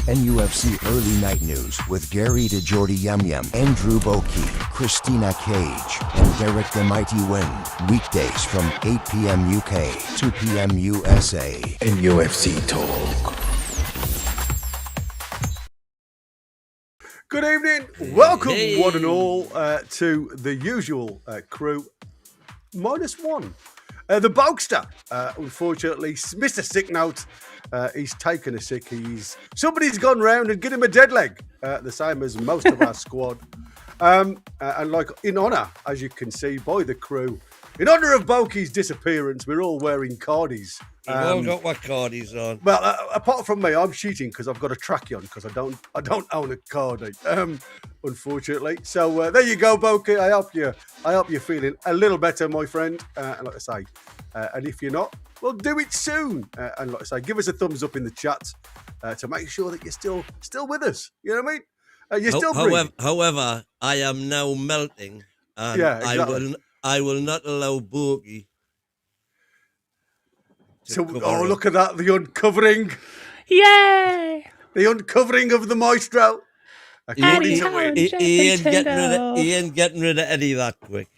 NUFC Early Night News with Gary the Geordie Yam Yam, Andrew Bokey, Christina Cage, and Derek the Mighty Wind. Weekdays from 8 p.m. UK, 2 p.m. USA. NUFC Talk. Good evening. Welcome, one and all, to the usual crew. -1. The Bokester, unfortunately, missed a sick note. He's taken a sick. Somebody's gone round and given him a dead leg, the same as most of our squad. And like in honour, as you can see, by the crew, in honour of Bokey's disappearance, we're all wearing cardies. You've all got what cardies on. Well, apart from me, I'm cheating because I've got a trackie on because I don't own a cardie, unfortunately. So there you go, Bokey. I hope you're feeling a little better, my friend. And like I say, and if you're not, well, do it soon. And like I say, give us a thumbs up in the chat to make sure that you're still with us. You know what I mean? You're still breathing. However, I am now melting, and yeah, exactly. I will not allow Bokey. So, look at that, the uncovering. Yay! The uncovering of the maestro. Eddie Howe, he ain't getting rid of Eddie that quick.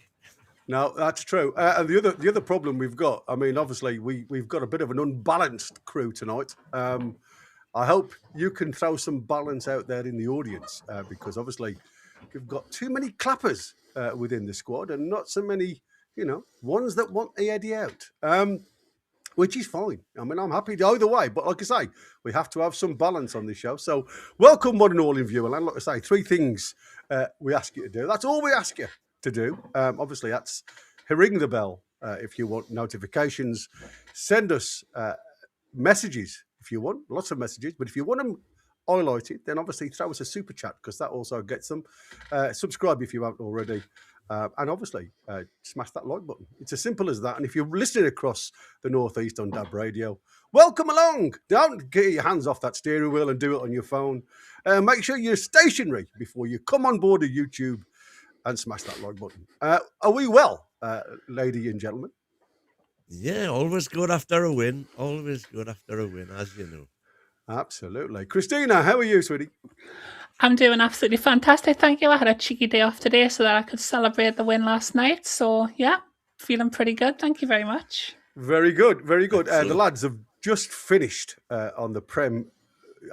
No, that's true. And the other problem we've got, I mean, obviously, we've got a bit of an unbalanced crew tonight. I hope you can throw some balance out there in the audience because obviously we've got too many clappers within the squad and not so many, ones that want Eddie out. Which is fine. I mean, I'm happy either way. But like I say, we have to have some balance on this show. So welcome, one and all in Viewerland. Like I say, 3 things we ask you to do. That's all we ask you to do. Obviously, that's ring the bell if you want notifications. Send us messages if you want. Lots of messages. But if you want them highlighted, then obviously throw us a super chat because that also gets them. Subscribe if you haven't already. And obviously, smash that like button. It's as simple as that. And if you're listening across the Northeast on DAB Radio, welcome along. Don't get your hands off that steering wheel and do it on your phone. Make sure you're stationary before you come on board of YouTube and smash that like button. Are we well, ladies and gentlemen? Yeah, always good after a win. Always good after a win, as you know. Absolutely. Christina, how are you, sweetie? I'm doing absolutely fantastic, thank you. I had a cheeky day off today so that I could celebrate the win last night. So, yeah, feeling pretty good. Thank you very much. Very good, very good. The lads have just finished on the Prem.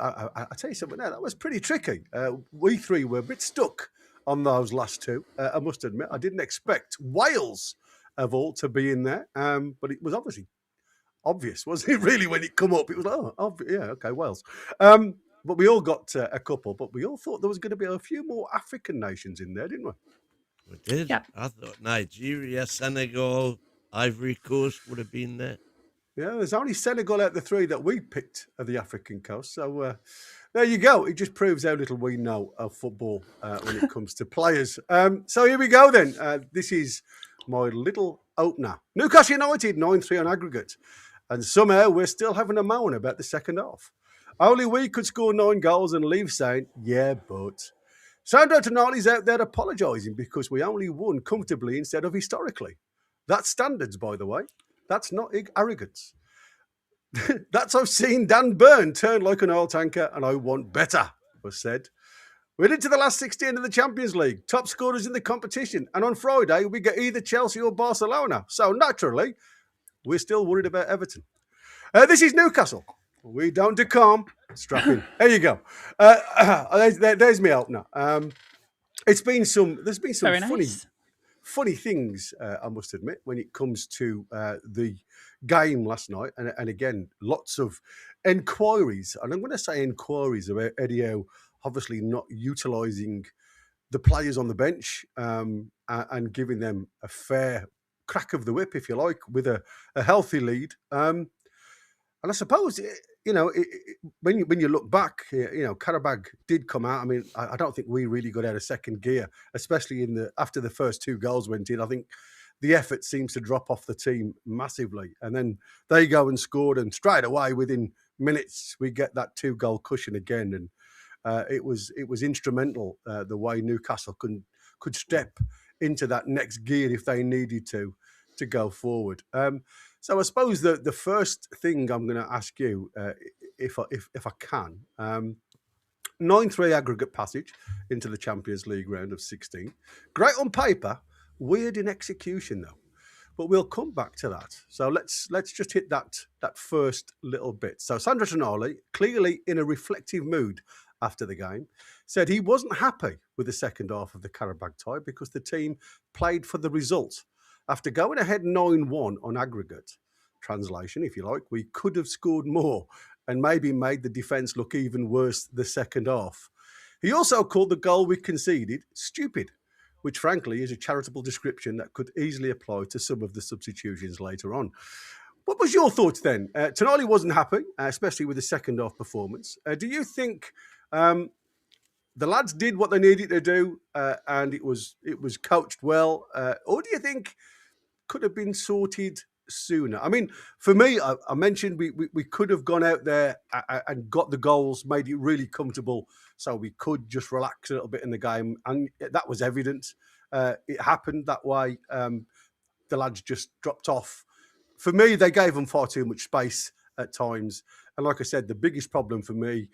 I tell you something now, that was pretty tricky. We 3 were a bit stuck on those last 2. I must admit, I didn't expect Wales, of all, to be in there. But it was obvious, wasn't it, really, when it come up? It was like, yeah, okay, Wales. But we all got a couple, but we all thought there was going to be a few more African nations in there, didn't we? We did. Yeah. I thought Nigeria, Senegal, Ivory Coast would have been there. Yeah, there's only Senegal out of the 3 that we picked at the African coast. So there you go. It just proves how little we know of football when it comes to players. So here we go then. This is my little opener. Newcastle United, 9-3 on aggregate. And somehow we're still having a moan about the second half. Only we could score 9 goals and leave saying, yeah, but. Sandro Tonali's out there apologising because we only won comfortably instead of historically. That's standards, by the way. That's not arrogance. That's I've seen Dan Burn turn like an oil tanker and I want better, was said. We're into the last 16 of the Champions League, top scorers in the competition. And on Friday, we get either Chelsea or Barcelona. So naturally, we're still worried about Everton. This is Newcastle. We don't do calm. Strap in. There you go. There's me opener. There's been some Very funny, nice. funny things, I must admit, when it comes to the game last night. And again, lots of inquiries. And I'm going to say inquiries about Eddie Howe obviously not utilising the players on the bench and giving them a fair crack of the whip, if you like, with a healthy lead. And I suppose, when you look back, Karabag did come out. I mean, I don't think we really got out of second gear, especially after the first 2 goals went in. I think the effort seems to drop off the team massively. And then they go and scored, and straight away, within minutes, we get that 2-goal cushion again. And it was instrumental the way Newcastle could step into that next gear if they needed to go forward. So I suppose the first thing I'm going to ask you, if I can, 9-3 aggregate passage into the Champions League round of 16. Great on paper, weird in execution though. But we'll come back to that. So let's just hit that first little bit. So Sandro Tonali, clearly in a reflective mood after the game, said he wasn't happy with the second half of the Karabag tie because the team played for the result. After going ahead 9-1 on aggregate, translation, if you like, we could have scored more and maybe made the defence look even worse the second half. He also called the goal we conceded stupid, which frankly is a charitable description that could easily apply to some of the substitutions later on. What was your thoughts then? Tonali wasn't happy, especially with the second half performance. Do you think the lads did what they needed to do and it was coached well? Or do you think could have been sorted sooner? I mean, for me, I mentioned we could have gone out there and got the goals, made it really comfortable so we could just relax a little bit in the game. And that was evident. It happened that way. The lads just dropped off. For me, they gave them far too much space at times. And like I said, the biggest problem for me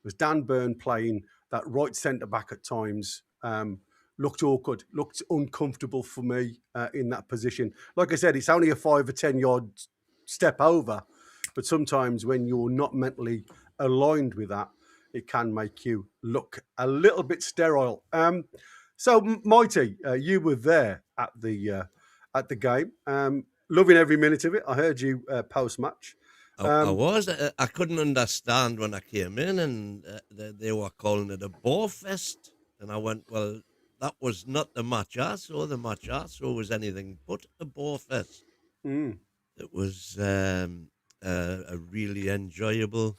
was Dan Burn playing that right centre-back at times. Looked awkward, looked uncomfortable for me in that position. Like I said, it's only a 5 or 10 yard step over, but sometimes when you're not mentally aligned with that, it can make you look a little bit sterile. So, Mighty, you were there at the game, loving every minute of it. I heard you post match. I was. I couldn't understand when I came in, and they were calling it a bore fest, and I went, well, that was not the match I saw. The match I saw was anything but a bore fest. It was a really enjoyable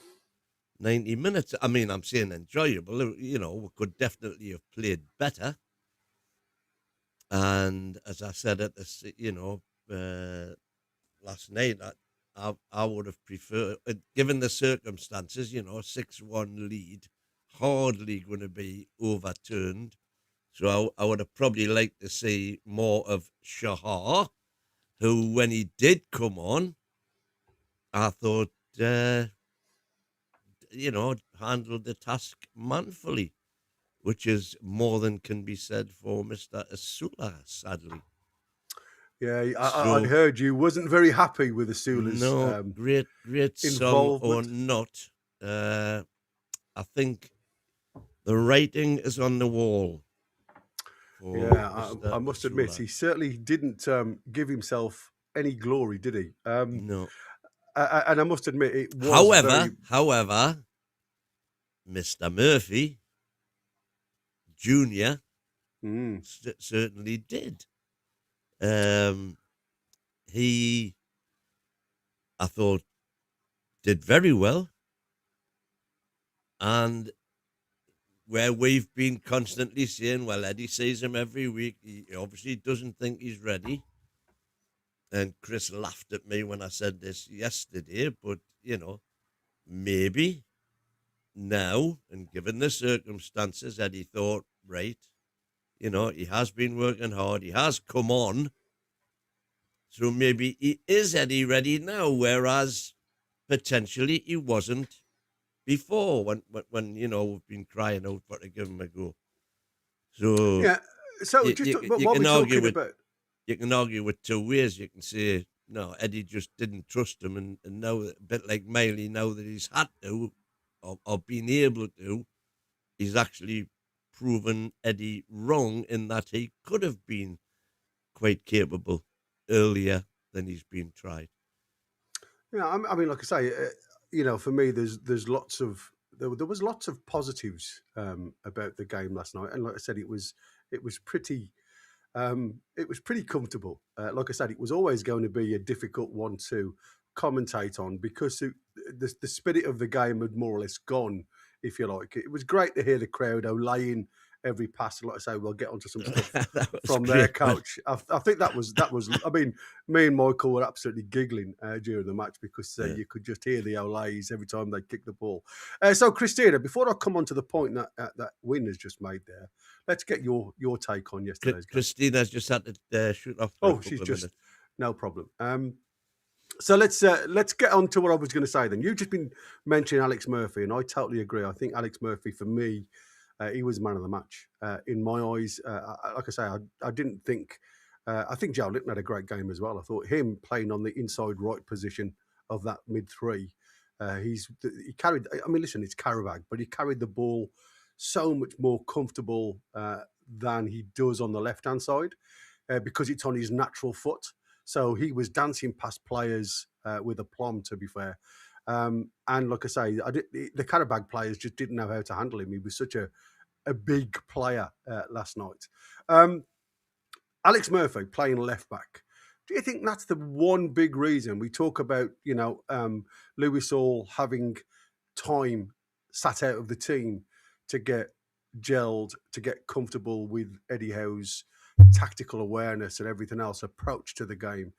90 minutes. I mean, I'm saying enjoyable. You know, we could definitely have played better. And as I said at the, last night, I would have preferred, given the circumstances, 6-1 lead, hardly going to be overturned. So I would have probably liked to see more of Shahar, who, when he did come on, I thought, handled the task manfully, which is more than can be said for Mr. Asula, sadly. Yeah, I'd heard you wasn't very happy with Asula's great song or not. I think the writing is on the wall. Yeah, I must admit, he certainly didn't give himself any glory, did he? No. And I must admit, it was However, Mr. Murphy Jr. Certainly did. He, I thought, did very well. And where we've been constantly saying, well, Eddie sees him every week. He obviously doesn't think he's ready. And Chris laughed at me when I said this yesterday, but, maybe now, and given the circumstances, Eddie thought, right, he has been working hard. He has come on. So maybe he is Eddie ready now, whereas potentially he wasn't before when we've been crying out for to give him a go. So yeah, so you can argue with two ways. You can say no, Eddie just didn't trust him, and now a bit like Miley, now that he's had to or been able to, he's actually proven Eddie wrong in that he could have been quite capable earlier than he's been tried. Yeah, I mean, like I say, for me, there's lots of there was lots of positives about the game last night, and like I said, it was pretty comfortable. Like I said, it was always going to be a difficult one to commentate on because the spirit of the game had more or less gone, if you like. It was great to hear the crowd olaying every pass. Like I say, we'll get onto some stuff from their coach. I think that was. I mean, me and Michael were absolutely giggling during the match because you could just hear the olays every time they kicked the ball. So, Christina, before I come on to the point that Wynne has just made there, let's get your take on yesterday's game. Christina's just had to shoot off. Oh, she's just minutes. No problem. So let's get on to what I was going to say then. You've just been mentioning Alex Murphy, and I totally agree. I think Alex Murphy, for me, he was man of the match in my eyes. Like I say, I didn't think. I think Joe Litton had a great game as well. I thought him playing on the inside right position of that mid three. He carried. I mean, listen, it's Karabag, but he carried the ball so much more comfortable than he does on the left hand side because it's on his natural foot. So he was dancing past players with aplomb, to be fair. And like I say, the Karabag players just didn't know how to handle him. He was such a big player last night. Alex Murphy playing left back. Do you think that's the one big reason we talk about, Lewis Hall having time sat out of the team to get gelled, to get comfortable with Eddie Howe's tactical awareness and everything else, approach to the game?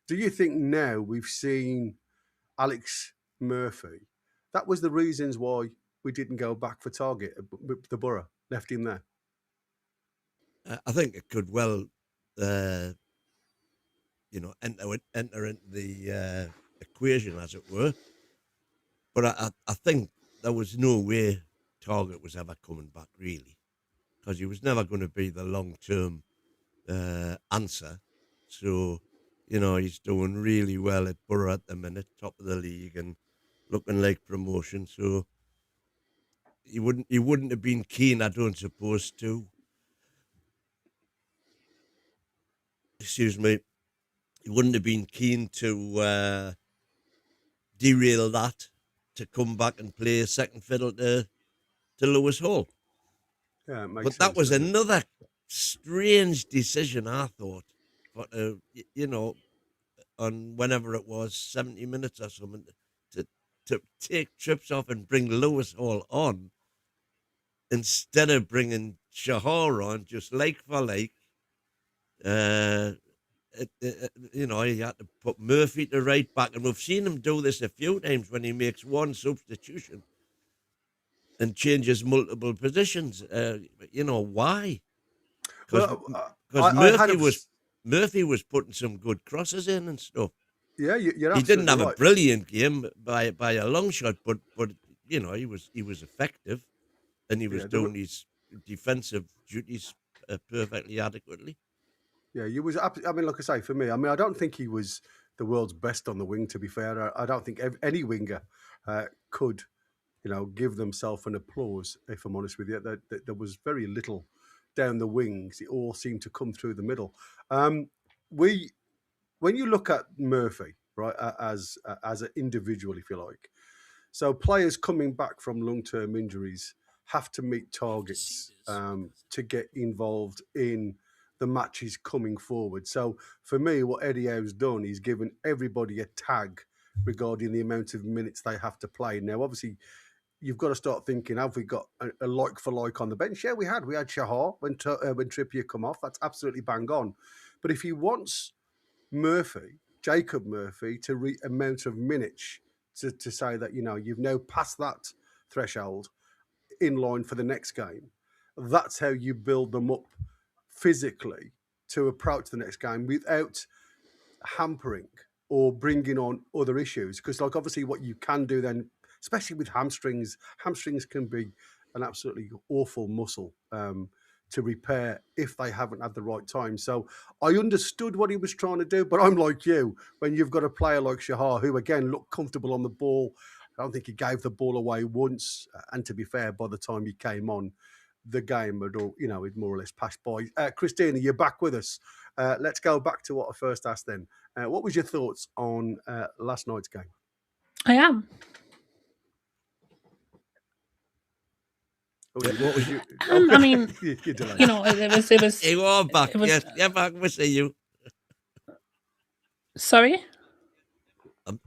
Do you think now we've seen Alex Murphy, that was the reasons why we didn't go back for target, the Borough, left him there? I think it could well, enter into the equation, as it were. But I think there was no way Target was ever coming back, really, because he was never going to be the long-term answer. So, he's doing really well at Borough at the minute, top of the league and looking like promotion. So he wouldn't have been keen, I don't suppose, to. Excuse me. He wouldn't have been keen to derail that to come back and play second fiddle to Lewis Hall. Yeah, but that was another strange decision, I thought. But on whenever it was 70 minutes or something, to take trips off and bring Lewis Hall on instead of bringing Shahar on, just like for like. He had to put Murphy to right back, and we've seen him do this a few times when he makes one substitution and changes multiple positions. Why? Because Murphy was putting some good crosses in and stuff. Yeah, you're he didn't have right. a brilliant game by a long shot, but he was effective, and he was doing his defensive duties perfectly adequately. Yeah, you was. I mean, like I say, for me, I mean, I don't think he was the world's best on the wing. To be fair, I don't think any winger could, give themselves an applause. If I'm honest with you, there was very little down the wings. It all seemed to come through the middle. When you look at Murphy, right, as an individual, if you like, so players coming back from long-term injuries have to meet targets to get involved in the matches coming forward. So for me, what Eddie Howe's done, he's given everybody a tag regarding the amount of minutes they have to play. Now, obviously, you've got to start thinking, have we got a like for like on the bench? Yeah, we had Shahar when Trippier come off. That's absolutely bang on. But if he wants Jacob Murphy, to amount of minutes to say that, you've now passed that threshold in line for the next game, that's how you build them up physically to approach the next game without hampering or bringing on other issues. Because, like, obviously what you can do then, especially with hamstrings can be an absolutely awful muscle to repair if they haven't had the right time. So I understood what he was trying to do, but I'm like you, when you've got a player like Shahar, who again looked comfortable on the ball, I don't think he gave the ball away once. And to be fair, by the time he came on, the game had all, it more or less passed by. Christina, you're back with us. Let's go back to what I first asked then. What was your thoughts on last night's game? I am. What was you? I mean, it was. You are back. Yes, you're back. We see you. Sorry.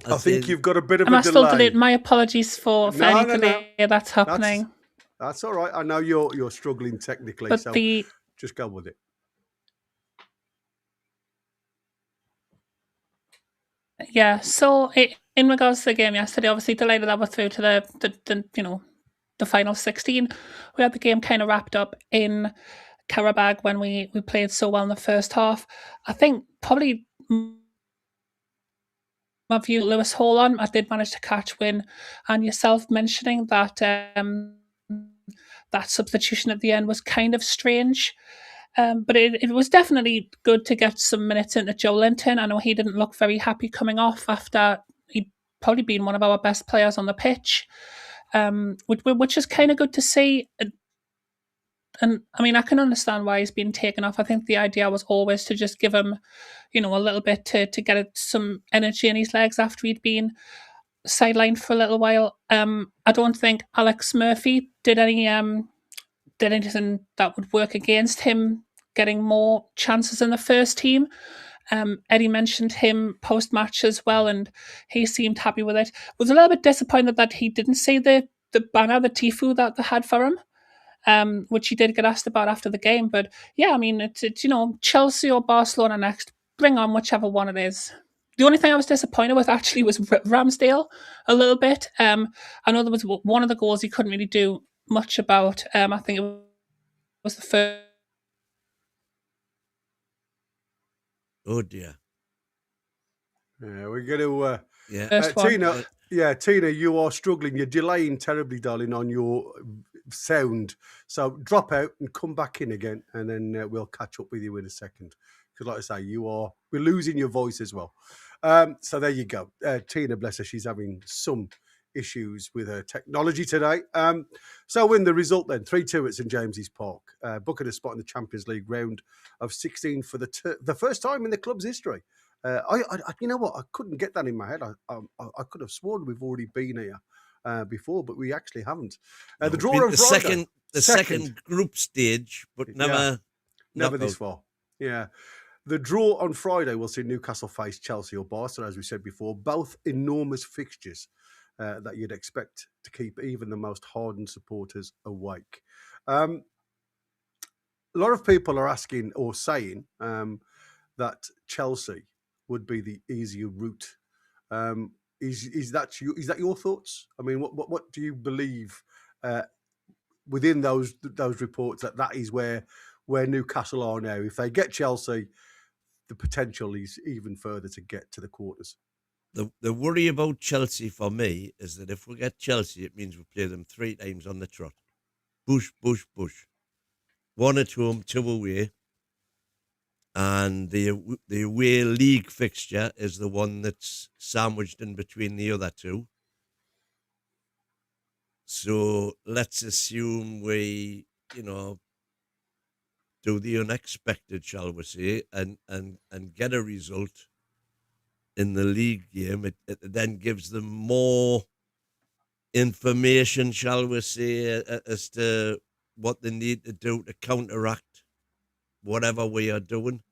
I think you've got a bit of am a I delay. Still delayed? My apologies for any delay that's happening. That's all right. I know you're struggling technically, but so just go with it. Yeah. So in regards to the game yesterday, obviously delighted that we're through to the final 16. We had the game kind of wrapped up in Karabag when we played so well in the first half. I think probably my view, Lewis Hall on. I did manage to catch Win and yourself mentioning that that substitution at the end was kind of strange. But it was definitely good to get some minutes into Joe Linton. I know he didn't look very happy coming off after he'd probably been one of our best players on the pitch, which is kind of good to see. And I mean, I can understand why he's been taken off. I think the idea was always to just give him, a little bit to get some energy in his legs after he'd been sidelined for a little while. I don't think Alex Murphy did anything that would work against him getting more chances in the first team. Eddie mentioned him post-match as well, and he seemed happy with it. Was a little bit disappointed that he didn't see the banner, the Tifu that they had for him, which he did get asked about after the game. But yeah, I mean, it's Chelsea or Barcelona next. Bring on whichever one it is. The only thing I was disappointed with actually was Ramsdale a little bit. I know there was one of the goals he couldn't really do much about. I think it was the first. Oh dear. Yeah, we're going to. Yeah. Tina. Yeah, Tina, you are struggling. You're delaying terribly, darling, on your sound. So drop out and come back in again, and then we'll catch up with you in a second. Because, like I say, we're losing your voice as well. So there you go. Tina, bless her, she's having some issues with her technology today. So in the result then, 3-2 at St James's Park, booking a spot in the Champions League round of 16 for the first time in the club's history. You know what? I couldn't get that in my head. I could have sworn we've already been here before, but we actually haven't. The draw on Friday, second group stage, but never this far. Yeah. The draw on Friday will see Newcastle face Chelsea or Barcelona, as we said before. Both enormous fixtures that you'd expect to keep even the most hardened supporters awake. A lot of people are asking or saying that Chelsea would be the easier route. Is that your thoughts? I mean, what do you believe within those reports that is where Newcastle are now? If they get Chelsea, the potential is even further to get to the quarters. The worry about Chelsea for me is that if we get Chelsea, it means we play them 3 times on the trot. Bush. 1 at home, 2 away. And the away league fixture is the one that's sandwiched in between the other 2. So let's assume we, do the unexpected, shall we say, and get a result in the league game. It then gives them more information, shall we say, as to what they need to do to counteract whatever we are doing.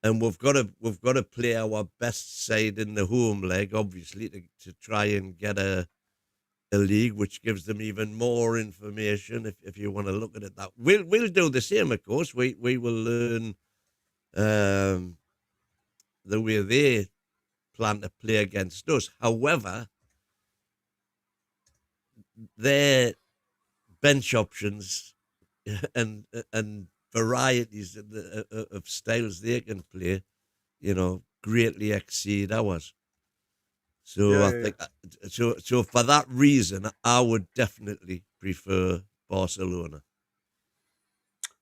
And we've got to play our best side in the home leg, obviously, to try and get a league, which gives them even more information. If you want to look at it that, we'll do the same. Of course, we will learn the way they plan to play against us. However, their bench options and varieties of styles they can play, greatly exceed ours. So I think so for that reason, I would definitely prefer Barcelona.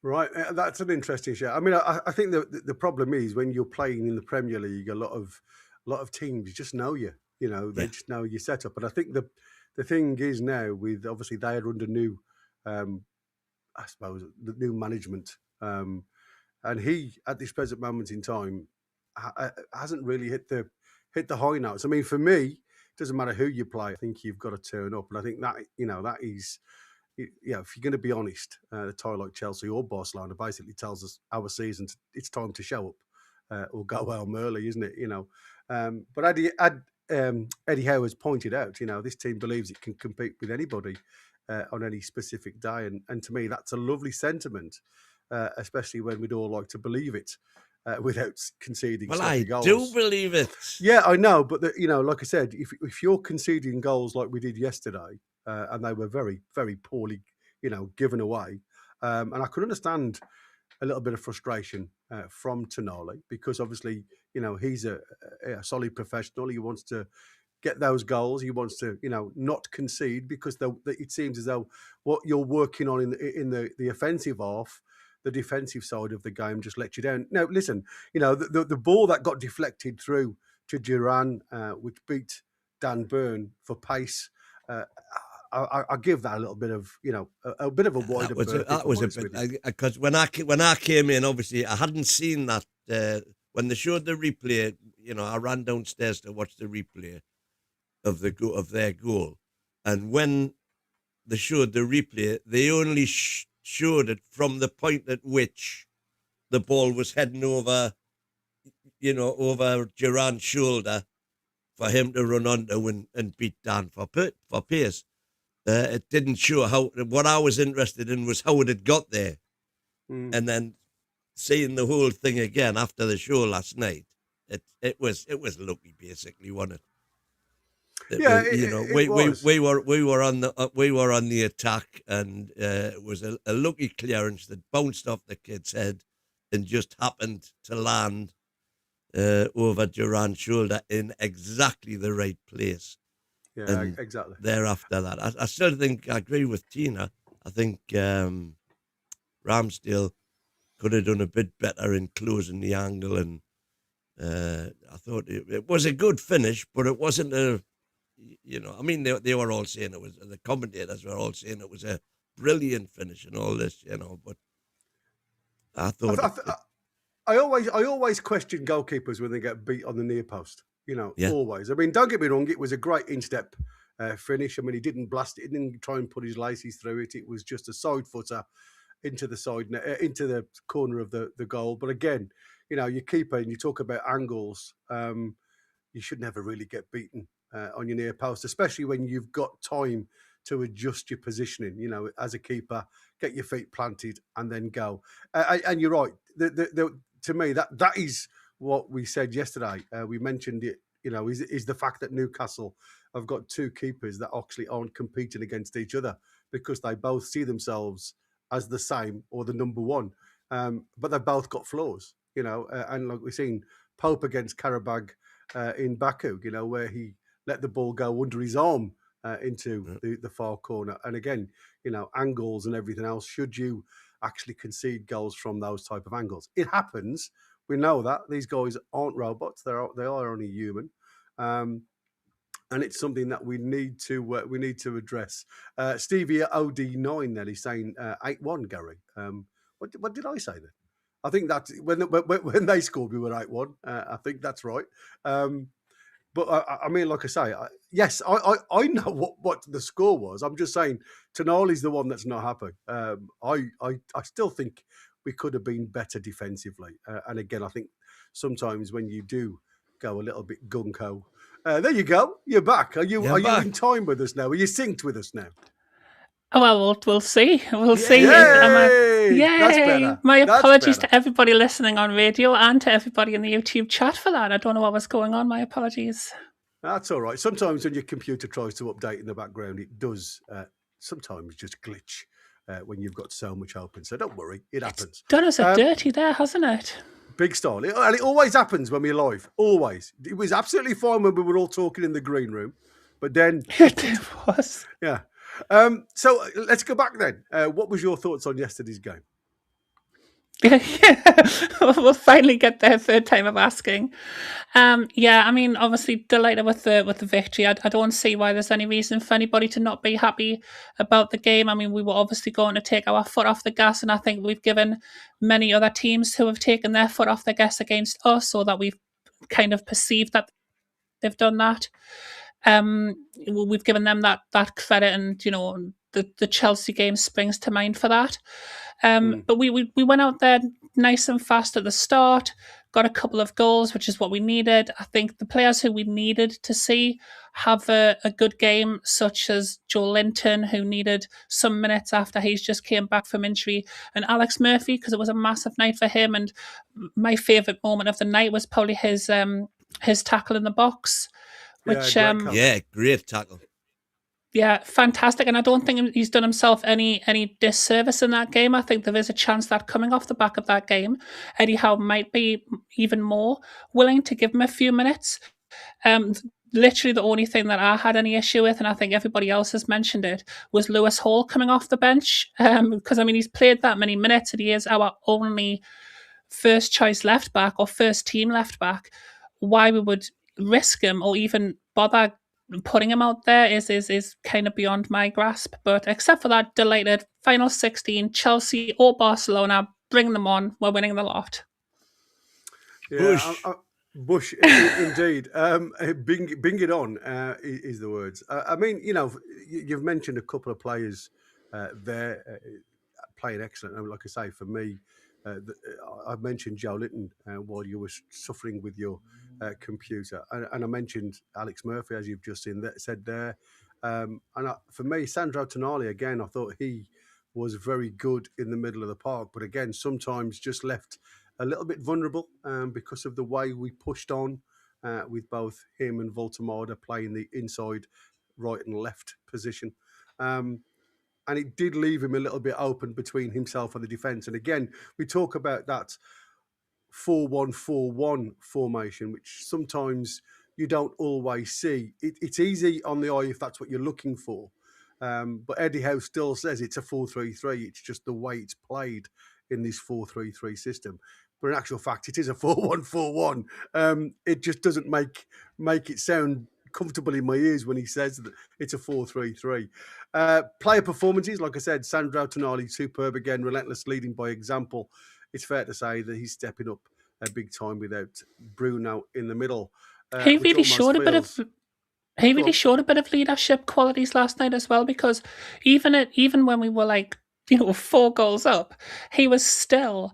Right, that's an interesting show. I mean, I think the problem is when you're playing in the Premier League, a lot of teams just know you. They just know your setup. But I think the thing is now with obviously they are under new, I suppose, the new management, and he at this present moment in time hasn't really hit the high notes. I mean, for me, it doesn't matter who you play. I think you've got to turn up, and I think that that is. If you're going to be honest, a tie like Chelsea or Barcelona basically tells us our season, it's time to show up or go home early, isn't it? But Eddie Howe has pointed out, this team believes it can compete with anybody on any specific day. And to me, that's a lovely sentiment, especially when we'd all like to believe it without conceding goals. I do believe it. Yeah, I know. But, like I said, if you're conceding goals like we did yesterday, and they were very, very poorly, given away. And I could understand a little bit of frustration from Tonali, because obviously, he's a solid professional. He wants to get those goals. He wants to, not concede, because it seems as though what you're working on in the offensive half, the defensive side of the game just let you down. Now, listen, the ball that got deflected through to Duran, which beat Dan Burn for pace, I give that a little bit of, a bit of a wider berth. That was a bit, because when I came in, obviously I hadn't seen that when they showed the replay. I ran downstairs to watch the replay of their goal, and when they showed the replay, they only showed it from the point at which the ball was heading over, over Duran's shoulder for him to run onto and beat Dan for pace. It didn't show what I was interested in was how it had got there. And then seeing the whole thing again after the show last night, it was lucky, basically, wasn't it? We were on the attack, and it was a lucky clearance that bounced off the kid's head and just happened to land over Duran's shoulder in exactly the right place. Yeah, and exactly. Thereafter that, I still think I agree with Tina. I think Ramsdale could have done a bit better in closing the angle, and I thought it was a good finish, but it wasn't a. I mean, they were all saying it was. The commentators were all saying it was a brilliant finish and all this, But I thought I always question goalkeepers when they get beat on the near post. Always. I mean, don't get me wrong, it was a great instep finish. I mean, he didn't blast it, he didn't try and put his laces through it. It was just a side footer into the into the corner of the goal. But again, your keeper, and you talk about angles, you should never really get beaten on your near post, especially when you've got time to adjust your positioning, as a keeper, get your feet planted and then go. And you're right. To me, that is what we said yesterday. We mentioned it, is the fact that Newcastle have got two keepers that actually aren't competing against each other, because they both see themselves as the same or the number one. But they've both got flaws, and like we've seen Pope against Karabag in Baku, where he let the ball go under his arm into the far corner. And again, angles and everything else, should you actually concede goals from those type of angles? It happens. We know that these guys aren't robots; they are only human, and it's something that we need to address. Stevie at OD9 then he's saying 8-1, Gary. What did I say then? I think that when they scored, we were 8-1. I think that's right. But I mean, like I say, yes, I know what the score was. I'm just saying Tonali's the one that's not happy. I still think we could have been better defensively. And again, I think sometimes when you do go a little bit gung-ho, there you go. You're back. Are you in time with us now? Are you synced with us now? Oh, well, we'll see. We'll see. Yay! Yay! That's better. My apologies better. to everybody listening on radio and to everybody in the YouTube chat for that. I don't know what was going on. My apologies. That's all right. Sometimes when your computer tries to update in the background, it does sometimes just glitch when you've got so much open. So don't worry, it happens. It's done us a dirty there, hasn't it? Big style. And it always happens when we're live. Always. It was absolutely fine when we were all talking in the green room. But then... It was. Yeah. So let's go back then. What was your thoughts on yesterday's game? Yeah, we'll finally get there, third time of asking. Yeah, I mean, obviously delighted with the victory. I don't see why there's any reason for anybody to not be happy about the game. I mean, we were obviously going to take our foot off the gas, and I think we've given many other teams who have taken their foot off the gas against us, or that we've kind of perceived that they've done that. We've given them that credit, and the Chelsea game springs to mind for that. But we went out there nice and fast at the start, got a couple of goals, which is what we needed. I think the players who we needed to see have a good game, such as Joe Linton, who needed some minutes after he's just came back from injury, and Alex Murphy, because it was a massive night for him. And my favourite moment of the night was probably his tackle in the box. Which great tackle. Yeah, fantastic. And I don't think he's done himself any disservice in that game. I think there is a chance that coming off the back of that game, Eddie Howe might be even more willing to give him a few minutes. Um, Literally the only thing that I had any issue with, and I think everybody else has mentioned it, was Lewis Hall coming off the bench. Because I mean, he's played that many minutes, and he is our only first choice left back or first team left back. Why we would risk him or even bother putting him out there is kind of beyond my grasp. But except for that, delighted. Final 16, Chelsea or Barcelona, bring them on. We're winning the lot. Bush. Bush, indeed. Bing it on is the words. I mean, you know, you've mentioned a couple of players there playing excellent. And like I say, for me, I mentioned Joe Linton while you were suffering with your computer, and I mentioned Alex Murphy, as you've just said there. For me, Sandro Tonali, again, I thought he was very good in the middle of the park, but again, sometimes just left a little bit vulnerable because of the way we pushed on with both him and Woltemade playing the inside right and left position. And it did leave him a little bit open between himself and the defence. And again, we talk about that 4-1-4-1 formation, which sometimes you don't always see. It's easy on the eye if that's what you're looking for. But Eddie Howe still says it's a 4-3-3. It's just the way it's played in this 4-3-3 system. But in actual fact, it is a 4-1-4-1. It just doesn't make it sound comfortable in my ears when he says that it's a 4-3-3. Player performances, like I said, Sandro Tonali, superb again, relentless, leading by example. It's fair to say that he's stepping up a big time without Bruno in the middle. He really showed a bit of leadership qualities last night as well, because even when we were like, 4 goals up, he was still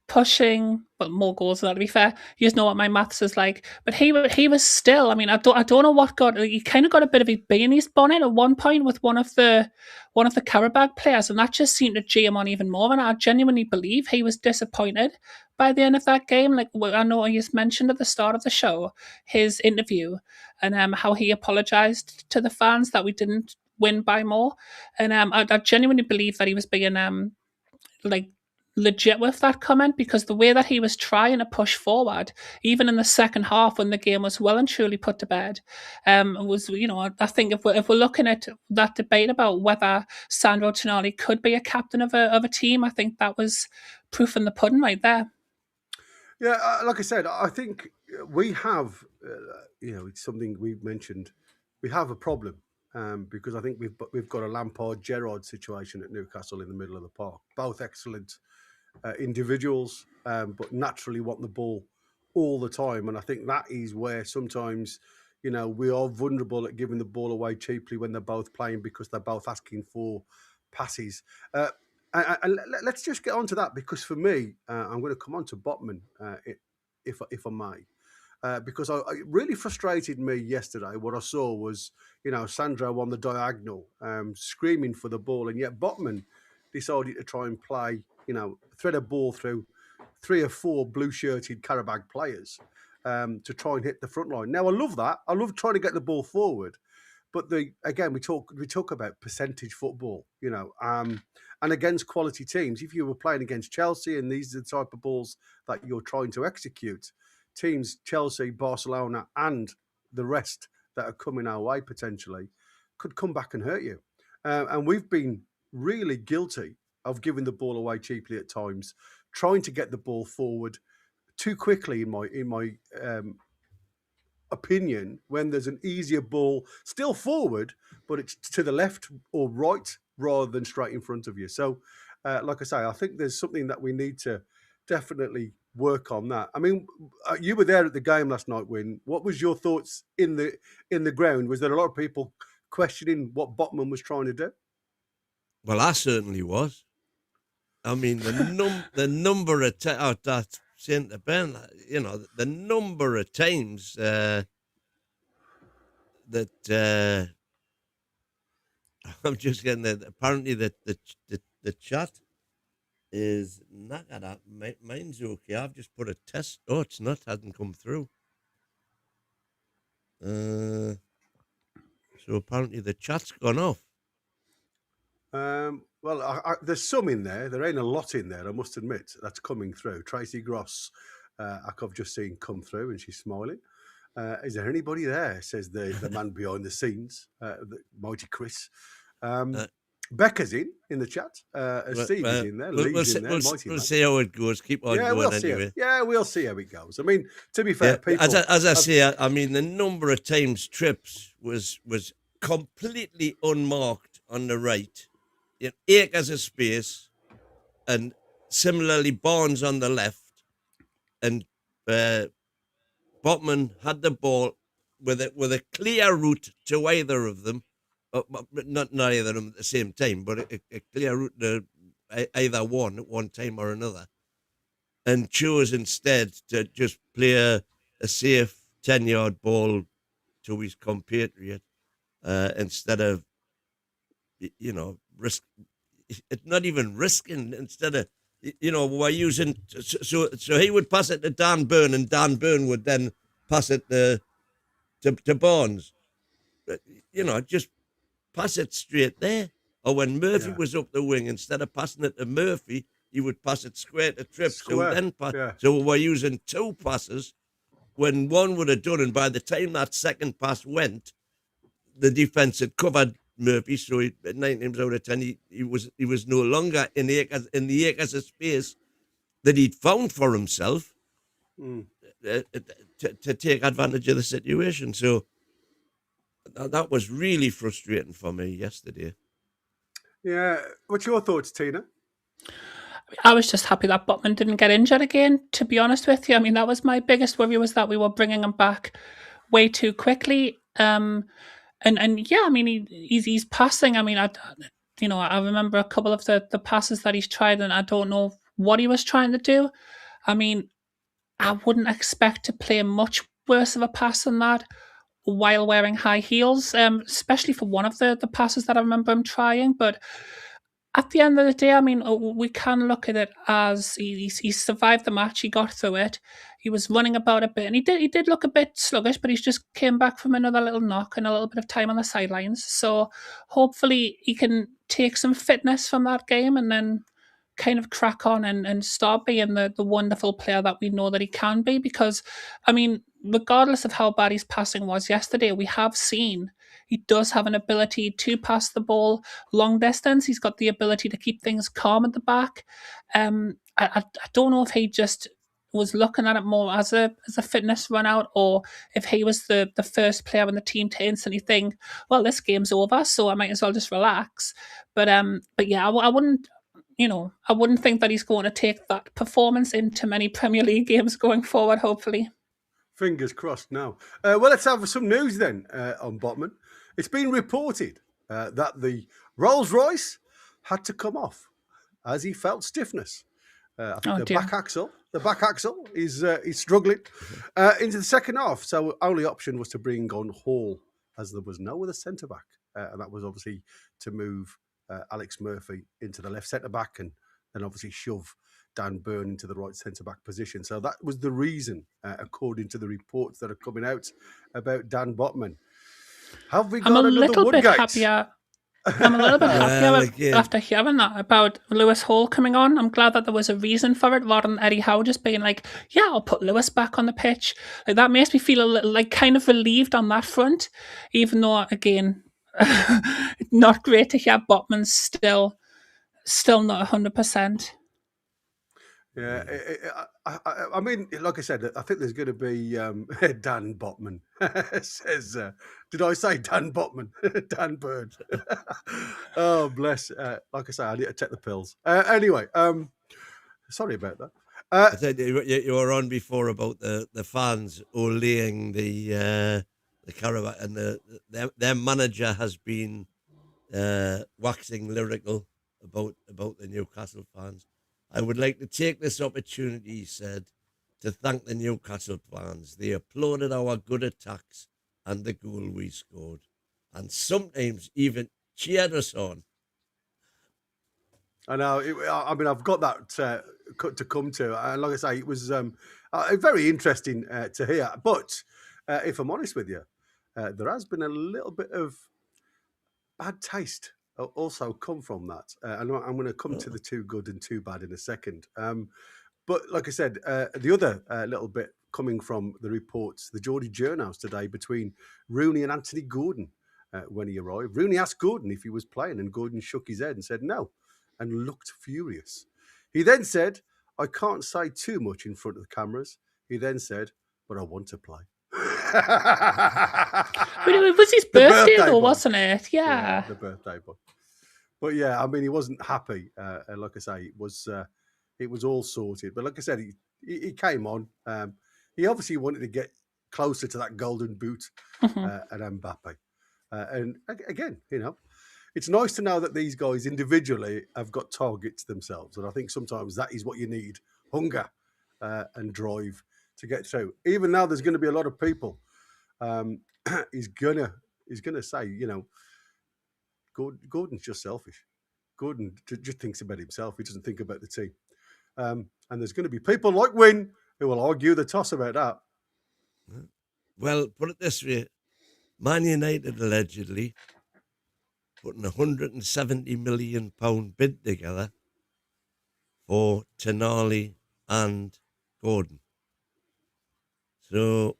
pushing, but more goals than that, to be fair. You know what my maths is like. But he was still, I mean, I don't know what he kind of got a bit of a bee in his bonnet at one point with one of the Karabakh players, and that just seemed to gee him on even more. And I genuinely believe he was disappointed by the end of that game. Like, I know you just mentioned at the start of the show his interview and how he apologized to the fans that we didn't win by more. And I genuinely believe that he was being legit with that comment, because the way that he was trying to push forward, even in the second half when the game was well and truly put to bed, was, I think if we're looking at that debate about whether Sandro Tonali could be a captain of a team, I think that was proof in the pudding right there. Yeah, like I said, I think we have, it's something we've mentioned. We have a problem because I think we've got a Lampard-Gerrard situation at Newcastle in the middle of the park. Both excellent individuals, but naturally want the ball all the time. And I think that is where sometimes, we are vulnerable at giving the ball away cheaply when they're both playing, because they're both asking for passes. And let's just get on to that, because for me, I'm going to come on to Botman, if I may. Because it really frustrated me yesterday. What I saw was, Sandro on the diagonal, screaming for the ball, and yet Botman decided to try and play, thread a ball through 3 or 4 blue-shirted Karabakh players to try and hit the front line. Now, I love that. I love trying to get the ball forward. But we talk about percentage football, and against quality teams. If you were playing against Chelsea and these are the type of balls that you're trying to execute, teams Chelsea, Barcelona, and the rest that are coming our way potentially could come back and hurt you. And we've been really guilty of giving the ball away cheaply at times, trying to get the ball forward too quickly, in my opinion, when there's an easier ball still forward, but it's to the left or right rather than straight in front of you. So, like I say, I think there's something that we need to definitely work on that. I mean, you were there at the game last night, Win. What was your thoughts in the ground? Was there a lot of people questioning what Botman was trying to do? Well, I certainly was. I mean, the number of that's saying to Ben, the number of times that I'm just getting that. Apparently, the chat is not that. Mine's okay. I've just put a test. Oh, it's not. Hasn't come through. So apparently the chat's gone off. Well, there's some in there. There ain't a lot in there, I must admit, that's coming through. Tracy Gross, I've just seen come through, and she's smiling. Is there anybody there? Says the man behind the scenes, the mighty Chris. Becca's in the chat. Steve is in there. Lee's in there. We'll see how it goes. Keep on going we'll anyway. We'll see how it goes. I mean, to be fair, people. As I say, I mean, the number of times trips was completely unmarked on the right. Acres of space, and similarly Barnes on the left, and Botman had the ball with a clear route to either of them, not either of them at the same time, but a clear route to either one at one time or another, and chose instead to just play a safe 10-yard ball to his compatriot instead of, not even risking, instead of, we're using, so he would pass it to Dan Burn, and Dan Burn would then pass it to Barnes. Just pass it straight there. Or when Murphy was up the wing, instead of passing it to Murphy, he would pass it square to Tripp. So we're using two passes when one would have done, and by the time that second pass went, the defence had covered Murphy, so 9 times out of 10 he was no longer in the acres of space that he'd found for himself to take advantage of the situation. So that was really frustrating for me yesterday. Yeah, what's your thoughts, Tina? I was just happy that Botman didn't get injured again, to be honest with you. I mean, that was my biggest worry, was that we were bringing him back way too quickly. And yeah, I mean, he's passing. I mean, I remember a couple of the passes that he's tried, and I don't know what he was trying to do. I mean, I wouldn't expect to play much worse of a pass than that while wearing high heels, especially for one of the passes that I remember him trying. But at the end of the day, I mean, we can look at it as he survived the match. He got through it. He was running about a bit, and he did look a bit sluggish, but he's just came back from another little knock and a little bit of time on the sidelines. So hopefully he can take some fitness from that game and then kind of crack on and start being the wonderful player that we know that he can be. Because, I mean, regardless of how bad his passing was yesterday, we have seen he does have an ability to pass the ball long distance. He's got the ability to keep things calm at the back. I don't know if he just was looking at it more as a fitness run out, or if he was the first player in the team to instantly think, well, this game's over, so I might as well just relax. But yeah, I wouldn't think that he's going to take that performance into many Premier League games going forward, hopefully. Fingers crossed now. Well, let's have some news then on Botman. It's been reported that the Rolls-Royce had to come off as he felt stiffness. I think the back axle is struggling into the second half. So only option was to bring on Hall, as there was no other centre-back. And that was obviously to move Alex Murphy into the left centre-back and then obviously shove Dan Burn into the right centre-back position. So that was the reason, according to the reports that are coming out about Dan Botman. Have we got another Woodgate? I'm a little bit happier after hearing that about Lewis Hall coming on. I'm glad that there was a reason for it, rather than Eddie Howe just being like, yeah, I'll put Lewis back on the pitch. Like, that makes me feel a little like kind of relieved on that front, even though, again, not great to hear Botman's still not 100%. Yeah, I mean, like I said, I think there's going to be Dan Botman. Says, did I say Dan Botman? Dan Bird. Oh, bless. Like I say, I need to take the pills. Anyway, sorry about that. I said you were on before about the fans olaying the Carabao, and their manager has been waxing lyrical about the Newcastle fans. I would like to take this opportunity, he said, to thank the Newcastle fans. They applauded our good attacks and the goal we scored, and sometimes even cheered us on. I know. I mean, I've got that to come to. And like I say, it was very interesting to hear. But if I'm honest with you, there has been a little bit of bad taste also come from that. And I'm going to come to the too good and too bad in a second. But like I said, the other little bit coming from the reports, the Geordie Journals today between Rooney and Anthony Gordon when he arrived. Rooney asked Gordon if he was playing, and Gordon shook his head and said no, and looked furious. He then said, I can't say too much in front of the cameras. He then said, but I want to play. It was his birthday though, wasn't it? Yeah. The birthday boy. But yeah, I mean, he wasn't happy. Like I say, it was all sorted. But like I said, he came on. He obviously wanted to get closer to that golden boot at Mbappe. And again, it's nice to know that these guys individually have got targets themselves. And I think sometimes that is what you need, hunger and drive to get through. Even now there's going to be a lot of people he's gonna say, Gordon's just selfish. Gordon just thinks about himself. He doesn't think about the team. And there's going to be people like Wynne who will argue the toss about that. Well, put it this way. Man United allegedly putting £170 million bid together for Tonali and Gordon. So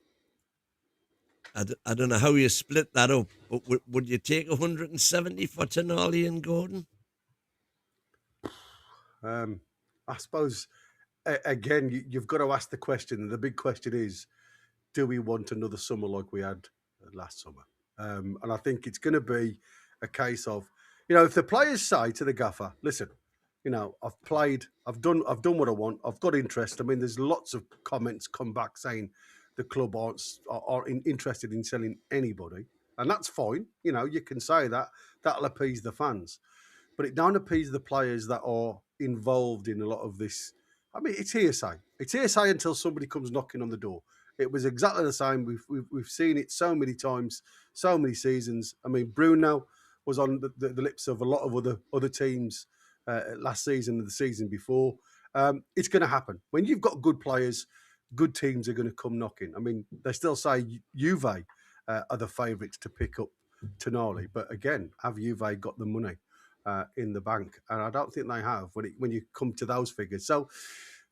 I don't know how you split that up, but would you take 170 for Tonali and Gordon? I suppose, again, you've got to ask the question. The big question is, do we want another summer like we had last summer? And I think it's going to be a case of, if the players say to the gaffer, listen, I've played, I've done what I want, I've got interest. I mean, there's lots of comments come back saying the club are interested in selling anybody, and that's fine. You can say that. That'll appease the fans, but it don't appease the players that are involved in a lot of this. I mean, it's hearsay. It's hearsay until somebody comes knocking on the door. It was exactly the same. We've seen it so many times, so many seasons. I mean, Bruno was on the lips of a lot of other teams last season and the season before. It's going to happen. When you've got good players, good teams are going to come knocking. I mean, they still say Juve are the favourites to pick up Tonali. But again, have Juve got the money in the bank? And I don't think they have when you come to those figures. So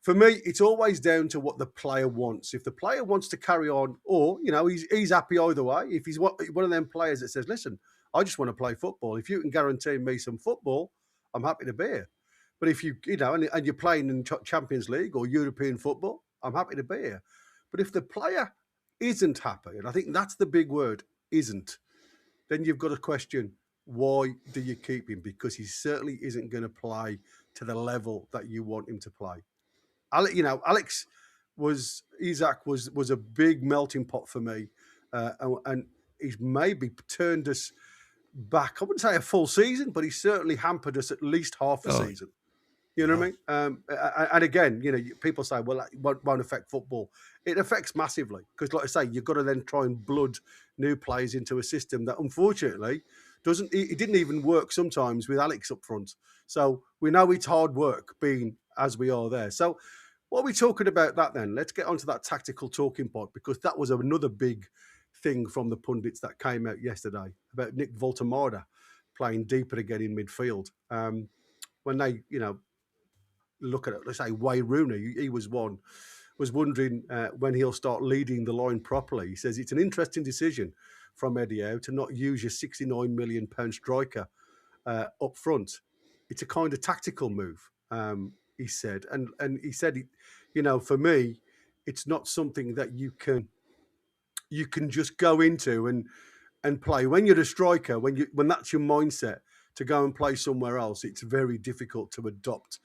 for me, it's always down to what the player wants. If the player wants to carry on, or, he's happy either way. If he's one of them players that says, listen, I just want to play football. If you can guarantee me some football, I'm happy to be here. But if and you're playing in Champions League or European football, I'm happy to be here. But if the player isn't happy, and I think that's the big word, isn't, then you've got to question, why do you keep him? Because he certainly isn't going to play to the level that you want him to play. Isaac was a big melting pot for me, and he's maybe turned us back. I wouldn't say a full season, but he certainly hampered us at least half a season. You know what I mean? And again, people say, well, that won't affect football. It affects massively because, like I say, you've got to then try and blood new players into a system that, unfortunately, it didn't even work sometimes with Alex up front. So we know it's hard work being as we are there. So what are we talking about that then? Let's get onto that tactical talking point, because that was another big thing from the pundits that came out yesterday about Nick Woltemade playing deeper again in midfield. When they, look at it, let's say Wayne Rooney, he was wondering when he'll start leading the line properly. He says it's an interesting decision from Eddie Howe to not use your £69 million striker up front. It's a kind of tactical move, he said. And he said, for me, it's not something that you can just go into and play. When you're a striker, when that's your mindset to go and play somewhere else, it's very difficult to adopt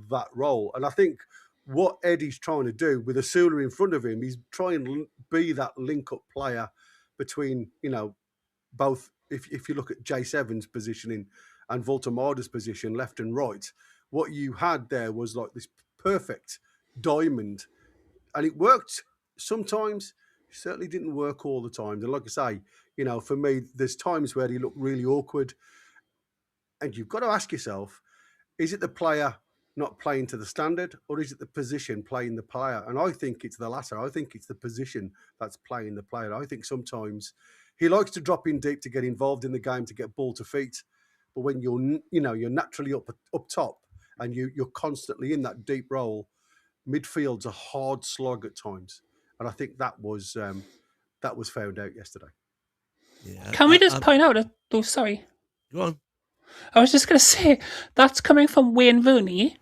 that role. And I think what Eddie's trying to do with Asula in front of him, he's trying to be that link-up player between, both, if you look at Jace Evans' positioning and Woltemade's position, left and right, what you had there was like this perfect diamond. And it worked sometimes. It certainly didn't work all the time. And like I say, for me, there's times where he looked really awkward. And you've got to ask yourself, is it the player not playing to the standard, or is it the position playing the player? And I think it's the latter. I think it's the position that's playing the player. I think sometimes he likes to drop in deep to get involved in the game, to get ball to feet. But when you're naturally up top and you're constantly in that deep role, midfield's a hard slog at times, and I think that was found out yesterday. Yeah. Can we just point out? Oh, sorry. Go on. I was just going to say that's coming from Wayne Rooney,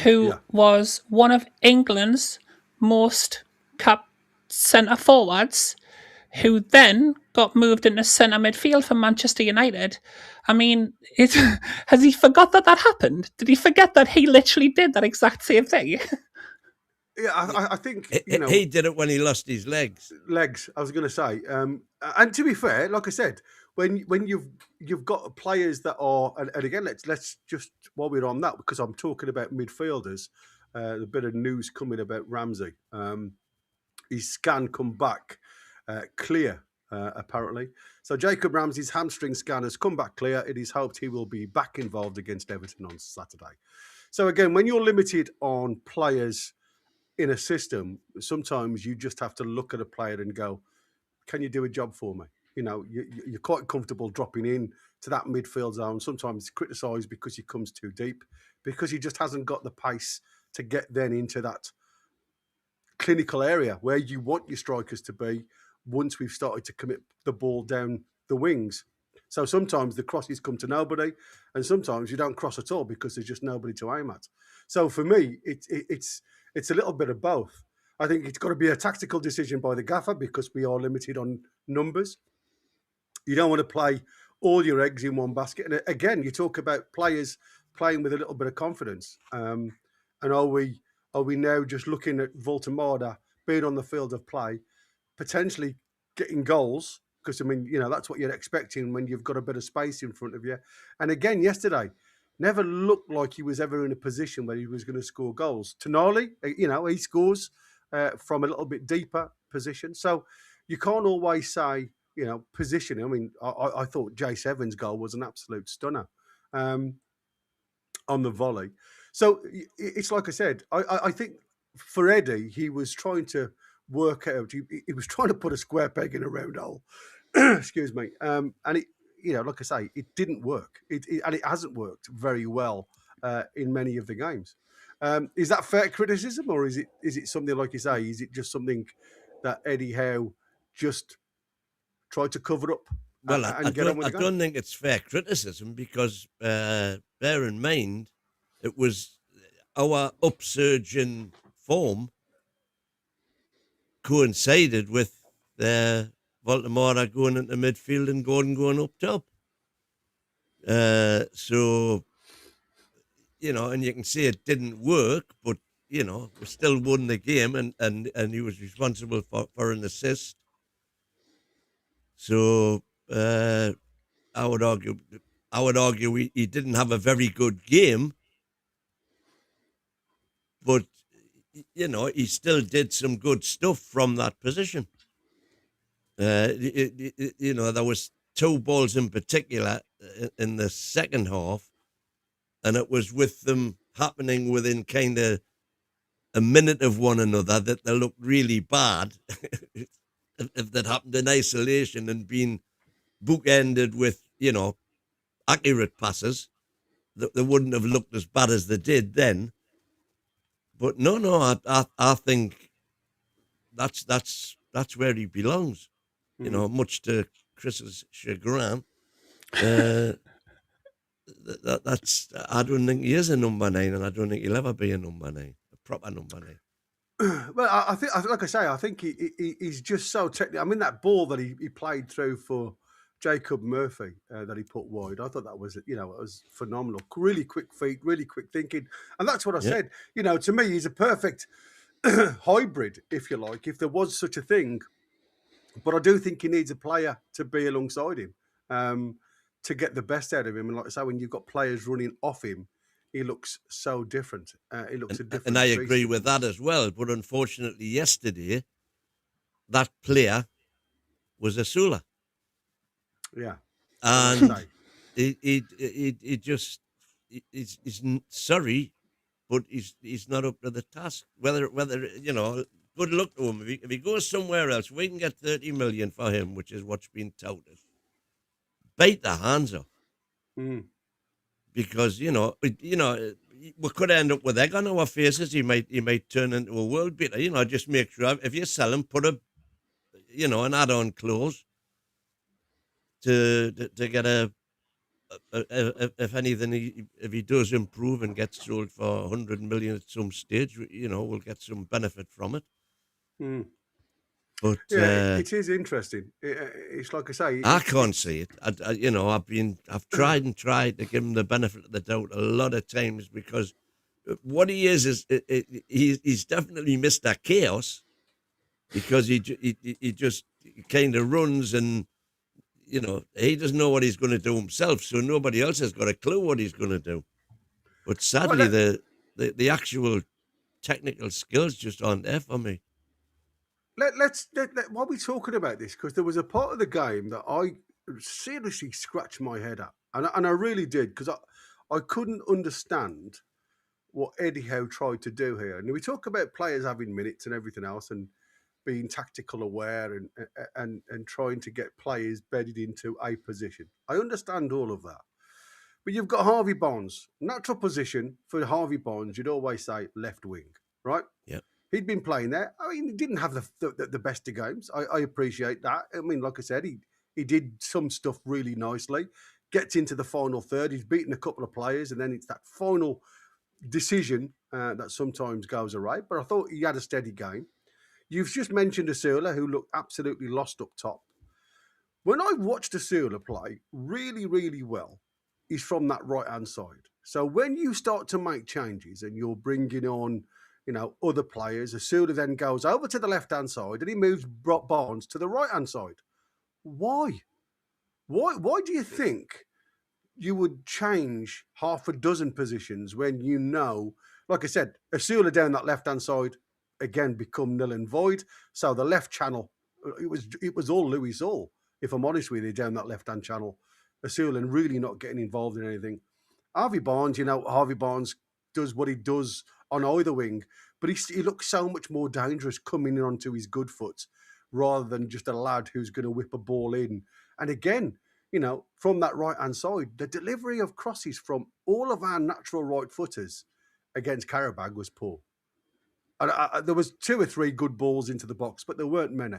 who was one of England's most capped centre forwards, who then got moved into centre midfield for Manchester United. I mean, has he forgot that happened? Did he forget that he literally did that exact same thing? Yeah, I think he did it when he lost his legs. I was going to say, and to be fair, like I said, when you've got players that are, and again, let's just while we're on that, because I'm talking about midfielders, a bit of news coming about Ramsey. His scan come back clear, apparently. So Jacob Ramsey's hamstring scan has come back clear. It is hoped he will be back involved against Everton on Saturday. So again, when you're limited on players in a system, sometimes you just have to look at a player and go, can you do a job for me? You're quite comfortable dropping in to that midfield zone. Sometimes it's criticised because he comes too deep, because he just hasn't got the pace to get then into that clinical area where you want your strikers to be once we've started to commit the ball down the wings. So sometimes the crosses come to nobody, and sometimes you don't cross at all because there's just nobody to aim at. So for me, it's a little bit of both. I think it's got to be a tactical decision by the gaffer because we are limited on numbers. You don't want to play all your eggs in one basket. And again, you talk about players playing with a little bit of confidence. And are we now just looking at Woltemade being on the field of play, potentially getting goals? Because, I mean, that's what you're expecting when you've got a bit of space in front of you. And again, yesterday, never looked like he was ever in a position where he was going to score goals. Tonali, he scores from a little bit deeper position. So you can't always say, position. I mean, I thought Jace Evans' goal was an absolute stunner on the volley. So it's like I said, I think for Eddie, he was trying to work out, he was trying to put a square peg in a round hole. Excuse me. And it, like I say, it didn't work. And it hasn't worked very well in many of the games. Is that fair criticism, or is it something like you say? Is it just something that Eddie Howe just tried to cover up? Well, I don't think it's fair criticism because bear in mind it was our upsurge in form coincided with Woltemade going into midfield and Gordon going up top. So, and you can say it didn't work, but, we still won the game and he was responsible for an assist. So, I would argue he didn't have a very good game, but, he still did some good stuff from that position. There was two balls in particular in the second half, and it was with them happening within kind of a minute of one another that they looked really bad. If that happened in isolation and been bookended with, accurate passes, they wouldn't have looked as bad as they did then. But no, I think that's where he belongs. Much to Chris's chagrin. I don't think he is a number 9, and I don't think he'll ever be a number 9, a proper number 9. Well, I think, like I say, I think he's just so technical. I mean, that ball that he played through for Jacob Murphy that he put wide, I thought that was, it was phenomenal. Really quick feet, really quick thinking. And that's what I said. To me, he's a perfect hybrid, if you like, if there was such a thing. But I do think he needs a player to be alongside him to get the best out of him. And like I say, when you've got players running off him, he looks so different. He looks a different. And I agree with that as well. But unfortunately, yesterday, that player was Asula. Yeah. And he's sorry, but he's not up to the task. Whether good luck to him. If he goes somewhere else, we can get 30 million for him, which is what's been touted. Bite the hands off. Because, we could end up with egg on our faces. He might turn into a world beater. Just make sure if you sell him, put an add-on clause to get if anything, if he does improve and gets sold for 100 million at some stage, we'll get some benefit from it. But it is interesting. It's like I say, I can't see it. I've tried and tried to give him the benefit of the doubt a lot of times, because what he is he's definitely Mr. Chaos, because he just kind of runs and he doesn't know what he's going to do himself, so nobody else has got a clue what he's going to do. But sadly, the actual technical skills just aren't there for me. Let's while we're talking about this, because there was a part of the game that I seriously scratched my head at, and I really did, because I couldn't understand what Eddie Howe tried to do here. And we talk about players having minutes and everything else, and being tactical aware and trying to get players bedded into a position. I understand all of that, but you've got Harvey Barnes. Natural position for Harvey Barnes, you'd always say left wing, right? Yeah. He'd been playing there. I mean, he didn't have the best of games. I appreciate that. I mean, like I said, he did some stuff really nicely. Gets into the final third. He's beaten a couple of players, and then it's that final decision that sometimes goes awry. But I thought he had a steady game. You've just mentioned Asula, who looked absolutely lost up top. When I watched Asula play really, really well, he's from that right-hand side. So when you start to make changes and you're bringing on other players, Asula then goes over to the left-hand side and he moves Barnes to the right-hand side. Why? Why do you think you would change half a dozen positions when like I said, Asula down that left-hand side, again, become null and void. So the left channel, it was all Louis Hall, if I'm honest with you, down that left-hand channel. Asula really not getting involved in anything. Harvey Barnes, Harvey Barnes does what he does on either wing, but he looks so much more dangerous coming in onto his good foot rather than just a lad who's going to whip a ball in. And again, from that right-hand side, the delivery of crosses from all of our natural right footers against Qarabag was poor. And there was 2 or 3 good balls into the box, but there weren't many.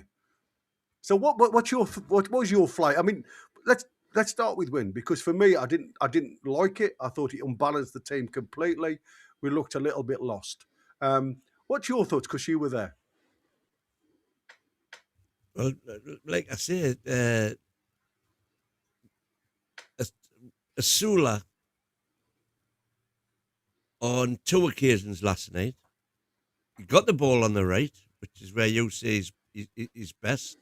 So what was your flight? I mean, let's start with Win, because for me, I didn't like it. I thought it unbalanced the team completely. We looked a little bit lost. What's your thoughts? Because you were there. Well, like I said, Asula on 2 occasions last night, he got the ball on the right, which is where you say he's best,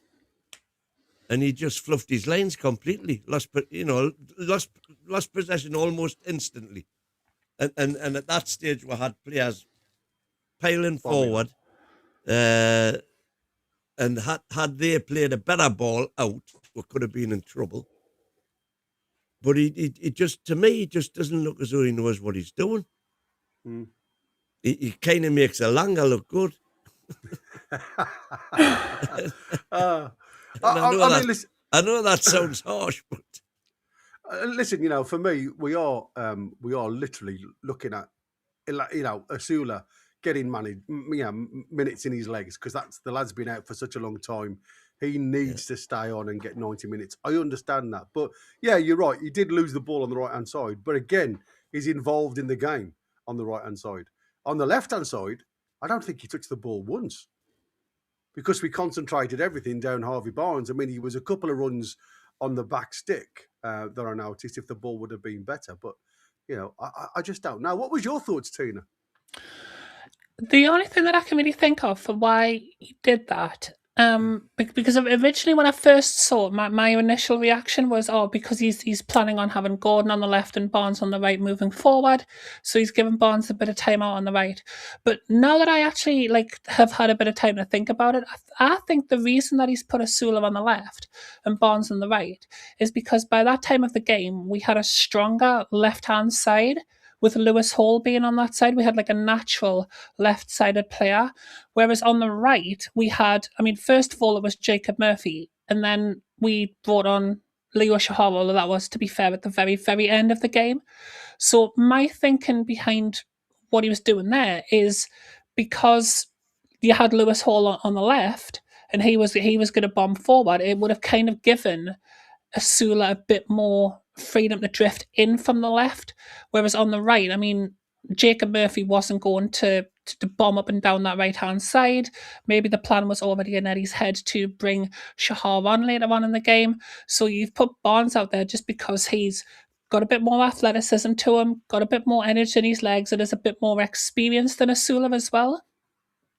and he just fluffed his lines completely. Lost possession almost instantly, and at that stage we had players piling forward, and had they played a better ball out, we could have been in trouble. But he just, to me, he just doesn't look as though he knows what he's doing. He kind of makes Elanga look good. I know that sounds harsh, but listen, for me, we are literally looking at Asula getting minutes in his legs, because that's the lad's been out for such a long time. He needs to stay on and get 90 minutes. I understand that, but yeah, you're right. He did lose the ball on the right hand side, but again, he's involved in the game on the right hand side. On the left hand side, I don't think he touched the ball once, because we concentrated everything down Harvey Barnes. I mean, he was a couple of runs on the back stick that I noticed if the ball would have been better. But, I just don't know. What was your thoughts, Tina? The only thing that I can really think of for why he did that, because originally when I first saw it, my initial reaction was, because he's planning on having Gordon on the left and Barnes on the right moving forward, so he's given Barnes a bit of time out on the right. But now that I actually have had a bit of time to think about it, I think the reason that he's put Asula on the left and Barnes on the right is because by that time of the game we had a stronger left-hand side with Lewis Hall being on that side. We had like a natural left-sided player. Whereas on the right, we had, I mean, first of all, it was Jacob Murphy. And then we brought on Leo Shahar, although that was, to be fair, at the very, very end of the game. So my thinking behind what he was doing there is because you had Lewis Hall on the left and he was going to bomb forward, it would have kind of given Asula a bit more freedom to drift in from the left. Whereas on the right, I mean, Jacob Murphy wasn't going to bomb up and down that right-hand side. Maybe the plan was already in Eddie's head to bring Shahar on later on in the game. So you've put Barnes out there just because he's got a bit more athleticism to him, got a bit more energy in his legs, and is a bit more experienced than Asula as well.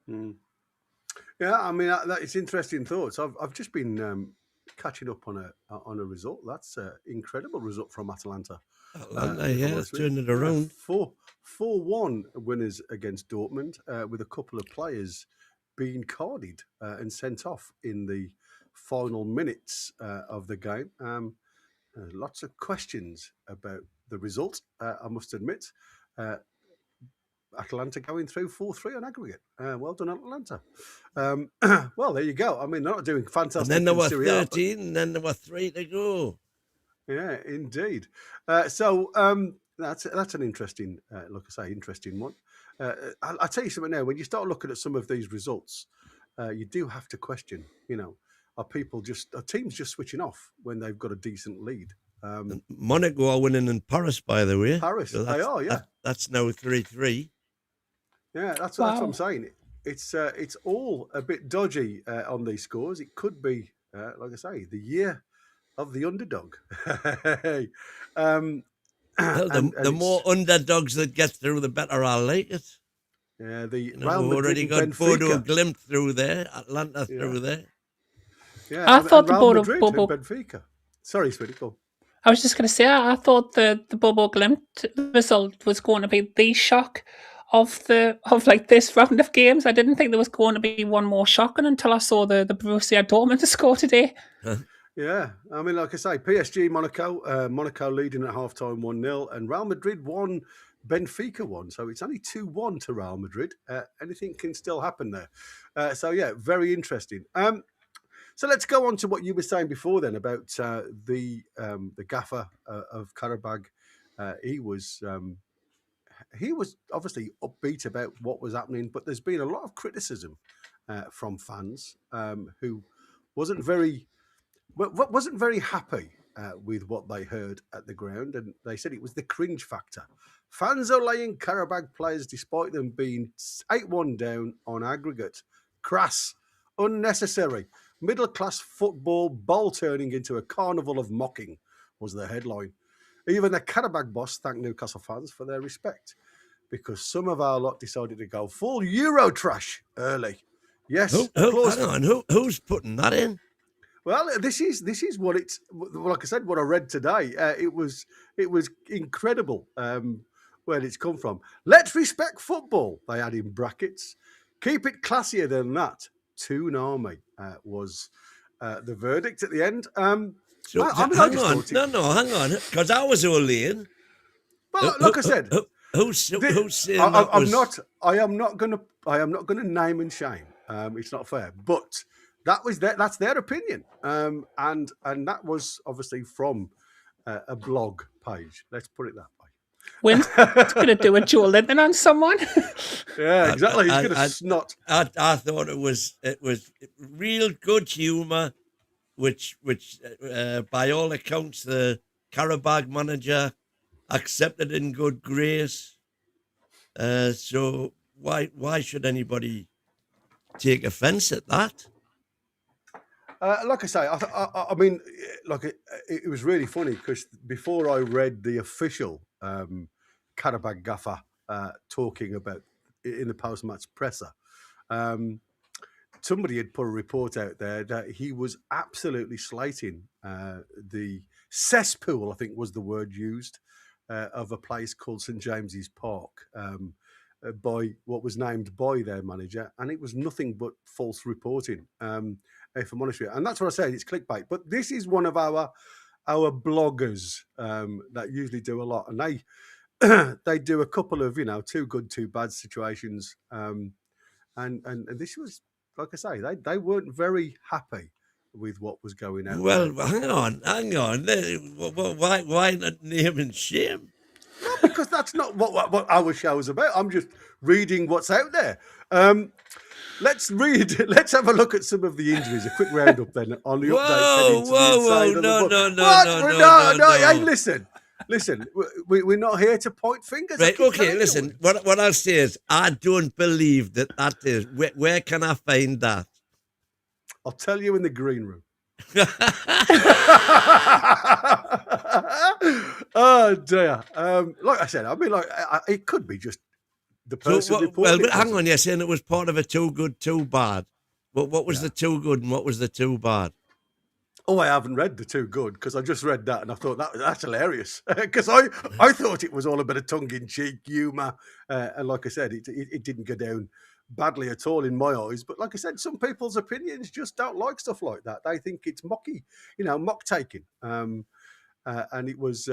Yeah, I mean, that is interesting thoughts. I've just been catching up on a result. That's an incredible result from Atalanta. It's turned it around. 4-1 winners against Dortmund, with a couple of players being carded and sent off in the final minutes of the game. Lots of questions about the result, I must admit. Atalanta going through 4-3 on aggregate. Well done, Atalanta. Well, there you go. I mean, they're not doing fantastic. And then there were Serie A, 13, and then there were 3 to go. Yeah, indeed. So that's an interesting, like I say, interesting one. I'll tell you something now. When you start looking at some of these results, you do have to question, are teams just switching off when they've got a decent lead? Monaco are winning in Paris, by the way. Paris, so they are, yeah. That's now 3-3. Yeah, that's what I'm saying. It's all a bit dodgy on these scores. It could be, like I say, the year of the underdog. The more underdogs that get through, the better I like it. Yeah, we've already got Bodo Glimt through there, Atlanta through there. Yeah, I thought the Bodo Bobo Benfica. Sorry, sweetie, go. I was just going to say, I thought the Bobo Glimt result was going to be the shock of this round of games. I didn't think there was going to be one more shocking until I saw the Borussia Dortmund score today. Yeah, I mean, like I say, PSG, Monaco leading at halftime 1-0, and Real Madrid won, Benfica won. So it's only 2-1 to Real Madrid. Anything can still happen there. So yeah, very interesting. So let's go on to what you were saying before then about the gaffer of Karabag. He was obviously upbeat about what was happening, but there's been a lot of criticism from fans who wasn't very happy with what they heard at the ground, and they said it was the cringe factor. Fans are laying Karabag players despite them being 8-1 down on aggregate. Crass, unnecessary. Middle-class football ball turning into a carnival of mocking was the headline. Even the Karabag boss thanked Newcastle fans for their respect, because some of our lot decided to go full Euro trash early. Yes, hang on, who's putting that in? Well, this is what it's like. I said, what I read today. It was incredible where it's come from. Let's respect football. They had in brackets. Keep it classier than that. Toon Army was the verdict at the end. Hang on, because I was only in. Well, like I said, who's saying I am not going to name and shame. It's not fair, but that's their opinion, and that was obviously from a blog page. Let's put it that way. When's going to do a Joe Linton on someone? Yeah, exactly. He's going to snot. I thought it was real good humour, which by all accounts the Karabag manager accepted in good grace. So why should anybody take offence at that? Like I say, I mean, like it was really funny because before I read the official Karabag gaffer talking about in the post-match presser, somebody had put a report out there that he was absolutely slating the cesspool, I think was the word used, of a place called St James's Park by what was named by their manager, and it was nothing but false reporting. If I'm honest with you. And that's what I said, it's clickbait. But this is one of our bloggers that usually do a lot. And they do a couple of, too good, too bad situations. And this was, like I say, they weren't very happy with what was going out Well, there. hang on. Why not name and shame? No, because that's not what our show's about. I'm just reading what's out there. Let's have a look at some of the injuries. A quick roundup then on the updates heading to the inside of the book. No. Hey, listen. We're not here to point fingers. Right, okay, listen. What I'll say is, I don't believe that is. Where can I find that? I'll tell you in the green room. Oh dear. Like I said, it could be just the person reporting. Well, hang on, you're saying it was part of a too good, too bad. What was the too good and what was the too bad? Oh, I haven't read the too good because I just read that and I thought that's hilarious because I thought it was all a bit of tongue-in-cheek humour, and like I said, it didn't go down badly at all in my eyes. But like I said, some people's opinions just don't like stuff like that. They think it's mocky, mock taking. And it was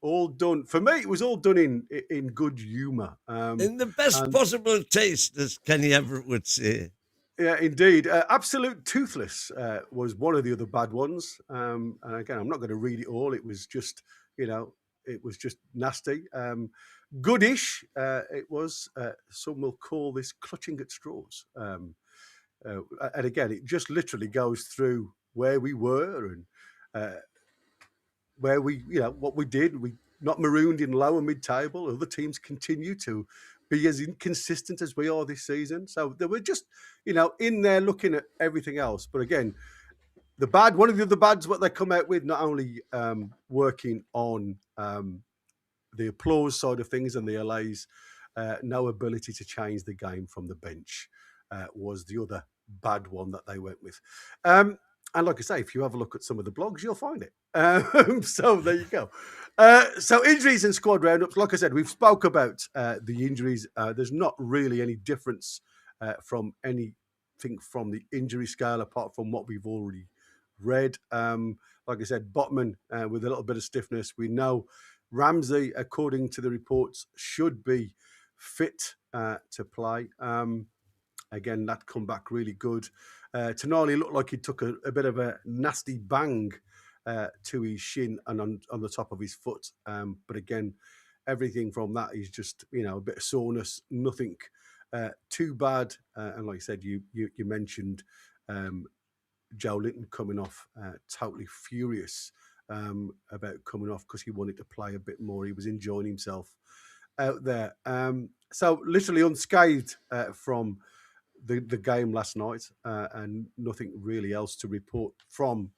all done for me. It was all done in good humour, in the best possible taste, as Kenny Everett would say. Yeah, indeed. Absolute Toothless was one of the other bad ones. And again, I'm not going to read it all. It was just, it was just nasty. Goodish, it was. Some will call this clutching at straws. And again, it just literally goes through where we were and where we, what we did. We not marooned in lower mid-table. Other teams continue to be as inconsistent as we are this season. So they were just, in there looking at everything else. But again, one of the other bads, what they come out with, not only working on the applause side of things and the LA's no ability to change the game from the bench was the other bad one that they went with. And like I say, if you have a look at some of the blogs, you'll find it. So there you go. So injuries and squad roundups. Like I said, we've spoke about the injuries. There's not really any difference from anything from the injury scale apart from what we've already read. Like I said, Botman with a little bit of stiffness. We know Ramsey, according to the reports, should be fit to play. Again, that come back really good. Tonali looked like he took a bit of a nasty bang to his shin and on the top of his foot. But again, everything from that is just, a bit of soreness, nothing too bad. And like I said, you mentioned Joe Linton coming off, totally furious about coming off because he wanted to play a bit more. He was enjoying himself out there. So literally unscathed from the game last night, and nothing really else to report from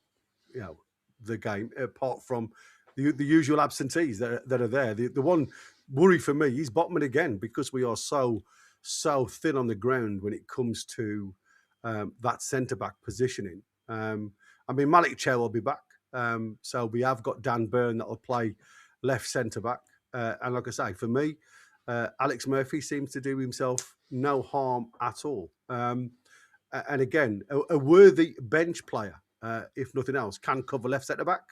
the game apart from the usual absentees that are there. The one worry for me is Botman again, because we are so thin on the ground when it comes to that centre back positioning. Malik Chow will be back, so we have got Dan Byrne that will play left centre back, and like I say, for me, Alex Murphy seems to do himself no harm at all. And again, a worthy bench player, if nothing else, can cover left centre back,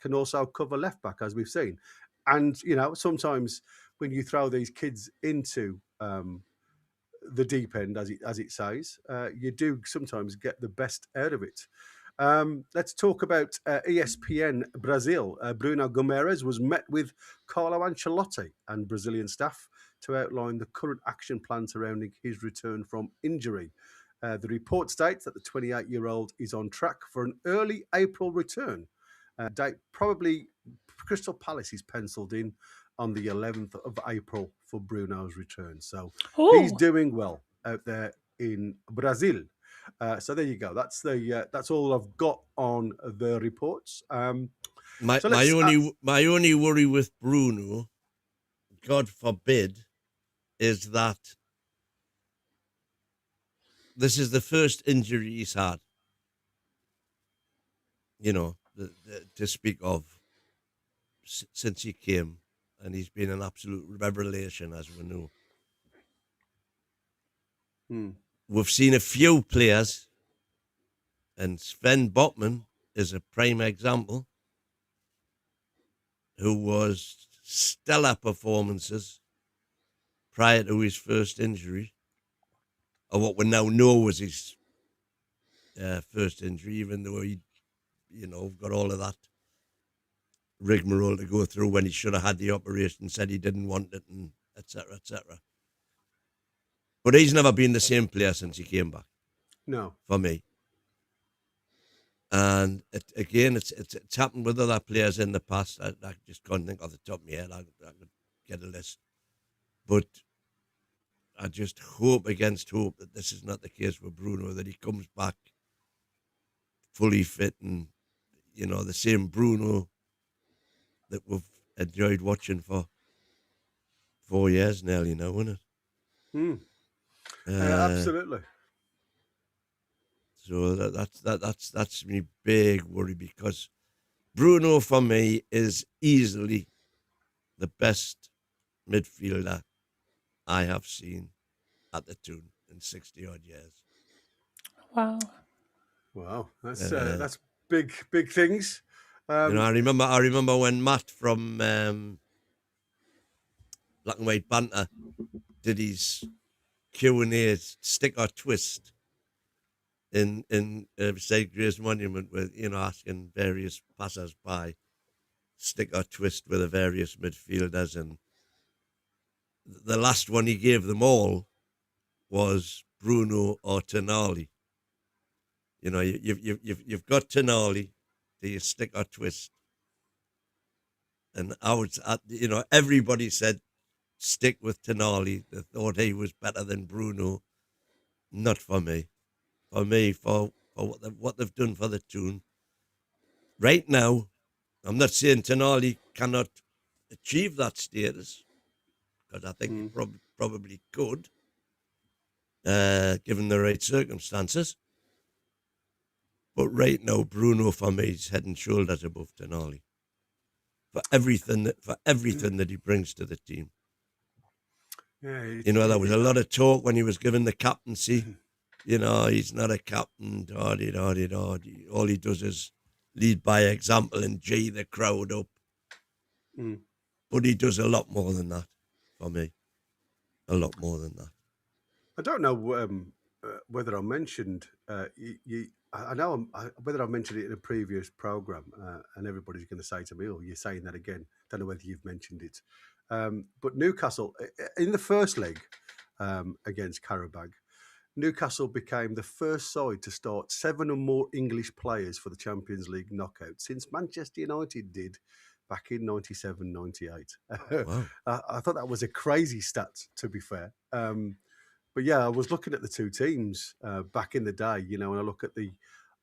can also cover left back, as we've seen. And sometimes when you throw these kids into the deep end, as it says, you do sometimes get the best out of it. Let's talk about ESPN Brazil. Bruno Gomes was met with Carlo Ancelotti and Brazilian staff to outline the current action plan surrounding his return from injury. The report states that the 28-year-old is on track for an early April return. Date probably Crystal Palace is penciled in on the 11th of April for Bruno's return. So he's doing well out there in Brazil. So there you go. That's all I've got on the reports. My only worry with Bruno, God forbid, is that this is the first injury he's had. To speak of since he came, and he's been an absolute revelation, as we know. We've seen a few players, and Sven Botman is a prime example, who was stellar performances prior to his first injury, or what we now know was his first injury, even though he, got all of that rigmarole to go through when he should have had the operation, said he didn't want it, and etc., etc. But he's never been the same player since he came back. No. For me. And it's happened with other players in the past. I just can't think off the top of my head. I could get a list. But I just hope against hope that this is not the case with Bruno, that he comes back fully fit and, the same Bruno that we've enjoyed watching for 4 years nearly now, isn't it? Absolutely. So that's my big worry, because Bruno for me is easily the best midfielder I have seen at the Toon in 60 odd years. Wow, that's big things. I remember when Matt from Black and White Banter did his Q&A stick or twist in beside Grace Monument, with asking various passers-by stick or twist with the various midfielders, and the last one he gave them all was Bruno or Tonali. You've got Tonali, do you stick or twist? And everybody said stick with Tonali. They thought he was better than Bruno. Not for me. For me, for what they've done for the Toon. Right now, I'm not saying Tonali cannot achieve that status, because I think he probably could, given the right circumstances. But right now, Bruno for me is head and shoulders above Tonali for everything that he brings to the team. Yeah, there was a lot of talk when he was given the captaincy. He's not a captain. All he does is lead by example and gee the crowd up. But he does a lot more than that for me. A lot more than that. I don't know whether I mentioned I know whether I mentioned it in a previous program, and everybody's going to say to me, "Oh, you're saying that again." Don't know whether you've mentioned it, but Newcastle in the first leg against Qarabag, Newcastle became the first side to start 7 or more English players for the Champions League knockout since Manchester United did back in 97, 98. Wow. I thought that was a crazy stat, to be fair. But yeah, I was looking at the two teams back in the day, and I look at the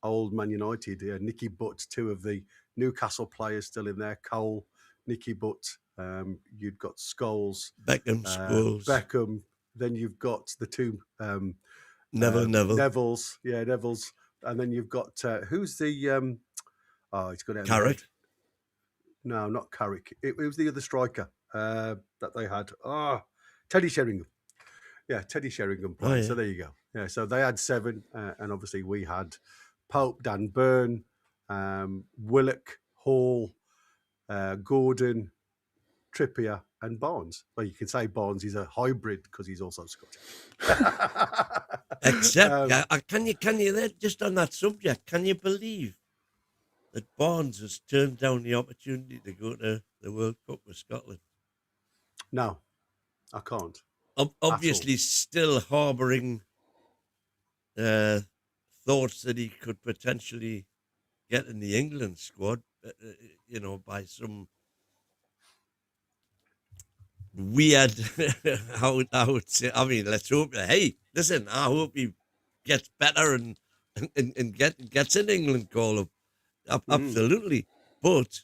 old Man United, Nicky Butt, 2 of the Newcastle players still in there, Cole, Nicky Butt, you've got Scholes, Beckham, Scholes. Beckham, then you've got the 2 Neville's, Neville's, and then you've got who's the it's got Carrick. No, not Carrick. It was the other striker that they had. Teddy Sheringham. Yeah, Teddy Sheringham played. Oh, yeah. So there you go. Yeah, so they had 7, and obviously we had Pope, Dan Burn, Willock, Hall, Gordon, Trippier, and Barnes. Well, you can say Barnes is a hybrid because he's also Scottish. Except, can you just on that subject? Can you believe that Barnes has turned down the opportunity to go to the World Cup with Scotland? No, I can't. Obviously, still harbouring thoughts that he could potentially get in the England squad, by some weird, I would say, let's hope, hey, listen, I hope he gets better and gets an England call-up. Absolutely. But,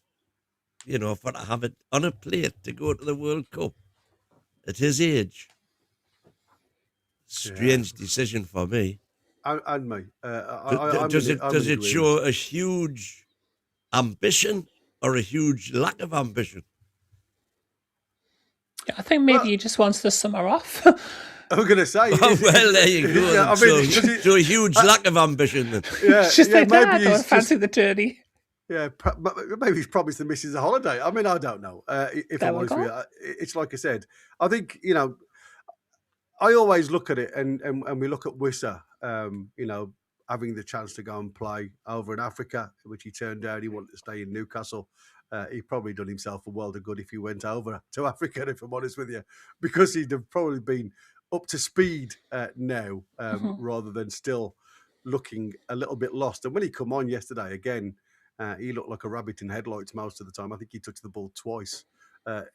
for to have it on a plate to go to the World Cup at his age, strange decision for me. And me. Does it show a huge ambition or a huge lack of ambition? Yeah, I think maybe he just wants the summer off. I'm going to say. Oh, well, there you go. Yeah, so a huge lack of ambition then. Yeah, It's just like, maybe I don't fancy the tourney. Yeah, maybe he's promised the missus a holiday. I mean, I don't know. If I'm honest with you, it's like I said. I think, you know, I always look at it and we look at Wissa, you know, having the chance to go and play over in Africa, which he turned down. He wanted to stay in Newcastle. He probably done himself a world of good if he went over to Africa, if I'm honest with you, because he'd have probably been up to speed now, rather than still looking a little bit lost. And when he come on yesterday, again, he looked like a rabbit in headlights most of the time. I think he touched the ball twice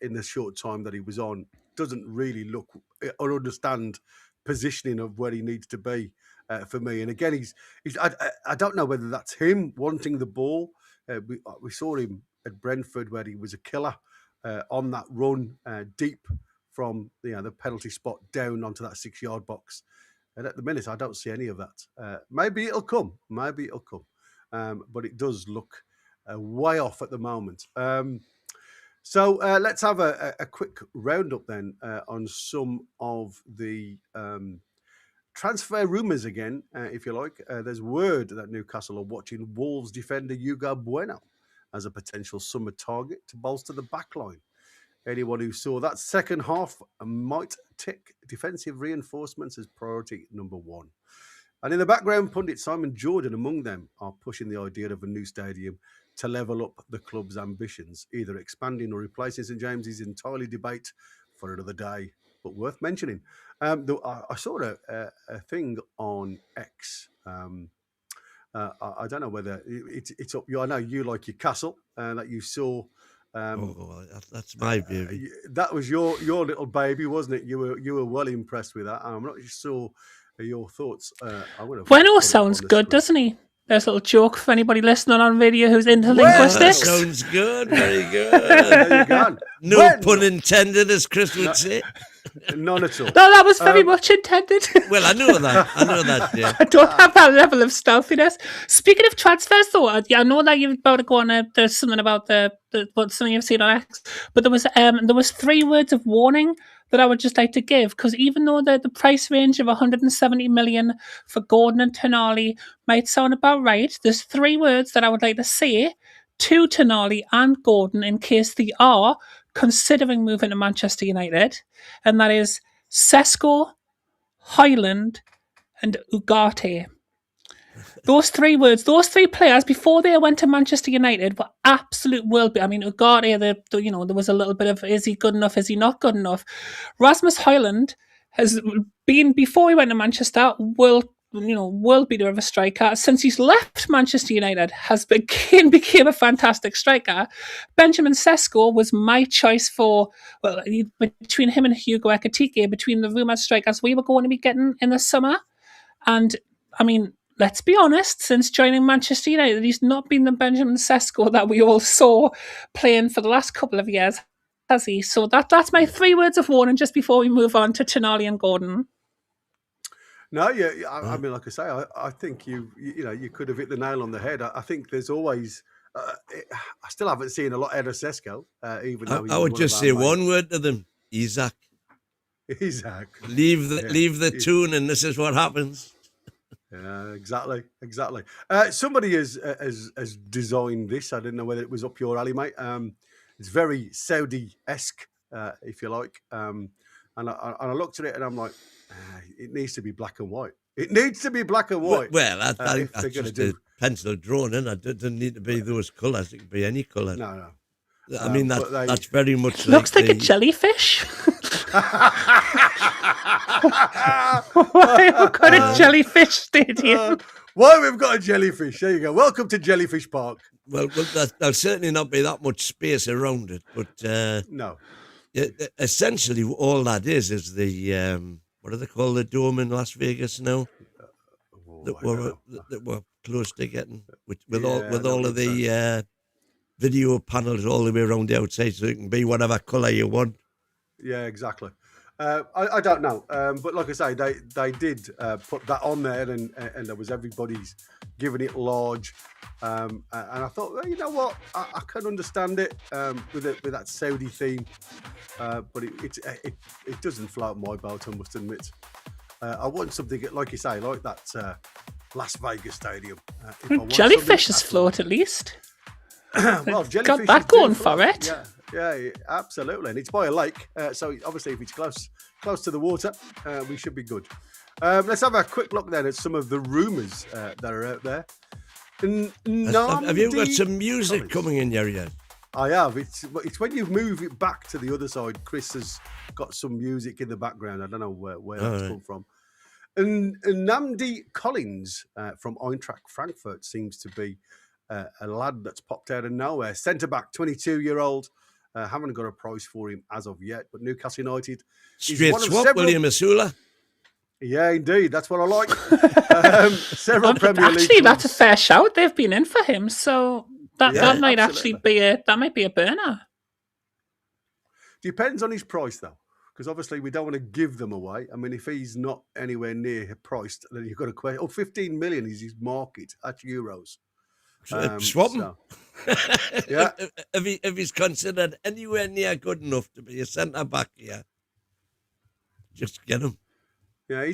in the short time that he was on. Doesn't really look or understand positioning of where he needs to be for me. And again, I don't know whether that's him wanting the ball. We saw him at Brentford where he was a killer on that run deep from the penalty spot down onto that 6-yard box. And at the minute, I don't see any of that. Maybe it'll come. But it does look way off at the moment. So let's have a quick roundup then on some of the transfer rumours again, if you like. There's word that Newcastle are watching Wolves defender Hugo Bueno as a potential summer target to bolster the backline. Anyone who saw that second half might tick defensive reinforcements as priority number one. And in the background, pundit Simon Jordan among them are pushing the idea of a new stadium to level up the club's ambitions. Either expanding or replacing St James's entirely debate for another day, but worth mentioning. I saw a thing on X. I don't know whether it's up. I know you like your castle that you saw. That's my baby. That was your little baby, wasn't it? You were well impressed with that. I'm not sure your thoughts. Bueno sounds good, doesn't he? There's a little joke for anybody listening on video who's into linguistics. Sounds good, very good. There you go. No pun intended, as Chris would say. None at all. No, that was very much intended. Well, I know that. Yeah. I don't have that level of stealthiness. Speaking of transfers, though, I know that you're about to go on. There's something about what something you've seen on X, but there was 3 words of warning that I would just like to give, because even though the price range of 170 million for Gordon and Tonali might sound about right, there's 3 words that I would like to say to Tonali and Gordon in case they are considering moving to Manchester United, and that is Sesko, Højlund, and Ugarte. Those 3 words, those 3 players before they went to Manchester United were absolute world beaters. I mean, Ugarte, there was a little bit of, is he good enough? Is he not good enough? Rasmus Højlund has been, before he went to Manchester, world beater of a striker. Since he's left Manchester United, became a fantastic striker. Benjamin Sesko was my choice for, between him and Hugo Ekitike, between the rumoured strikers we were going to be getting in the summer. And I mean, let's be honest, since joining Manchester United, he's not been the Benjamin Sesko that we all saw playing for the last couple of years, has he? So that's my 3 words of warning just before we move on to Tonali and Gordon. No, yeah, I mean, like I say, I think you could have hit the nail on the head. I think there's always, I still haven't seen a lot out of Sesko, even though I would just say one word to them: Isaac. Isaac. Leave the tune, and this is what happens. Yeah, exactly. Somebody has designed this. I didn't know whether it was up your alley, mate. It's very Saudi-esque, if you like. And I looked at it and I'm like, it needs to be black and white. It needs to be black and white. Well, that's just a pencil drawn in. It doesn't need to be those colours. It can be any colour. No. I mean, that's very much looks like a jellyfish. Why have we got a jellyfish stadium? Why we've got a jellyfish? There you go. Welcome to Jellyfish Park. Well, there'll certainly not be that much space around it, but no. Essentially, all that is the what do they call the dome in Las Vegas now? That we're close to getting with all of the video panels all the way around the outside, so it can be whatever colour you want. Yeah, exactly. I don't know, but like I say, they did put that on there, and there was everybody's giving it large, and I thought, well, you know what, I can understand it with that Saudi theme, but it doesn't float my boat, I must admit. I want something like you say, like that Las Vegas stadium. Jellyfishes float at least. Well, Got jellyfish that is doing going for us. it. Yeah, absolutely. And it's by a lake, so obviously if it's close to the water, we should be good. Let's have a quick look then at some of the rumours that are out there. Have you got some music coming in your ear? I have. It's when you move it back to the other side. Chris has got some music in the background. I don't know where that's come from. And Namdi Collins from Eintracht Frankfurt seems to be a lad that's popped out of nowhere. Centre-back, 22-year-old. Haven't got a price for him as of yet, but Newcastle United. Straight swap, William Asula. Yeah, indeed. That's what I like. Several Premier League Actually, that's a clubs. fair shout. They've been in for him, so that might absolutely. actually be a burner. Depends on his price, though, because obviously we don't want to give them away. I mean, if he's not anywhere priced, then you've got to question. 15 million is his market at euros. Swap him. Yeah. If he's considered anywhere near good enough to be a centre back here, just get him. Yeah,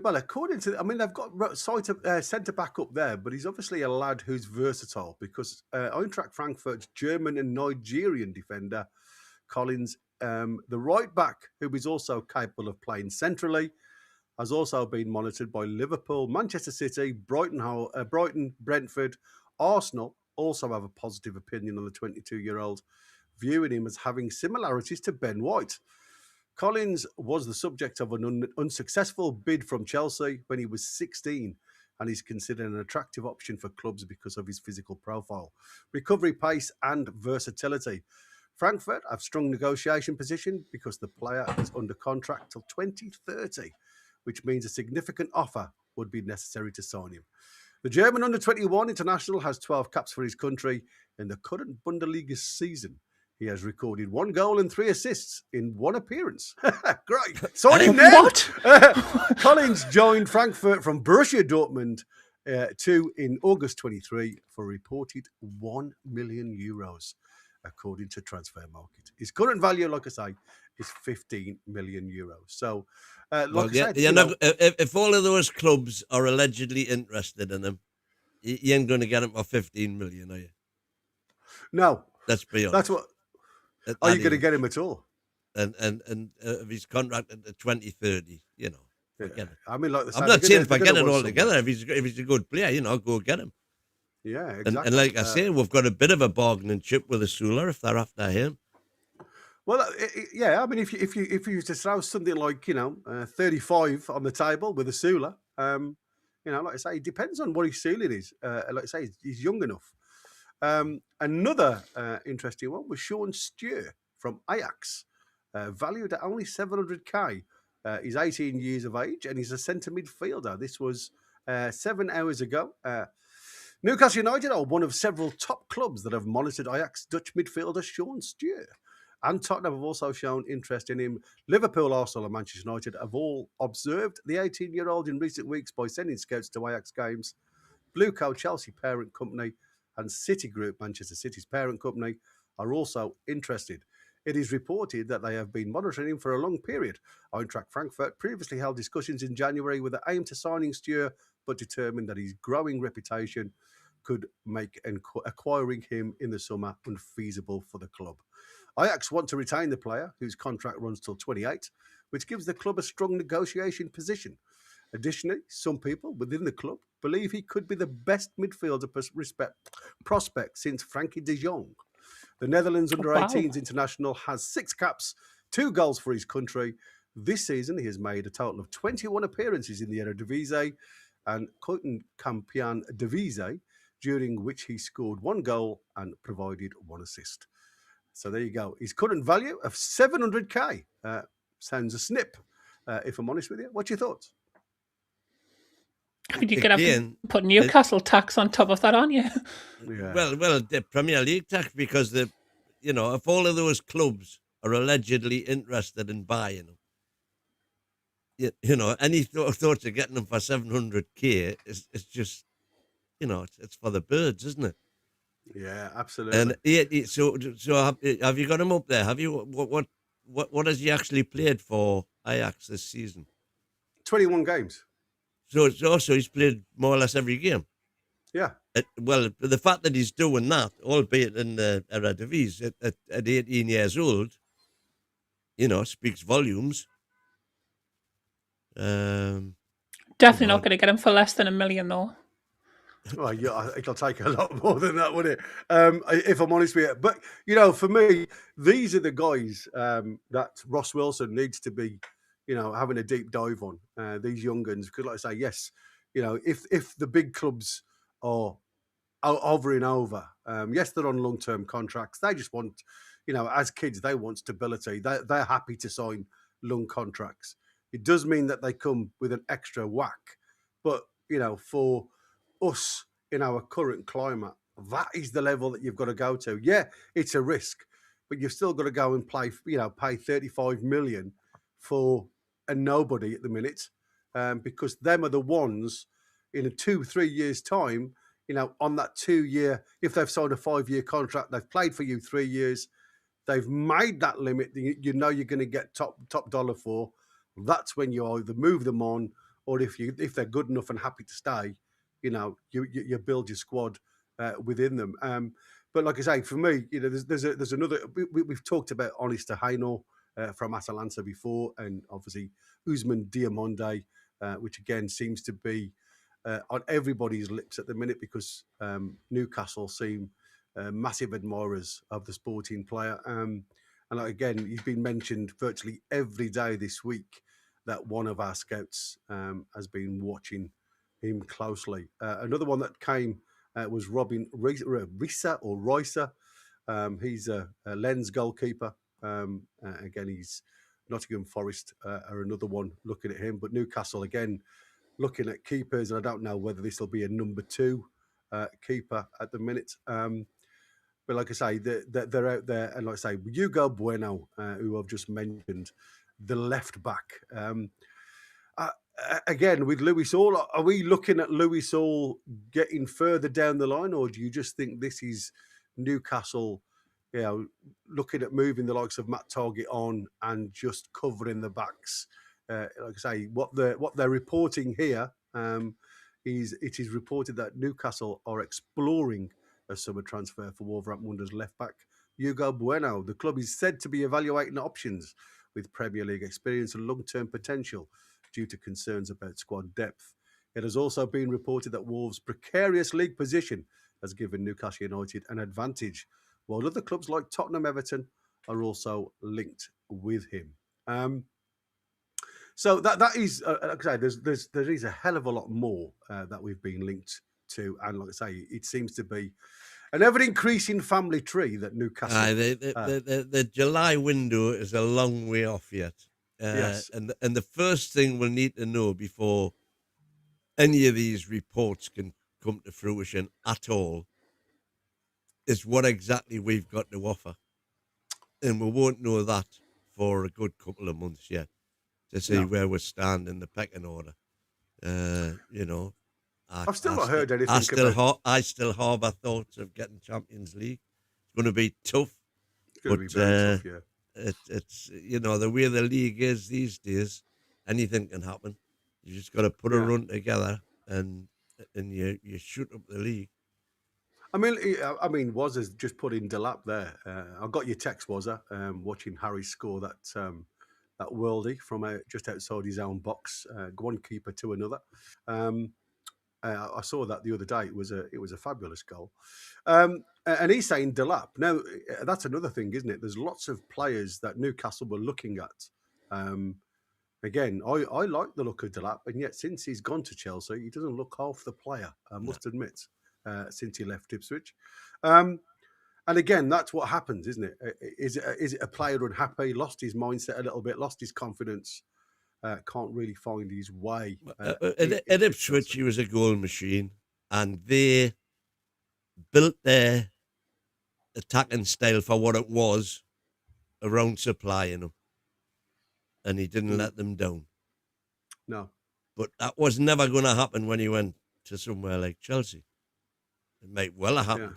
according to, I mean, they've got centre back up there, but he's obviously a lad who's versatile because Eintracht Frankfurt's German and Nigerian defender, Collins, the right back, who is also capable of playing centrally, has also been monitored by Liverpool, Manchester City, Brighton, Brentford, Arsenal also have a positive opinion on the 22-year-old, viewing him as having similarities to Ben White. Collins was the subject of an unsuccessful bid from Chelsea when he was 16, and he's considered an attractive option for clubs because of his physical profile, recovery pace, and versatility. Frankfurt have strong negotiation position because the player is under contract till 2030, which means a significant offer would be necessary to sign him. The German under-21 international has 12 caps for his country in the current Bundesliga season. He has recorded 1 goal and 3 assists in 1 appearance. Great. Sign him now. What? Collins joined Frankfurt from Borussia Dortmund in August 23 for a reported €1 million, according to Transfer Market. His current value, like I say, is €15 million. So, if all of those clubs are allegedly interested in him, you ain't going to get him for 15 million, are you? No. Let's be honest. That's what. Are you going to get him at all? And if he's contracted to 2030, forget it. I mean, I'm not saying forget it altogether. If he's a good player, go get him. Yeah, exactly. And like I say, we've got a bit of a bargaining chip with Asula if they're after him. Well, I mean, if you were to throw something like 35 on the table with Asula, like I say, it depends on what his ceiling is. Like I say, he's young enough. Another interesting one was Sean Steer from Ajax, valued at only 700k. He's 18 years of age and he's a centre midfielder. This was 7 hours ago. Newcastle United are one of several top clubs that have monitored Ajax Dutch midfielder Sean Steer. And Tottenham have also shown interest in him. Liverpool, Arsenal and Manchester United have all observed the 18-year-old in recent weeks by sending scouts to Ajax games. Blueco, Chelsea parent company, and Citigroup, Manchester City's parent company, are also interested. It is reported that they have been monitoring him for a long period. Eintracht Frankfurt previously held discussions in January with the aim to signing Steer, but determined that his growing reputation could make acquiring him in the summer unfeasible for the club. Ajax want to retain the player, whose contract runs till 28, which gives the club a strong negotiation position. Additionally, some people within the club believe he could be the best midfielder prospect since Frankie de Jong. The Netherlands under-18s international has 6 caps, 2 goals for his country. This season, he has made a total of 21 appearances in the Eredivisie and Keukenkampioen Divisie, during which he scored 1 goal and provided 1 assist. So there you go. His current value of 700k. Sounds a snip, if I'm honest with you. What's your thoughts? You could have to put Newcastle tax on top of that, aren't you? Yeah. Well, the Premier League tax, because if all of those clubs are allegedly interested in buying them, any thoughts of getting them for 700k is just, it's for the birds, isn't it? Yeah, absolutely. And so have you got him up there? Have you? What has he actually played for Ajax this season? 21 games. So he's played more or less every game. Yeah. Well, the fact that he's doing that, albeit in the Eredivisie at 18 years old, speaks volumes. Definitely not going to get him for less than $1 million, though. Well, yeah, it'll take a lot more than that, wouldn't it? If I'm honest with you. But, for me, these are the guys that Ross Wilson needs to be, having a deep dive on, these young guns. Because, like I say, yes, if the big clubs are hovering over, yes, they're on long-term contracts. They just want, as kids, they want stability. They're happy to sign long contracts. It does mean that they come with an extra whack. But, for us in our current climate, that is the level that you've got to go to. Yeah, it's a risk, but you've still got to go and pay 35 million for a nobody at the minute, because them are the ones in 2-3 years' time, on that 2-year, if they've signed a 5-year contract, they've played for you 3 years, they've made that limit, you're going to get top dollar for. That's when you either move them on, or if they're good enough and happy to stay, you build your squad within them. But like I say, for me, there's another. We've talked about Honest Haino from Atalanta before, and obviously Usman Diamonde, which again seems to be on everybody's lips at the minute, because Newcastle seem massive admirers of the sporting player. And again, he's been mentioned virtually every day this week that one of our scouts has been watching him closely. Another one that came was Robin Risa. He's a Lens goalkeeper. Again, he's Nottingham Forest are another one looking at him. But Newcastle, again, looking at keepers, and I don't know whether this will be a number 2 keeper at the minute. But like I say, they're out there. And like I say, Hugo Bueno, who I've just mentioned, the left back. Again, with Lewis Hall, are we looking at Lewis Hall getting further down the line, or do you just think this is Newcastle, looking at moving the likes of Matt Target on and just covering the backs? Like I say, what they're reporting here it is reported that Newcastle are exploring a summer transfer for Wolverhampton Wanderers left back Hugo Bueno. The club is said to be evaluating options with Premier League experience and long-term potential due to concerns about squad depth. It has also been reported that Wolves' precarious league position has given Newcastle United an advantage, while other clubs like Tottenham, Everton are also linked with him. So that is, like I say, there is a hell of a lot more that we've been linked to, and like I say, it seems to be an ever-increasing family tree that Newcastle. The July window is a long way off yet. Yes. And the first thing we'll need to know before any of these reports can come to fruition at all is what exactly we've got to offer. And we won't know that for a good couple of months yet to see where we stand in the pecking order. I've still not heard anything. I still harbour thoughts of getting Champions League. It's going to be tough. It's going to be very tough, yeah. It's the way the league is these days, anything can happen. You just got to put a run together and you shoot up the league. I mean, Wazza's just put in Delap there. I got your text, Wazza, watching Harry score that worldie from just outside his own box, one keeper to another. I saw that the other day. It was a fabulous goal. And he's saying Delap. Now, that's another thing, isn't it? There's lots of players that Newcastle were looking at. Again, I like the look of Delap, and yet since he's gone to Chelsea, he doesn't look half the player, I must admit, since he left Ipswich. And again, that's what happens, isn't it? Is it a player unhappy, lost his mindset a little bit, lost his confidence, can't really find his way? At Ipswich, he was a goal machine, and they built their attacking style for what it was around supplying him, and he didn't let them down. No. But that was never going to happen when he went to somewhere like Chelsea. It might well have happened,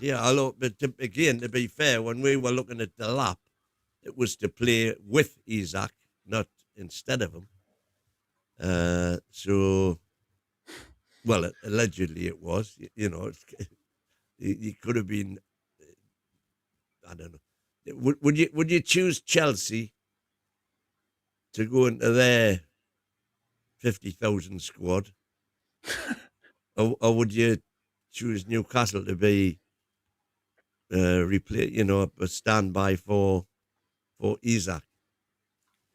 but again, to be fair, when we were looking at Delap, it was to play with Isak, not instead of him. So well, allegedly it was. You know, it could have been. I don't know. Would you choose Chelsea to go into their 50,000 squad, or would you choose Newcastle to be replay? You know, a standby for Isaac?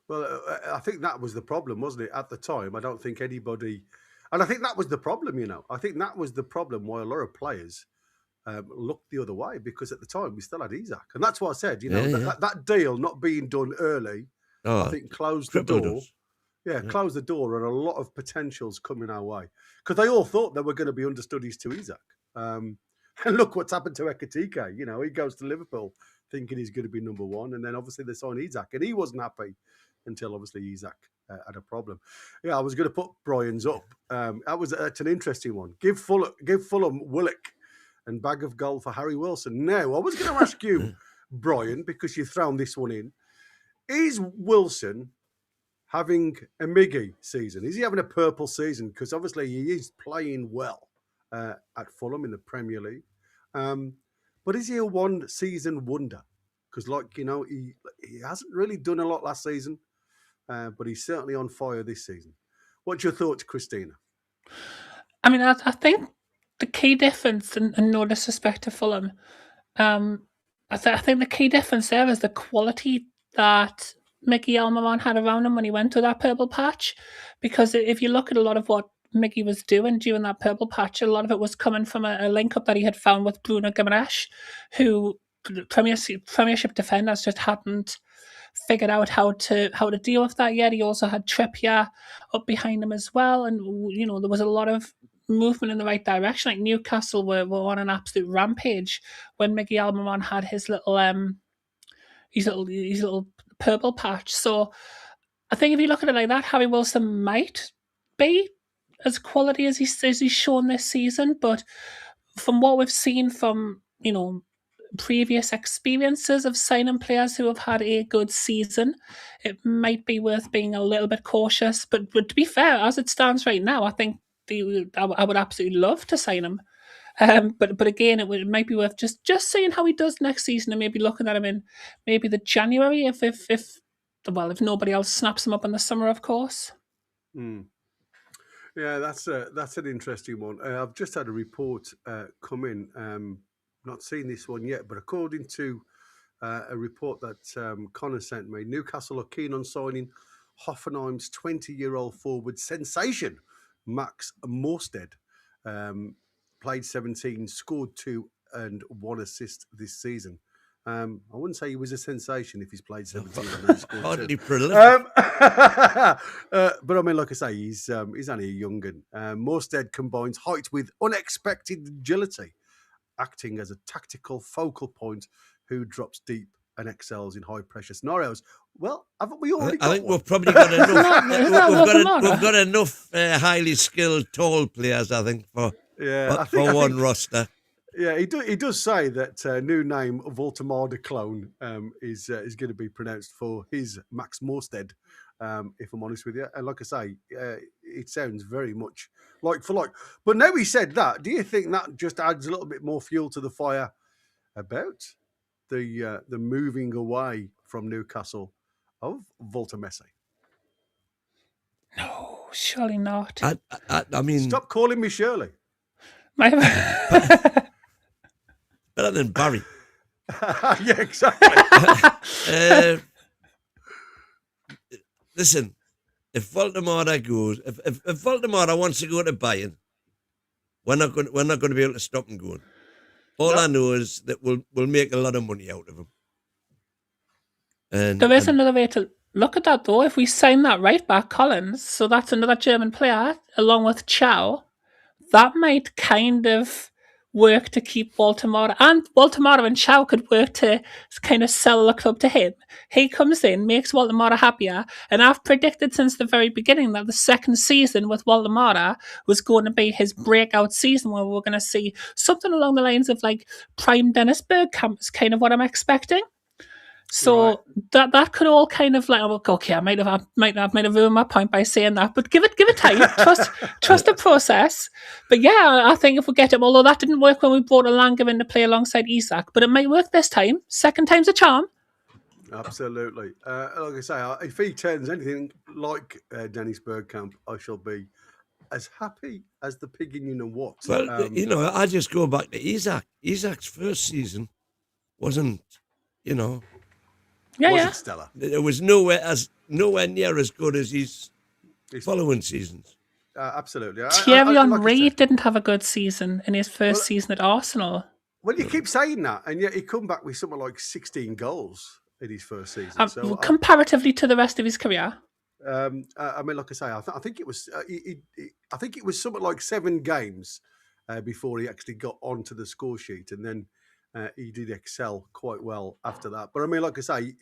Well, I think that was the problem, wasn't it? At the time, I don't think anybody, and I think that was the problem. You know, I think that was the problem why a lot of players looked the other way, because at the time we still had Isaac, and that's what I said. You know, that deal not being done early, I think closed the door. Closed the door, and a lot of potentials coming our way, because they all thought they were going to be understudies to Isaac. And look what's happened to Ekitike. You know, he goes to Liverpool thinking he's going to be number one, and then obviously they signed Isaac, and he wasn't happy until obviously Isaac had a problem. Yeah, I was going to put Brian's up. That's an interesting one. Give Fulham Willock and bag of gold for Harry Wilson. Now, I was going to ask you, Brian, because you've thrown this one in. Is Wilson having a Miggy season? Is he having a purple season? Because obviously he is playing well at Fulham in the Premier League. But is he a one-season wonder? Because, like, you know, he hasn't really done a lot last season, but he's certainly on fire this season. What's your thoughts, Christina? I mean, I think the key difference, and no disrespect to Fulham, I think the key difference there is the quality that Mickey Almiron had around him when he went to that purple patch. Because if you look at a lot of what Mickey was doing during that purple patch, a lot of it was coming from a link-up that he had found with Bruno Guimaraes, who Premiership defenders just hadn't figured out how to deal with that yet. He also had Trippier up behind him as well, and you know, there was a lot of movement in the right direction. Like Newcastle were on an absolute rampage when Mickey Almiron had his little purple patch. So I think if you look at it like that, Harry Wilson might be as quality as he's shown this season, but from what we've seen from, you know, previous experiences of signing players who have had a good season, it might be worth being a little bit cautious. But to be fair, as it stands right now, I think I would absolutely love to sign him. But again, it might be worth just seeing how he does next season, and maybe looking at him in maybe the January if nobody else snaps him up in the summer, of course. Yeah, that's an interesting one. I've just had a report come in. Not seen this one yet, but according to a report that Connor sent me, Newcastle are keen on signing Hoffenheim's 20-year-old forward sensation, Max Morstead. Played 17, scored 2 and 1 assist this season. I wouldn't say he was a sensation if he's played 17 and scored 2. Hardly prolific. But I mean, like I say, he's only a young'un. Morstead combines height with unexpected agility, acting as a tactical focal point who drops deep and excels in high-pressure scenarios. Well, haven't we already got I think one? we've probably got enough. We've got enough highly skilled tall players, I think, for one roster. Yeah, he does say that new name Woltemade clone is going to be pronounced for his Max Morstead, if I'm honest with you. And like I say, it sounds very much like for like. But now he said that, do you think that just adds a little bit more fuel to the fire about the moving away from Newcastle of Woltemade? No, surely not. I mean, stop calling me Shirley. Better than Barry. Yeah, exactly. Listen, if Woltemade goes, if Woltemade wants to go to Bayern, we're not going to be able to stop him going. All I know is that we'll make a lot of money out of him. And there is another way to look at that, though. If we sign that right back, Collins, so that's another German player, along with Chow, that might kind of work to keep Woltemade, and Woltemade and Chow could work to kind of sell the club to him. He comes in, makes Woltemade happier, and I've predicted since the very beginning that the second season with Woltemade was going to be his breakout season, where we're going to see something along the lines of like prime Dennis Bergkamp is kind of what I'm expecting. So that could all kind of like, okay, I might have ruined my point by saying that, but give it time. Trust the process. But yeah, I think if we get him, although that didn't work when we brought Alanga in to play alongside Isak, but it might work this time. Second time's a charm. Absolutely. Like I say, if he turns anything like Dennis Bergkamp, I shall be as happy as the pig in what. Well, I just go back to Isak. Isak's first season wasn't, wasn't stellar. It was nowhere near as good as his following seasons. Absolutely. Thierry Henry didn't have a good season in his first season at Arsenal. Well, you keep saying that, and yet he come back with something like 16 goals in his first season. So, comparatively to the rest of his career. I mean, like I say, I think it was. I think it was something like 7 games before he actually got onto the score sheet, and then he did excel quite well after that. But I mean, like I say,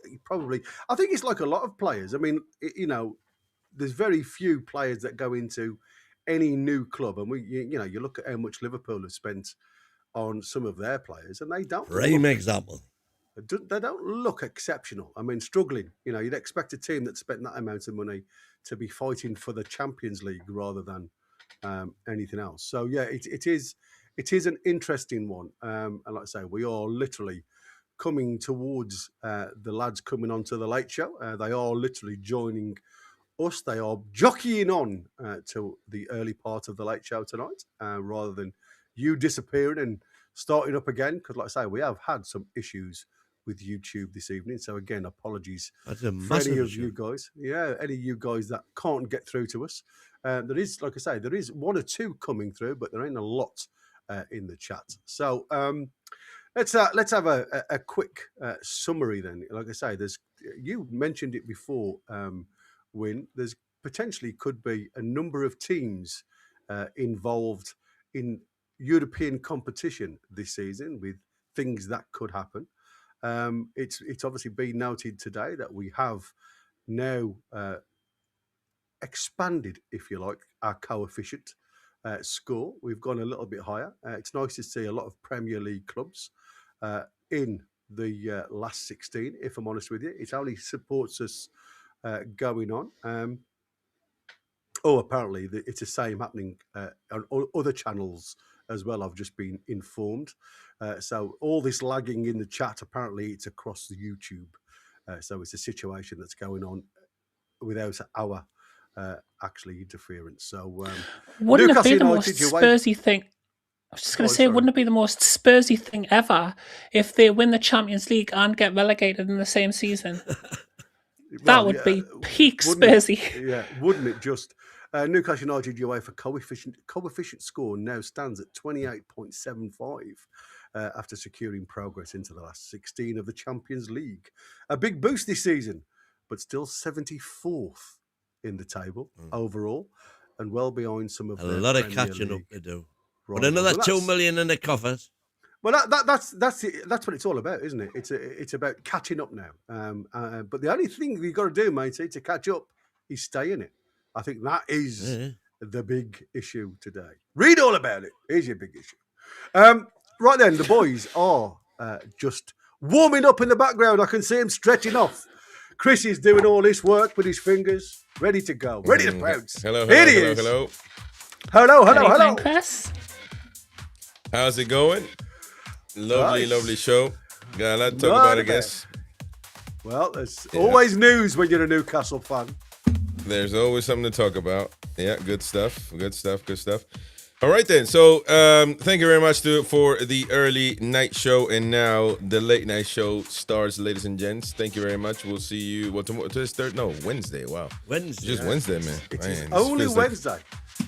he probably. I think it's like a lot of players. I mean, there's very few players that go into any new club, and you look at how much Liverpool have spent on some of their players, and they don't. Prime example. They don't look exceptional. I mean, struggling. You'd expect a team that spent that amount of money to be fighting for the Champions League rather than anything else. So yeah, it is an interesting one. And like I say, we are literally coming towards the lads coming onto the late show. They are literally joining us. They are jockeying on to the early part of the late show tonight, rather than you disappearing and starting up again. Because like I say, we have had some issues with YouTube this evening. So again, apologies for any of you guys. Yeah, any of you guys that can't get through to us. There is, like I say, there is 1 or 2 coming through, but there ain't a lot in the chat. So let's have a quick summary then. Like I say, you mentioned it before, Win. There's potentially could be a number of teams involved in European competition this season with things that could happen. It's obviously been noted today that we have now expanded, if you like, our coefficient score. We've gone a little bit higher. It's nice to see a lot of Premier League clubs in the last 16, if I'm honest with you. It only supports us going on. Apparently it's the same happening on other channels as well. I've just been informed. So all this lagging in the chat, apparently it's across the YouTube. So it's a situation that's going on without our actually interference. So wouldn't it be the most Spursy thing? I was just going to say, wouldn't it be the most Spursy thing ever if they win the Champions League and get relegated in the same season? That would be peak Spursy. Yeah, wouldn't it just? Newcastle United UEFA coefficient score now stands at 28.75 after securing progress into the last 16 of the Champions League. A big boost this season, but still 74th in the table overall, and well behind some of a lot of catching up to do. But another 2 million in the coffers. Well, that's it. That's what it's all about, isn't it? It's about catching up now. But the only thing you've got to do, matey, to catch up is stay in it. I think that is the big issue today. Read all about it. Here's your big issue. Right then, the boys are just warming up in the background. I can see him stretching off. Chris is doing all this work with his fingers, ready to go, ready to pounce. Hello. Chris. How's it going? Lovely show. Got a lot to talk about, I guess. Well, there's always news when you're a Newcastle fan. There's always something to talk about. Yeah, good stuff. All right then. So thank you very much for the early night show, and now the late night show starts, ladies and gents. Thank you very much. We'll see you tomorrow. Wednesday. Wow. Wednesday. Just Wednesday, man. It's only Wednesday.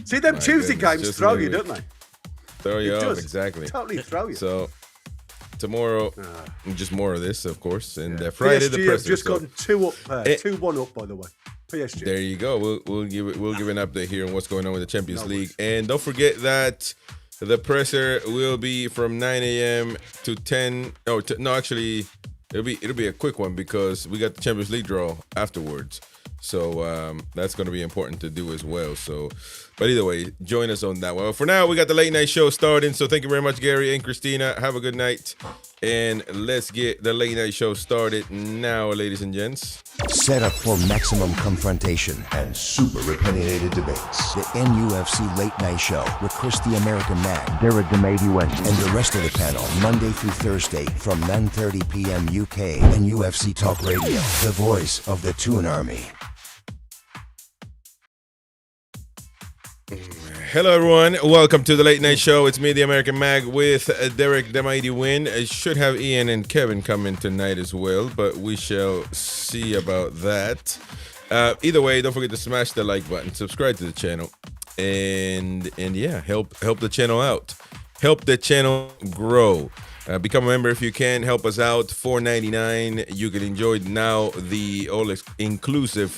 See, them Tuesday games throw you, don't they? Throw you off, exactly. Totally throw you. So tomorrow, just more of this, of course, and Friday the presser. Just gotten 2-1 up, by the way. PSG. There you go. We'll give an update here on what's going on with the Champions League, and don't forget that the presser will be from 9 a.m. to 10. Actually, it'll be a quick one because we got the Champions League draw afterwards. So that's going to be important to do as well. So, but either way, join us on that one. Well, for now, we got the late night show starting. So thank you very much, Gary and Christina. Have a good night. And let's get the late night show started now, ladies and gents. Set up for maximum confrontation and super opinionated debates. The NUFC Late Night Show with Chris the American Mag, Derek the Mighty Wind, and the rest of the panel, Monday through Thursday from 9:30 p.m. UK and UFC Talk Radio, the voice of the Toon Army. Hello, everyone. Welcome to the Late Night Show. It's me, the American Mag, with Derek the Mighty Win. I should have Ian and Kevin come in tonight as well, but we shall see about that. Either way, don't forget to smash the like button, subscribe to the channel, and yeah, help the channel out. Help the channel grow. Become a member if you can. Help us out. $4.99. You can enjoy now the all-inclusive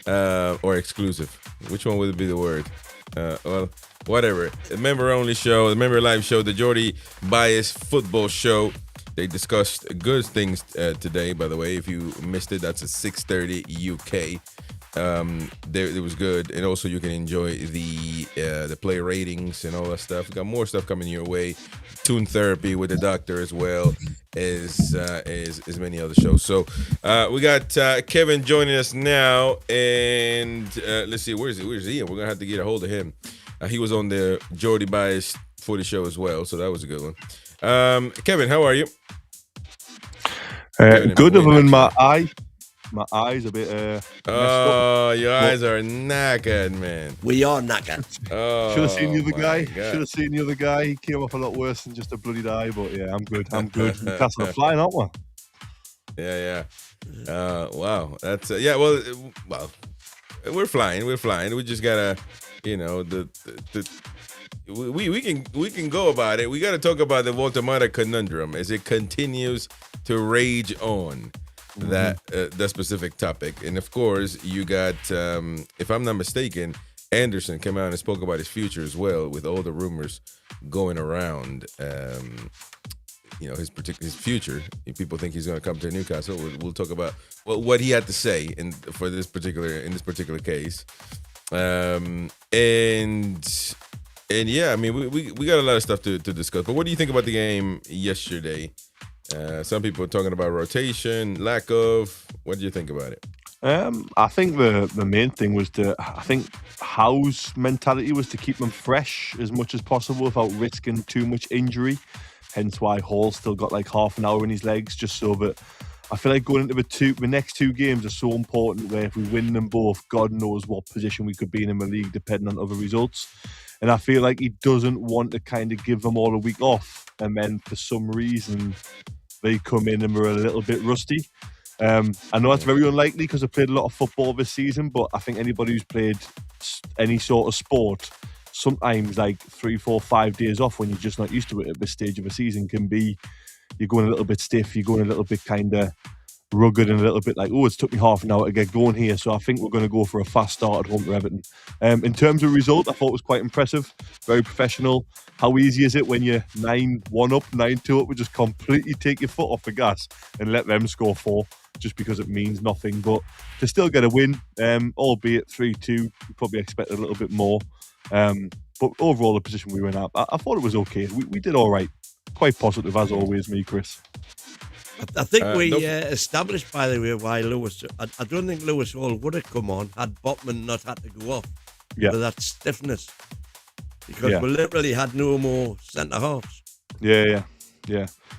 or exclusive. Which one would be the word? Well, whatever. The member-only show, the member live show, the Jordy Bias football show. They discussed good things today, by the way. If you missed it, that's at 6:30 UK. It was good, and also you can enjoy the play ratings and all that stuff. We got more stuff coming your way. Toon Therapy with the doctor as well as many other shows. So we got Kevin joining us now, and let's see, where's Ian? We're gonna have to get a hold of him. He was on the Jordy Bias for the show as well, so that was a good one. Kevin, how are you? Good, other than my eye. My eyes a bit oh, your eyes are knackered, man. We are knackered. Oh, should have seen the other guy. God. Should have seen the other guy. He came off a lot worse than just a bloodied eye, but yeah, I'm good. Newcastle are flying, aren't we? Yeah. Wow. That's yeah. Well, we're flying. We just gotta, we can go about it. We gotta talk about the Woltemade conundrum as it continues to rage on. That specific topic. And of course you got if I'm not mistaken, Anderson came out and spoke about his future as well, with all the rumors going around his future. If people think he's going to come to Newcastle, we'll talk about what he had to say in this particular case. And yeah, I mean we got a lot of stuff to discuss. But what do you think about the game yesterday? Some people are talking about rotation, lack of. What do you think about it? I think the main thing was I think Howe's mentality was to keep them fresh as much as possible without risking too much injury. Hence why Hall's still got like half an hour in his legs, just so that I feel like going into the next two games are so important, where if we win them both, God knows what position we could be in the league depending on other results. And I feel like he doesn't want to kind of give them all a week off, and then for some reason they come in and we're a little bit rusty. I know that's very unlikely because I've played a lot of football this season, but I think anybody who's played any sort of sport, sometimes like 3, 4, 5 days off when you're just not used to it at this stage of a season can be, you're going a little bit stiff, you're going a little bit kind of rugged and a little bit like, it's took me half an hour to get going here, so I think we're going to go for a fast start at home to Everton. In terms of result, I thought it was quite impressive, very professional. How easy is it when you're 9-1 up, 9-2 up, we just completely take your foot off the gas and let them score 4 just because it means nothing, but to still get a win, albeit 3-2, we probably expected a little bit more, but overall the position we were in, I thought it was okay. We did all right. Quite positive as always, me, Chris. I think we established, by the way, why Lewis. I don't think Lewis Hall would have come on had Botman not had to go off for that stiffness, because we literally had no more centre halves. Yeah.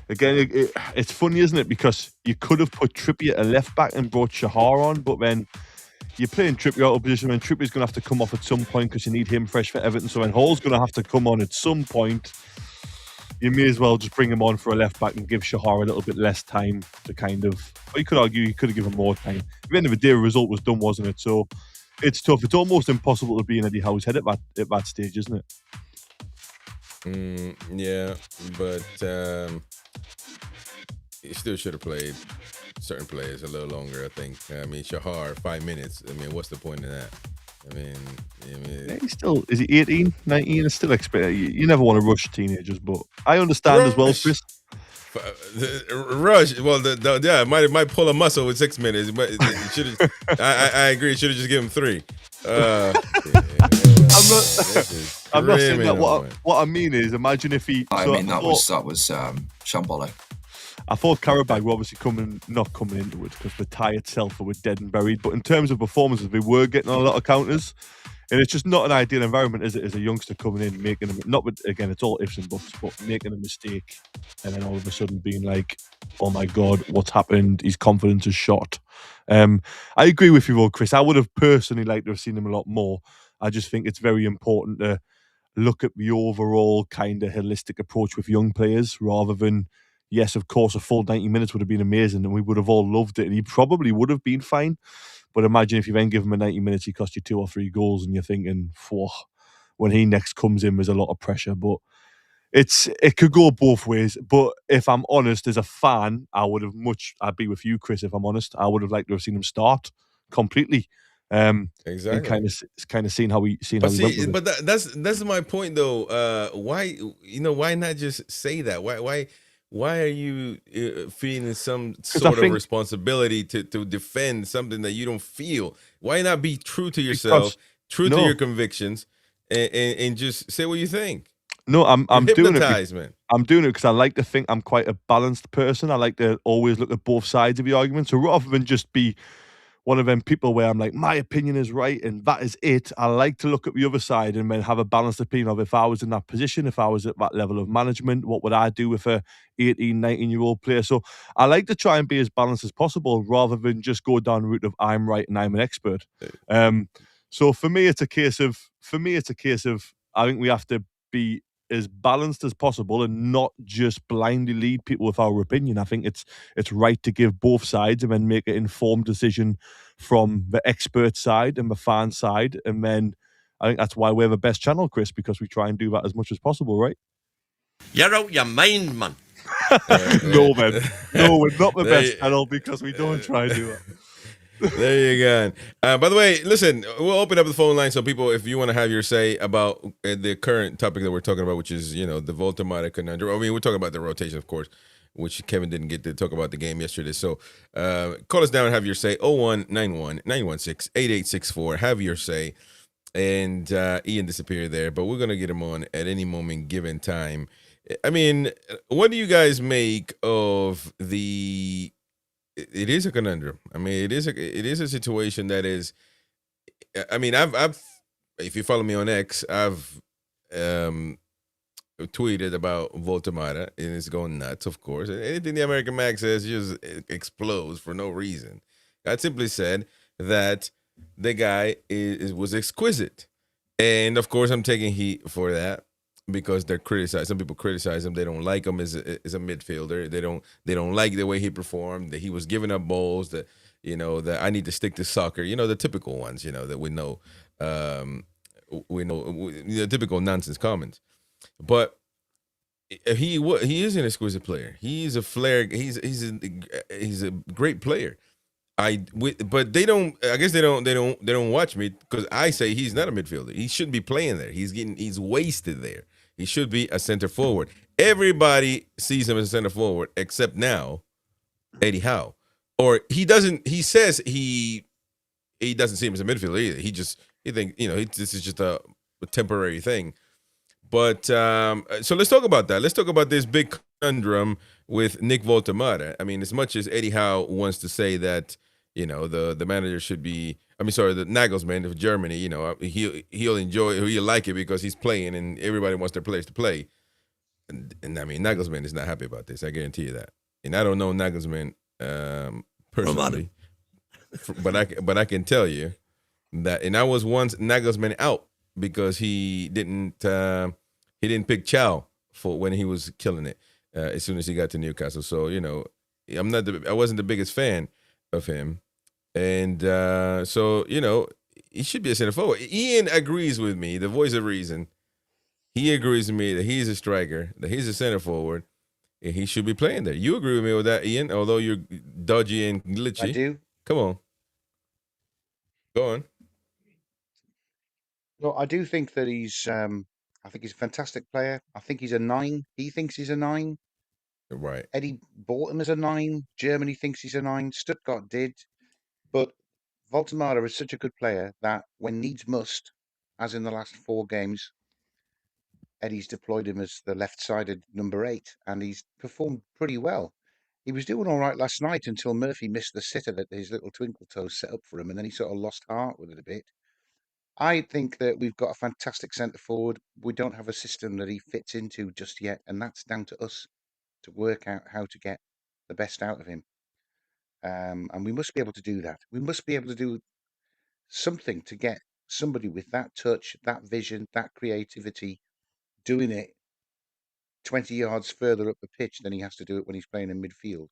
Again, it's funny, isn't it? Because you could have put Trippier at left back and brought Shahar on, but then you're playing Trippier out of position, and Trippier's going to have to come off at some point because you need him fresh for Everton. So when Hall's going to have to come on at some point, you may as well just bring him on for a left back and give Shahar a little bit less time to kind of. Well, you could argue you could have given more time. At the end of the day, the result was done, wasn't it? So it's tough. It's almost impossible to be in Eddie Howe's head at that stage, isn't it? Yeah, but he still should have played certain players a little longer, I think. I mean, Shahar, 5 minutes. I mean, what's the point of that? I mean, he's still, is he 18, 19? It's still expected. You never want to rush teenagers, but I understand as well, Chris. Rush. Well, it might pull a muscle with 6 minutes, but it should. I agree. It should have just given him 3. I'm not saying that. What I mean is, imagine if he. That was shambolic. I thought Karabag were obviously not coming into it because the tie itself were dead and buried. But in terms of performances, they were getting on a lot of counters. And it's just not an ideal environment, is it, as a youngster coming in, making them, not with, again, it's all ifs and buts, but making a mistake and then all of a sudden being like, oh my God, what's happened? His confidence is shot. I agree with you, though, Chris. I would have personally liked to have seen him a lot more. I just think it's very important to look at the overall kind of holistic approach with young players rather than, yes, of course, a full 90 minutes would have been amazing and we would have all loved it and he probably would have been fine. But imagine if you then give him a 90 minutes, he cost you 2 or 3 goals and you're thinking, whoa, when he next comes in, there's a lot of pressure. But it could go both ways. But if I'm honest, as a fan, I'd be with you, Chris, if I'm honest. I would have liked to have seen him start completely. Exactly. And kind of seeing how he went with it. But that's my point though. Why not just say that? Why are you feeling some sort of responsibility to defend something that you don't feel? Why not be true to yourself, to your convictions, and just say what you think? No, I'm doing it. Man. I'm doing it because I like to think I'm quite a balanced person. I like to always look at both sides of the argument. So rather than just be one of them people where I'm like, my opinion is right and that is it, I like to look at the other side and then have a balanced opinion of if I was in that position, if I was at that level of management, what would I do with a 18, 19-year-old player? So I like to try and be as balanced as possible rather than just go down the route of I'm right and I'm an expert. So for me, it's a case of I think we have to be as balanced as possible and not just blindly lead people with our opinion. I think it's right to give both sides and then make an informed decision from the expert side and the fan side. And then I think that's why we're the best channel, Chris, because we try and do that as much as possible, right? You're out your mind, man. No, man. No, we're not the best channel because we don't try to do it. There you go. By the way, listen, we'll open up the phone line so people, if you want to have your say about the current topic that we're talking about, which is, the Woltemade conundrum. I mean, we're talking about the rotation, of course, which Kevin didn't get to talk about the game yesterday. So call us down and have your say. 0191-916-8864. Have your say. And Ian disappeared there, but we're going to get him on at any moment given time. I mean, what do you guys make of the... It is a conundrum. I mean, it is a situation that is. I mean, I've if you follow me on X, I've tweeted about Woltemade, and it's going nuts. Of course, anything the American Mag says just explodes for no reason. I simply said that the guy was exquisite, and of course, I'm taking heat for that. Because they're criticized. Some people criticize him. They don't like him as a midfielder. They don't like the way he performed. That he was giving up balls. That that I need to stick to soccer. The typical ones. That we know. The typical nonsense comments. But he is an exquisite player. He's a flair. He's a great player. But they don't. I guess they don't watch me because I say he's not a midfielder. He shouldn't be playing there. He's wasted there. He should be a center forward. Everybody sees him as a center forward except now Eddie Howe. Or he doesn't. He says he doesn't see him as a midfielder either. He thinks this is just a temporary thing. But so let's talk about that. Let's talk about this big conundrum with Nick Woltemade. I mean, as much as Eddie Howe wants to say that the manager should be. I mean, sorry, the Nagelsmann of Germany. He'll like it because he's playing and everybody wants their players to play. And I mean, Nagelsmann is not happy about this. I guarantee you that. And I don't know Nagelsmann personally, but I can tell you that. And I was once Nagelsmann out because he didn't pick Chow for when he was killing it as soon as he got to Newcastle. So I wasn't the biggest fan of him. And so, he should be a center forward. Ian agrees with me, the voice of reason. He agrees with me that he's a striker, that he's a center forward, and he should be playing there. You agree with me with that, Ian, although you're dodgy and glitchy. I do. Come on. Go on. Well, I do think that he's a fantastic player. I think he's a 9. He thinks he's a 9. Right. Eddie bought him as a 9. Germany thinks he's a 9. Stuttgart did. But Woltemade is such a good player that when needs must, as in the last 4 games, Eddie's deployed him as the left-sided number 8, and he's performed pretty well. he was doing all right last night until Murphy missed the sitter that his little twinkle toes set up for him, and then he sort of lost heart with it a bit. I think that we've got a fantastic centre forward. We don't have a system that he fits into just yet, and that's down to us to work out how to get the best out of him. And we must be able to do that. We must be able to do something to get somebody with that touch, that vision, that creativity doing it 20 yards further up the pitch than he has to do it when he's playing in midfield.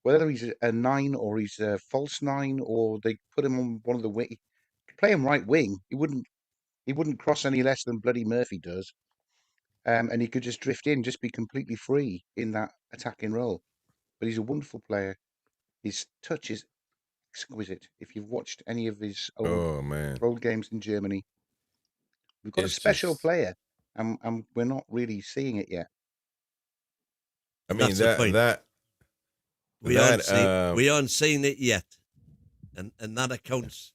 Whether he's a 9 or he's a false 9, or they put him on one of the wing, play him right wing, he wouldn't cross any less than bloody Murphy does. And he could just drift in, just be completely free in that attacking role. But he's a wonderful player. His touch is exquisite. If you've watched any of his old games in Germany, we've got a special player, and we're not really seeing it yet. I mean, we aren't seeing it yet, and that accounts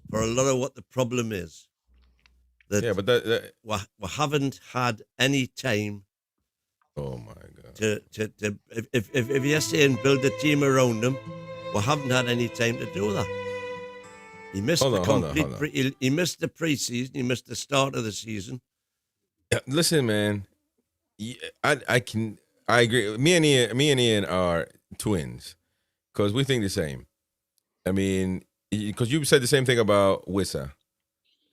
for a lot of what the problem is. That we haven't had any time. Oh my God! If you're saying build a team around him, we haven't had any time to do that. He missed He missed the preseason. He missed the start of the season. Listen, man, I agree. Me and Ian are twins because we think the same. I mean, because you said the same thing about Wissa,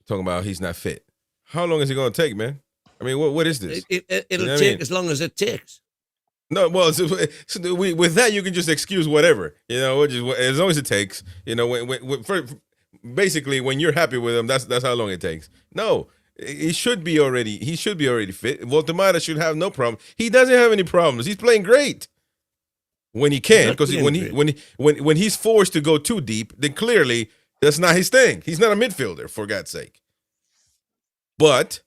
talking about he's not fit. How long is it going to take, man? I mean, what is this? It'll take as long as it takes. No, well, with that you can just excuse whatever, just as long as it takes. Basically, when you're happy with him, that's how long it takes. No, he should be already fit. Woltemade should have no problem. He doesn't have any problems. He's playing great when he can, because when he's forced to go too deep, then clearly that's not his thing. He's not a midfielder, for God's sake. But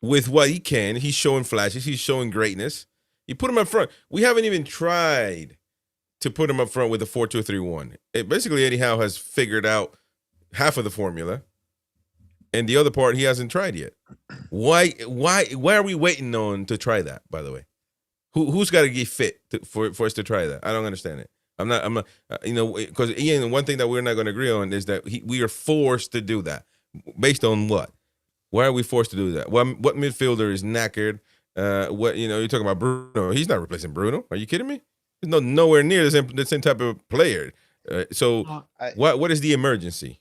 with what he can, he's showing flashes. He's showing greatness. You put him up front. We haven't even tried to put him up front with a 4-2-3-1. Basically, Eddie Howe has figured out half of the formula, and the other part he hasn't tried yet. Why are we waiting on to try that? By the way, who's got to get fit for us to try that? I don't understand it. I'm not. Because Ian, one thing that we're not going to agree on is that we are forced to do that. Based on what? Why are we forced to do that? What midfielder is knackered? You're talking about Bruno. He's not replacing Bruno. Are you kidding me? He's nowhere near the same type of player. What is the emergency?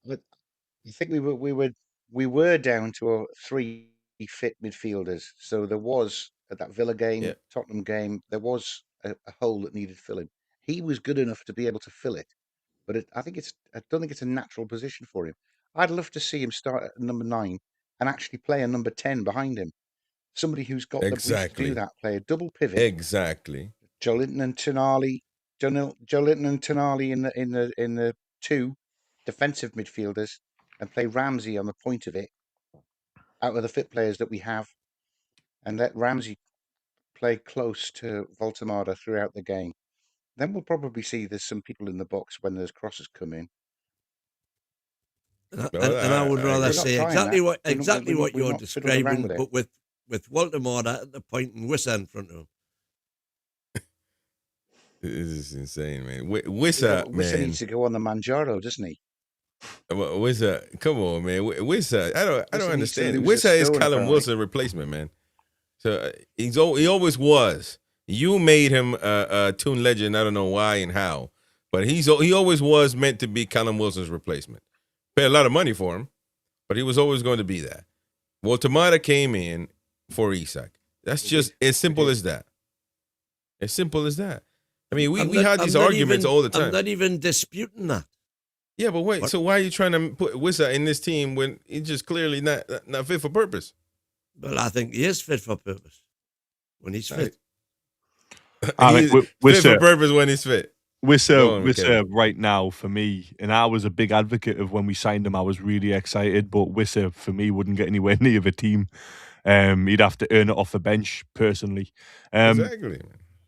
I think we were down to 3 fit midfielders. So there was at that Villa game, Tottenham game, there was a hole that needed filling. He was good enough to be able to fill it, but I don't think it's a natural position for him. I'd love to see him start at number 9 and actually play a number 10 behind him. Somebody who's got the boost to do that, play a double pivot. Exactly. Joelinton and Tonali in the 2 defensive midfielders, and play Ramsey on the point of it out of the fit players that we have, and let Ramsey play close to Woltemade throughout the game. Then we'll probably see there's some people in the box when those crosses come in. And I would rather say exactly what you're describing, but with Woltemade at the point and Wissa in front of him. This is insane, man. Wissa needs to go on the Manjaro, doesn't he? Wissa, come on, man. Wissa, I don't understand it. Wissa is Callum Wilson's replacement, man. So he always was. You made him a Toon legend. I don't know why and how, but he always was meant to be Callum Wilson's replacement. Pay a lot of money for him, but he was always going to be that. Woltemade came in for Isak. That's just as simple as that. As simple as that. I mean, we had these arguments all the time. I'm not even disputing that. Yeah, but wait. So why are you trying to put Wissa in this team when he's just clearly not fit for purpose? Well, I think he is fit for purpose when he's fit. He's fit for purpose when he's fit. Wissa right now for me, and I was a big advocate of when we signed him. I was really excited, but Wissa for me wouldn't get anywhere near the team. He'd have to earn it off the bench personally. Exactly.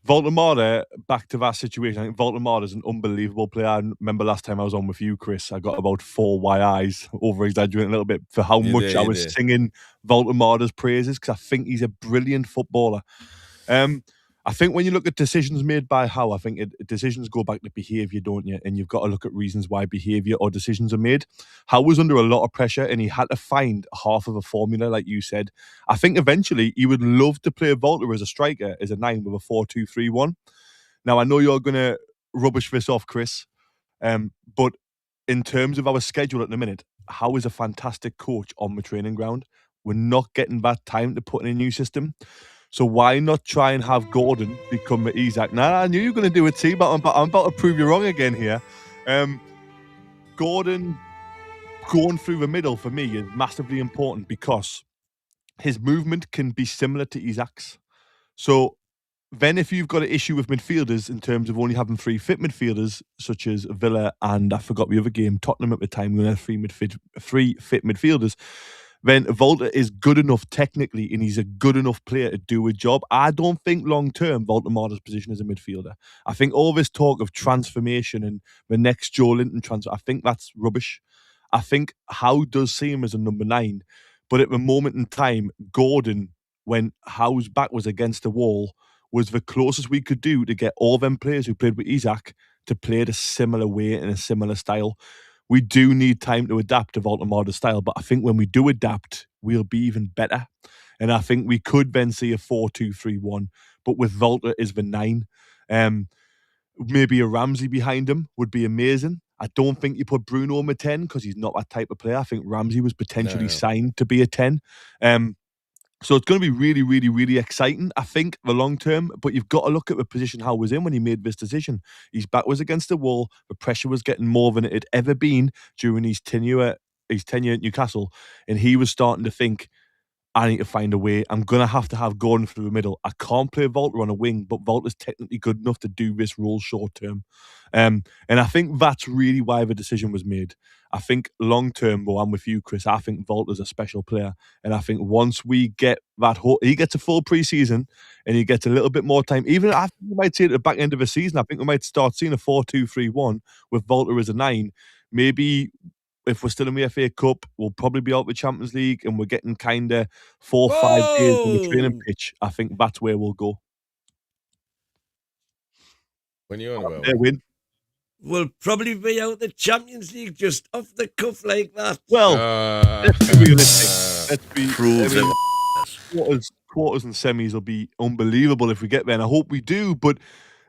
Woltemade, back to that situation. I think Woltemade is an unbelievable player. I remember last time I was on with you, Chris, I got about 4 YIs, over-exaggerating a little bit, for how much I was singing Woltemade's praises, because I think he's a brilliant footballer. I think when you look at decisions made by Howe, I think decisions go back to behaviour, don't you? And you've got to look at reasons why behaviour or decisions are made. Howe was under a lot of pressure and he had to find half of a formula, like you said. I think eventually he would love to play Volta as a striker, as a 9 with a 4-2-3-1. Now, I know you're going to rubbish this off, Chris, but in terms of our schedule at the minute, Howe is a fantastic coach on the training ground. We're not getting that time to put in a new system. So why not try and have Gordon become the Isaac? Nah, I knew you were going to do it, T, but I'm about to prove you wrong again here. Gordon going through the middle for me is massively important because his movement can be similar to Isaac's. So then if you've got an issue with midfielders in terms of only having 3 fit midfielders, such as Villa and I forgot the other game, Tottenham at the time, we only had 3 fit midfielders, then Volta is good enough technically and he's a good enough player to do a job. I don't think long-term Voltemada's position as a midfielder. I think all this talk of transformation and the next Joe Linton transfer, I think that's rubbish. I think Howe does see him as a number 9, but at the moment in time, Gordon, when Howe's back was against the wall, was the closest we could do to get all them players who played with Isaac to play it a similar way in a similar style. We do need time to adapt to Voltemada's style, but I think when we do adapt, we'll be even better. And I think we could then see a 4-2-3-1, but with Volta as the 9. Maybe a Ramsey behind him would be amazing. I don't think you put Bruno on a 10 because he's not that type of player. I think Ramsey was potentially signed to be a 10. So it's going to be really, really, really exciting, I think, the long term. But you've got to look at the position Howe was in when he made this decision. His back was against the wall. The pressure was getting more than it had ever been during his tenure at Newcastle. And he was starting to think, I need to find a way. I'm going to have Gordon through the middle. I can't play Volta on a wing, but Volta's technically good enough to do this role short term. And I think that's really why the decision was made. I think long term, well, I'm with you, Chris. I think Volta's a special player. And I think once we get that he gets a full pre-season and he gets a little bit more time, even I think we might see it at the back end of the season, I think we might start seeing a 4-2-3-1 with Volta as a 9. Maybe if we're still in the FA Cup, we'll probably be out the Champions League and we're getting kind of 4 or 5 days on the training pitch. I think that's where we'll go. When you're on about their win. We'll probably be out the Champions League just off the cuff like that. Well, let's be realistic. Let's be proven. Quarters and semis will be unbelievable if we get there, and I hope we do. But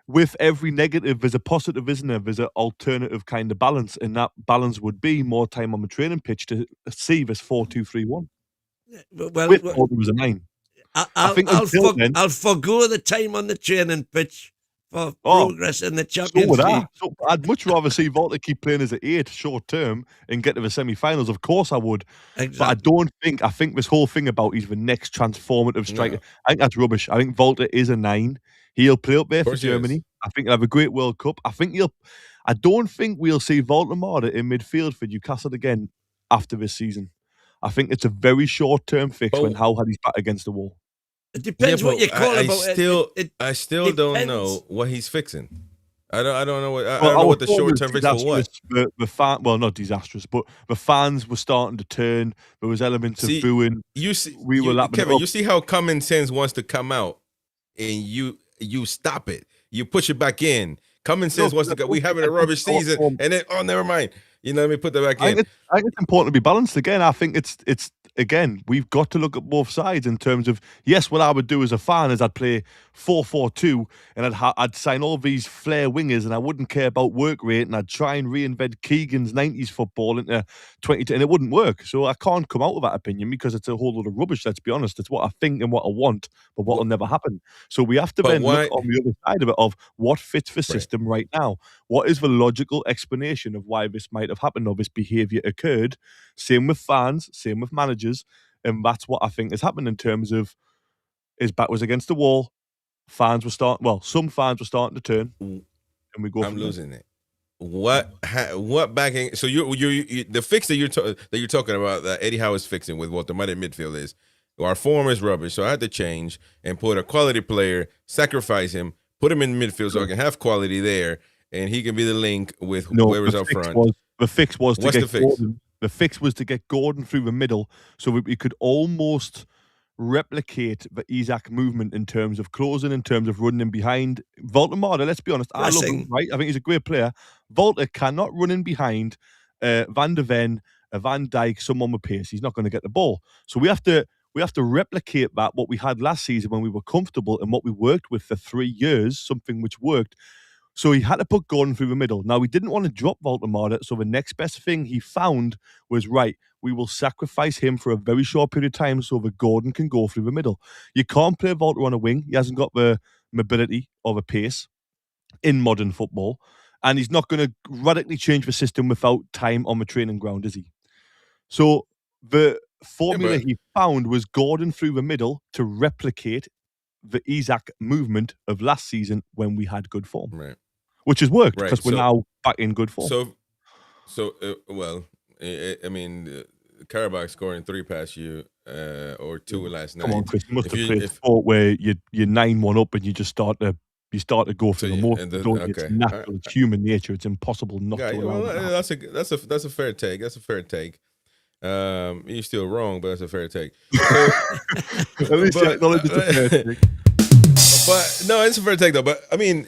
with every negative, there's a positive, isn't there? There's an alternative kind of balance, and that balance would be more time on the training pitch to see this 4-2-3-1. Well, with Volta was a 9. I'll forgo the time on the training pitch for progress in the Champions League. So I'd much rather see Volta keep playing as an 8 short term and get to the semi-finals. Of course I would. Exactly. But I think this whole thing about he's the next transformative striker, I think that's rubbish. I think Volta is a 9. He'll play up there for Germany. I think he'll have a great World Cup. I don't think we'll see Woltemade in midfield for Newcastle again after this season. I think it's a very short-term fix when Howe had his back against the wall. It depends what you call it. I still don't know what he's fixing. I don't know what. I don't know what the short-term fix for what. Well, not disastrous, but the fans were starting to turn. There was elements of booing. Kevin, you see how common sense wants to come out, and you stop it. You push it back in. Common sense wants to go. We having a rubbish season, and then never mind. Let me put that back in. I think it's important to be balanced again. I think it's again, we've got to look at both sides in terms of, yes, what I would do as a fan is I'd play 4-4-2 and I'd sign all these flair wingers and I wouldn't care about work rate and I'd try and reinvent Keegan's 90s football into 20, and it wouldn't work. So I can't come out of that opinion because it's a whole lot of rubbish, let's be honest. It's what I think and what I want, but what will never happen. So we have to then look on the other side of it of what fits the system right now. What is the logical explanation of why this might have happened or this behaviour occurred? Same with fans, same with managers, and that's what I think has happened in terms of his back was against the wall. Fans were some fans were starting to turn, and we go. I'm losing it. What backing? So you the fix that you're talking about that Eddie Howe is fixing with Woltemade midfield is our form is rubbish, so I had to change and put a quality player, sacrifice him, put him in midfield so I can have quality there, and he can be the link with whoever's up front. The fix was to What's get the fix? Gordon. The fix was to get Gordon through the middle so we could almost replicate the Isak movement in terms of closing, in terms of running in behind. Woltemade, let's be honest, I love him, right? I think he's a great player. Wolter cannot run in behind Van de Ven, Van Dijk, someone with pace. He's not going to get the ball. So we have to replicate that, what we had last season when we were comfortable and what we worked with for 3 years, something which worked. So he had to put Gordon through the middle. Now, he didn't want to drop Woltemade, so the next best thing he found was, right, we will sacrifice him for a very short period of time so that Gordon can go through the middle. You can't play Wolter on a wing. He hasn't got the mobility or the pace in modern football, and he's not going to radically change the system without time on the training ground, is he? So the formula he found was Gordon through the middle to replicate the Isak movement of last season when we had good form, right? Which has worked because we're now back in good form. I mean, Karabakh scoring 3 past you or 2 last night. Come on, Chris, you must have played sport where you're 9-1 up and you just start to go for the most. It's natural, it's human nature. It's impossible not to. Well, that's a fair take. That's a fair take. You're still wrong, but that's a fair take. At least you acknowledge it's a fair take. But no, it's a fair take though. But I mean,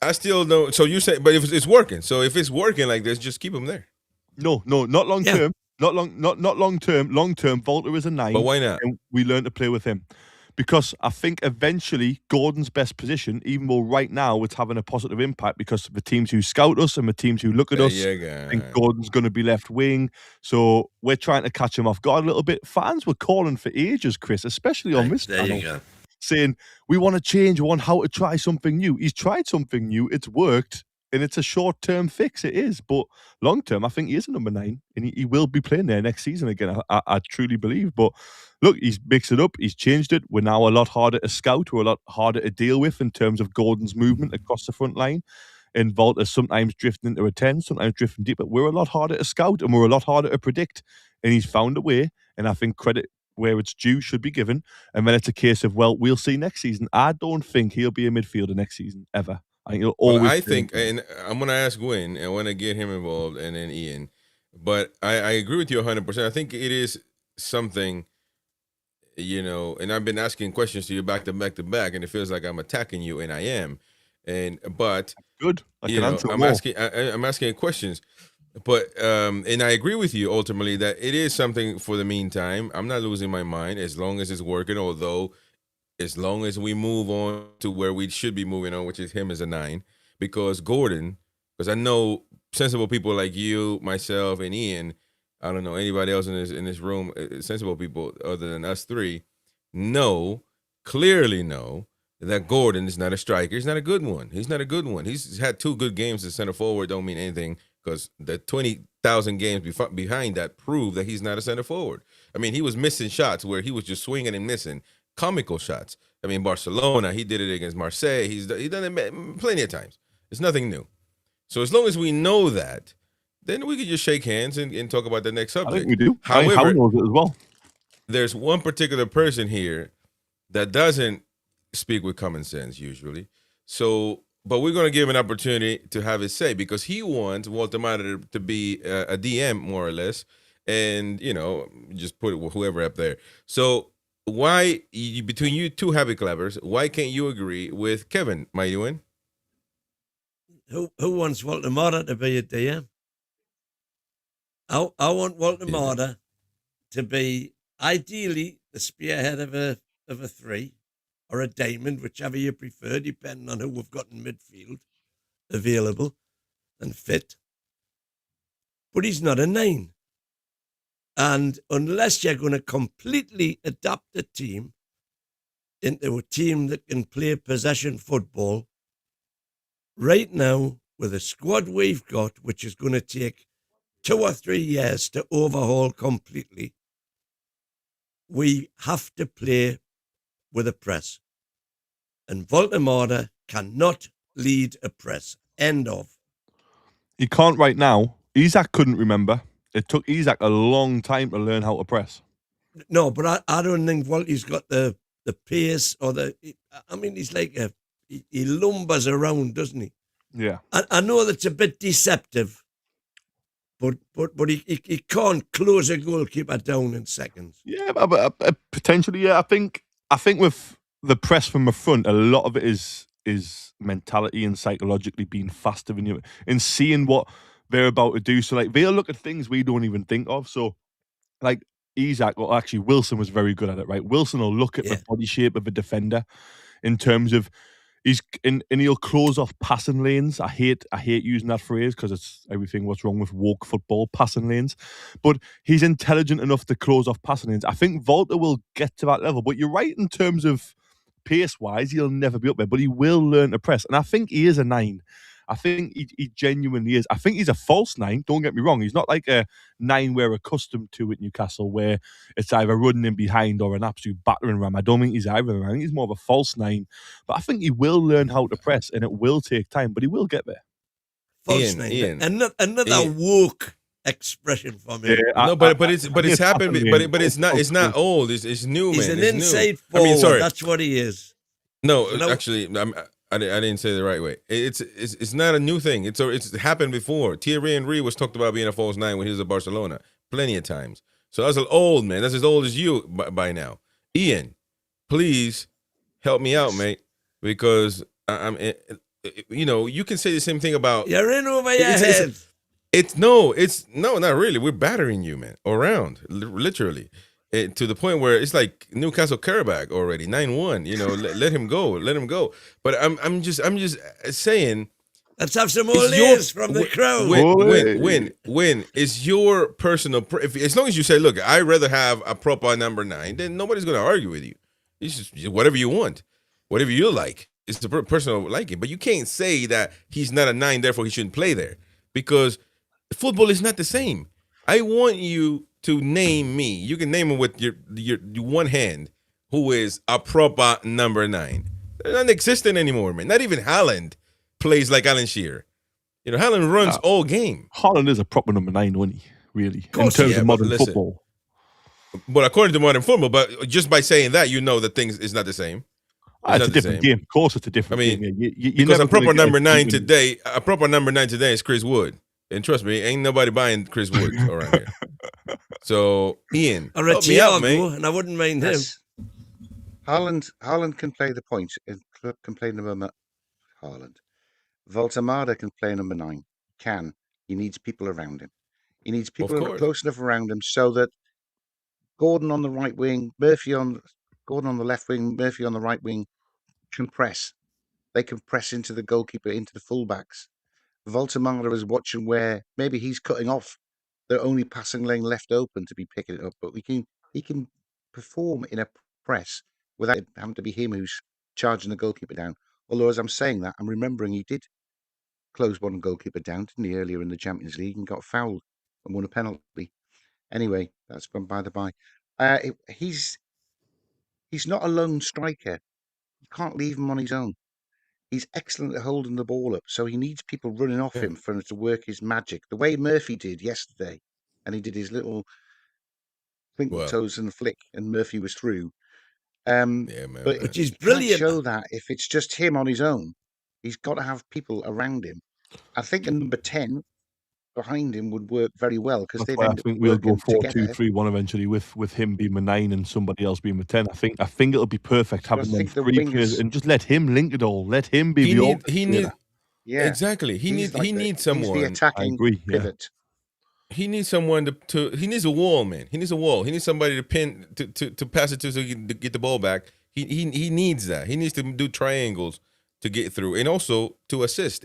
I still don't. So you say, but if it's working, so if it's working like this, just keep him there. No, not long term. Not long term. Long term, Wolter is a 9. But why not? And we learn to play with him. Because I think eventually Gordon's best position, even though right now it's having a positive impact because the teams who scout us and the teams who look at us think Gordon's going to be left wing. So we're trying to catch him off guard a little bit. Fans were calling for ages, Chris, especially on this channel, saying, we want to change, we want how to try something new. He's tried something new, it's worked, and it's a short-term fix, it is. But long-term, I think he is a number 9, and he will be playing there next season again, I truly believe. But look, he's mixed it up, he's changed it. We're now a lot harder to scout, we're a lot harder to deal with in terms of Gordon's movement across the front line. And Wolter sometimes drifting into a 10, sometimes drifting deep, but we're a lot harder to scout and we're a lot harder to predict. And he's found a way, and I think credit where it's due should be given. And then it's a case of, well, we'll see next season. I don't think he'll be a midfielder next season, ever. I think he'll always. Well, I think, and I'm going to ask Win, and I want to get him involved, and then Ian. But I agree with you 100%. I think it is something, you know, and I've been asking questions to you back to back to back, and it feels like I'm attacking you, and I am. But good. I'm asking questions. But and I agree with you ultimately that it is something for the meantime. I'm not losing my mind as long as it's working, although as long as we move on to where we should be moving on, which is him as a 9, because Gordon, because I know sensible people like you, myself, and Ian, I don't know anybody else in this room, sensible people other than us 3, clearly know that Gordon is not a striker. He's not a good one. He's not a good one. He's had 2 good games as center forward. Don't mean anything because the 20,000 games behind that prove that he's not a center forward. I mean, he was missing shots where he was just swinging and missing comical shots. I mean, Barcelona, he did it against Marseille. He's done it plenty of times. It's nothing new. So as long as we know that, then we could just shake hands and talk about the next subject. I think we do. However, knows it as well. There's one particular person here that doesn't speak with common sense usually. So, but we're going to give an opportunity to have his say because he wants Woltemade to be a DM more or less, and you know, just put whoever up there. So, why between you 2 happy clevers, why can't you agree with Kevin, Mighty Win? Who wants Woltemade to be a DM? I want Woltemade to be ideally the spearhead of a 3 or a diamond, whichever you prefer, depending on who we've got in midfield available and fit. But he's not a 9. And unless you're going to completely adapt the team into a team that can play possession football, right now, with the squad we've got, which is going to take 2 or 3 years to overhaul completely, we have to play with a press. And Woltemade cannot lead a press. End of. He can't right now. Isak couldn't remember. It took Isak a long time to learn how to press. No, but I don't think Wolty's got the pace or I mean, he's like he lumbers around, doesn't he? Yeah. I know that's a bit deceptive, But he can't close a goalkeeper down in seconds. Yeah, but potentially, yeah. I think with the press from the front, a lot of it is mentality and psychologically being faster than you and seeing what they're about to do. So like they'll look at things we don't even think of. So like Isaac, or actually Wilson was very good at it, right? Wilson will look at the body shape of a defender in terms of and he'll close off passing lanes. I hate using that phrase because it's everything what's wrong with woke football, passing lanes. But he's intelligent enough to close off passing lanes. I think Volta will get to that level. But you're right in terms of pace-wise, he'll never be up there, but he will learn to press. And I think he is a 9. I think he genuinely is. I think he's a false 9. Don't get me wrong. He's not like a 9 we're accustomed to at Newcastle, where it's either running in behind or an absolute battering ram. I don't think he's either. I think he's more of a false 9. But I think he will learn how to press, and it will take time, but he will get there. False 9. Another woke expression for me. Yeah, but it's happened. But it's not old. It's new, man. He's an it's inside new. forward. I mean, sorry. That's what he is. No, actually, I didn't say it the right way. It's not a new thing. It's happened before. Thierry Henry was talked about being a false 9 when he was at Barcelona, plenty of times. So that's an old man. That's as old as you by now. Ian, please help me out, mate, because you can say the same thing about. You're in over your head. It's not really. We're battering you, man, around literally. To the point where it's like Newcastle Karabakh already 9-1. Let him go. But I'm just saying. Let's have some more ears from the crowd. Win is your personal. As long as you say, look, I'd rather have a proper number 9, then nobody's going to argue with you. It's just whatever you want, whatever you like. It's the personal liking. But you can't say that he's not a 9, therefore he shouldn't play there, because football is not the same. I want you to name me. You can name him with your one hand, who is a proper number 9. They're not existent anymore, man. Not even Haaland plays like Alan Shearer. Haaland runs all game. Haaland is a proper number 9, isn't he? Really, in terms of modern football. But according to modern football, but just by saying that, that things is not the same. It's a different game. Of course, it's a different game. Because a proper number 9 today is Chris Wood. And trust me, ain't nobody buying Chris Wood around here. So, Ian, or help me out, mate. And I wouldn't mind him. Haaland can play the point. Can play number Haaland. Woltemade can play number 9. He needs people around him. He needs people close enough around him so that Gordon on the right wing, Gordon on the left wing, Murphy on the right wing can press. They can press into the goalkeeper, into the fullbacks. Woltemade is watching where maybe he's cutting off the only passing lane left open to be picking it up, but he can perform in a press without having to be him who's charging the goalkeeper down. Although, as I'm saying that, I'm remembering he did close one goalkeeper down, didn't he, earlier in the Champions League, and got fouled and won a penalty. Anyway, that's gone by the by. He's not a lone striker. You can't leave him on his own. He's excellent at holding the ball up, so he needs people running off him for him to work his magic, the way Murphy did yesterday. And he did his little twinkle toes and flick, and Murphy was through. But which is brilliant. Show that if it's just him on his own, he's got to have people around him. I think a number 10 behind him would work very well, because they I think we'll go 4-2-3-1 eventually with him being the 9 and somebody else being the 10. I think it'll be perfect having them 3 players and just let him link it all. Let him be exactly. He needs someone. He's the attacking pivot. He needs someone he needs a wall, man. He needs a wall. He needs somebody to pin to pass it to so he can get the ball back. He needs that. He needs to do triangles to get through, and also to assist.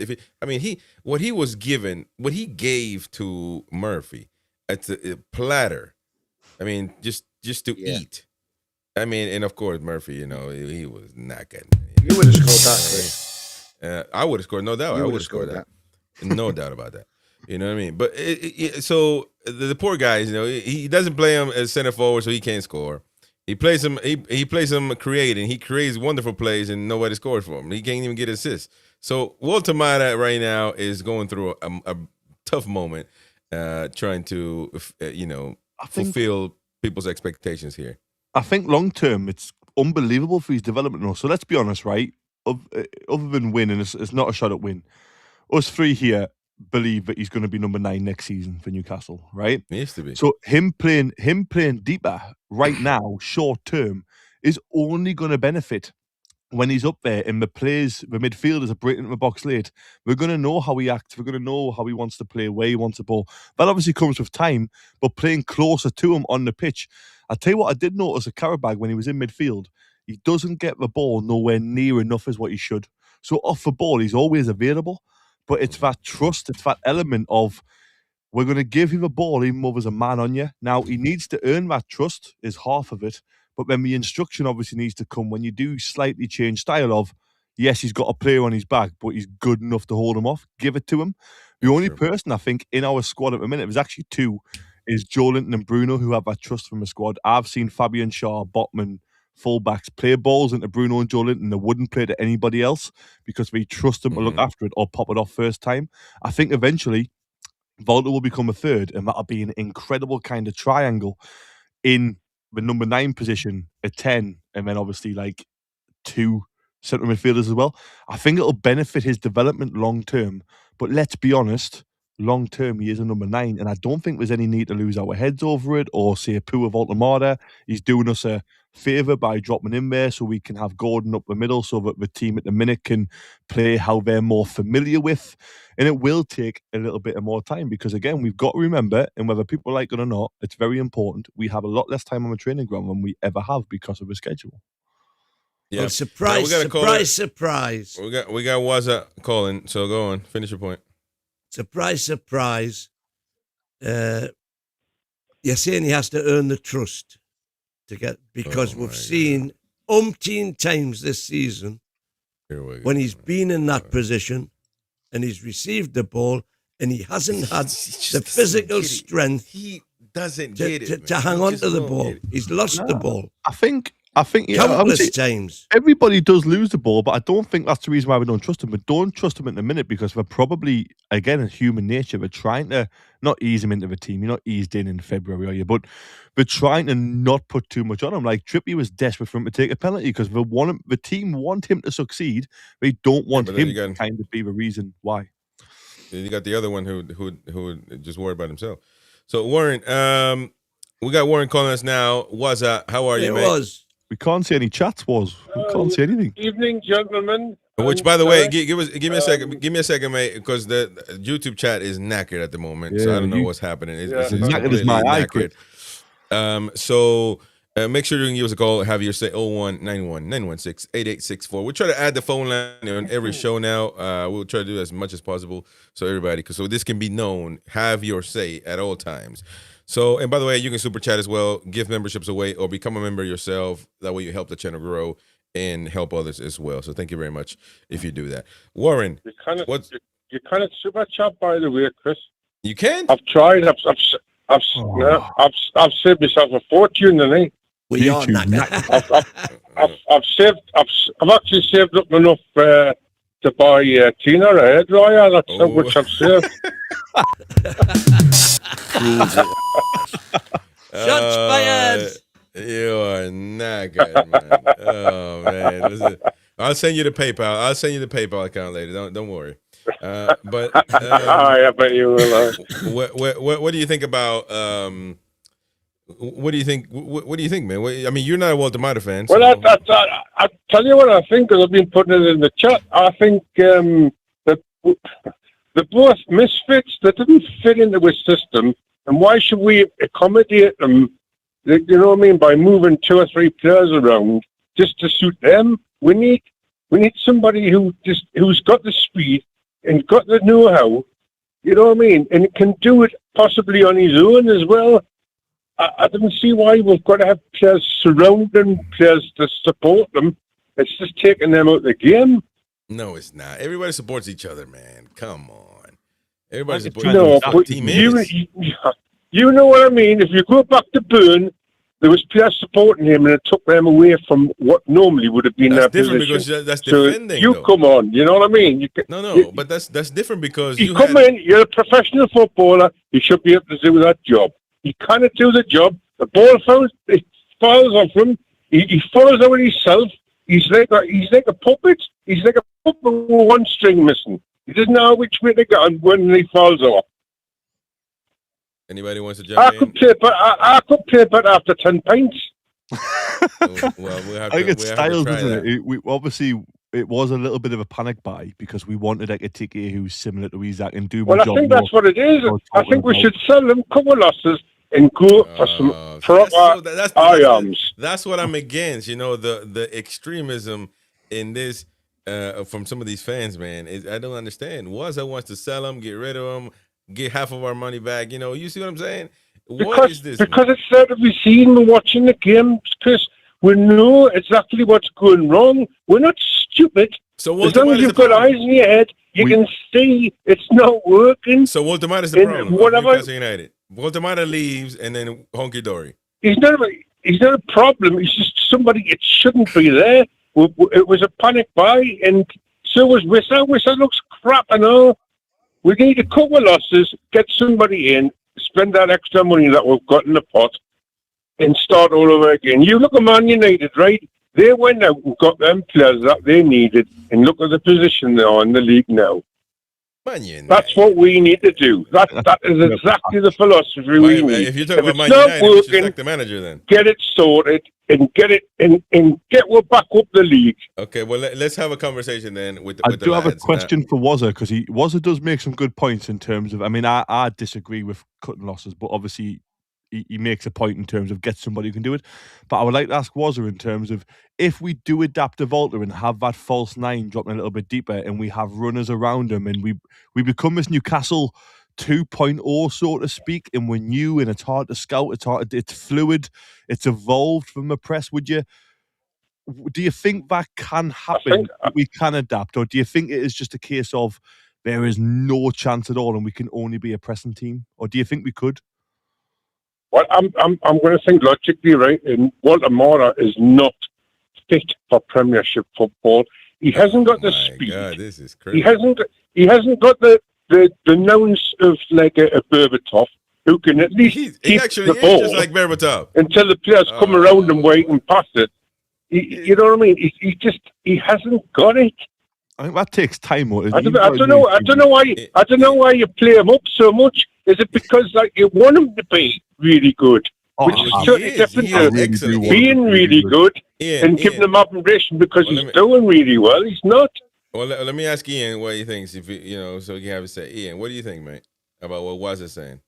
What he gave to Murphy at the platter. Just to eat. And of course Murphy, he was not getting. You would have scored that, Chris. I would have scored, no doubt. I would have scored that. No doubt about that. You know what I mean? But so the poor guys, he doesn't play him as center forward, so he can't score. He plays him. He plays him creating. He creates wonderful plays, and nobody scores for him. He can't even get assists. So Woltemade right now is going through a tough moment, trying to fulfill people's expectations here. I think long term, it's unbelievable for his development. So let's be honest, right? Other than winning, it's not a shot at win. Us 3 here, believe that he's going to be number 9 next season for Newcastle, right? Needs to be. So him playing deeper right now, short term, is only going to benefit when he's up there and the midfielders are breaking into the box late. We're going to know how he acts. We're going to know how he wants to play, where he wants the ball. That obviously comes with time, but playing closer to him on the pitch. I'll tell you what, I did notice at Karabag when he was in midfield, he doesn't get the ball nowhere near enough as what he should. So off the ball, he's always available, but it's that trust, it's that element of, we're going to give you the ball even though there's a man on you. Now, he needs to earn that trust, is half of it. But then the instruction obviously needs to come when you do slightly change style of, yes, he's got a player on his back, but he's good enough to hold him off. Give it to him. The only person I think in our squad at the minute, there's actually 2, is Joe Linton and Bruno, who have that trust from the squad. I've seen Fabian Schär, Botman, fullbacks play balls into Bruno and Joe Linton. They wouldn't play to anybody else because they trust them to look after it or pop it off first time. I think eventually Volta will become a third, and that'll be an incredible kind of triangle in the number 9 position, a 10, and then obviously like 2 central midfielders as well. I think it'll benefit his development long term. But let's be honest, long term he is a number 9, and I don't think there's any need to lose our heads over it or say a poor Woltemade. He's doing us a favour by dropping in there so we can have Gordon up the middle so that the team at the minute can play how they're more familiar with. And it will take a little bit of more time because, again, we've got to remember, and whether people like it or not, it's very important, we have a lot less time on the training ground than we ever have because of the schedule. Yeah. Well, surprise. We got Waza calling, so go on. Finish your point. Surprise. You're saying he has to earn the trust to get, because we've seen umpteen times this season when he's been in that position and he's received the ball and he hasn't had the physical strength. He doesn't get it to hang on to the ball. He's lost the ball. I think countless times. Everybody does lose the ball, but I don't think that's the reason why we don't trust him. We don't trust him in a minute because we're probably, again, in human nature, we're trying to not ease him into the team. You're not eased in February, are you? But we're trying to not put too much on him. Like Trippier was desperate for him to take a penalty because the team want him to succeed. They don't want him to kind of be the reason why. You got the other one who just worried about himself. So Warren, we got Warren calling us now. How are you, mate? We can't see any chats, We can't see anything. Evening, gentlemen. Which, by the way, give me a second, mate, because the YouTube chat is knackered at the moment, so I don't know what's happening. It's knackered as my eye. So make sure you can give us a call. Have your say 0191-916-8864. We'll try to add the phone line on every show now. We'll try to do as much as possible so everybody, so this can be known. Have your say at all times. So, and by the way, you can super chat as well, give memberships away, or become a member yourself. That way you help the channel grow and help others as well. So thank you very much if you do that. Warren, you kind of super chat, by the way, Chris. You can? I've tried. I've saved myself a fortune, and I've actually saved up enough to buy Tina a hairdryer. That's how much I've saved. Shots fired. You are not good, man. Oh man, I'll send you the PayPal account later. Don't worry. But I bet you will. What do you think about? What do you think? What do you think, man? I mean, you're not a Woltemade fan. So. Well, I tell you what I think, because I've been putting it in the chat. I think that they're both misfits. They didn't fit into the system, and why should we accommodate them? You know what I mean? By moving 2 or 3 players around just to suit them. We need somebody who's got the speed and got the know-how. You know what I mean? And can do it possibly on his own as well. I didn't see why we've got to have players surrounding players to support them. It's just taking them out of the game. No, it's not. Everybody supports each other, man. Come on. Everybody supports team. You know what I mean? If you go back to Byrne, there was players supporting him, and it took them away from what normally would have been their position. Because that's defending. So come on, you know what I mean? But that's different because you're a professional footballer. You should be able to do that job. He cannot do the job. The ball falls off him. He falls over himself. He's like a puppet. He's like a puppet with one string missing. He doesn't know which way to go when he falls off. Anybody wants to jump in? I could play, but after 10 pints. Well, we'll have I think to, it's we'll have to styles, try isn't that. it? We obviously it was a little bit of a panic buy because we wanted like a ticket who's similar to Isaac and do. Well, I think that's what it is. I think we should sell them couple losses and go for some proper arms. That's what I'm against. You know, the extremism in this from some of these fans, man. I don't understand. Waza wants to sell them, get rid of them, get half of our money back. You know, you see what I'm saying? What is this? Because it's there to be seen. We're watching the games, Chris. We know exactly what's going wrong. We're not stupid. So as long as you've got eyes in your head, you can see it's not working. So Woltemade is the problem. Newcastle United. Woltemade leaves, and then honky dory. He's not a problem. He's just somebody. It shouldn't be there. It was a panic buy, and so was Wissa. Wissa looks crap and all. We need a couple of losses, get somebody in, spend that extra money that we've got in the pot, and start all over again. You look at Man United, right? They went out and got them players that they needed, and look at the position they are in the league now. Man United. That's what we need to do. That is exactly the philosophy we need. If you're talking about Man United, you should sack the manager then. Get it sorted and get it and get back up the league. Okay, well let's have a conversation then with I the do have a lads. question for Wazza because Wazza does make some good points in terms of. I mean, I disagree with cutting losses, but obviously he makes a point in terms of get somebody who can do it. But I would like to ask Wazza in terms of if we do adapt to Volta and have that false nine dropping a little bit deeper, and we have runners around him, and we become this Newcastle 2.0, so to speak, and we're new and it's hard to scout, it's fluid, it's evolved from the press. Do you think that can happen? We can adapt, or do you think it is just a case of there is no chance at all and we can only be a pressing team, or do you think we could? Well, I'm going to think logically, right? And Woltemade is not fit for Premiership football. He hasn't got the speed. God, this is crazy. He hasn't got the nous of like a Berbatov, who can at least keep the ball just like Berbatov until the players come around him where he can pass it. You know what I mean? He hasn't got it. I think that takes time. I don't know why you play him up so much. Is it because like you want him to be really good? Which is totally different to being really good and giving him admiration because he's doing really well. He's not. Well, let me ask Ian what he thinks. If so you have to say, Ian, what do you think, mate, about what Waz is saying?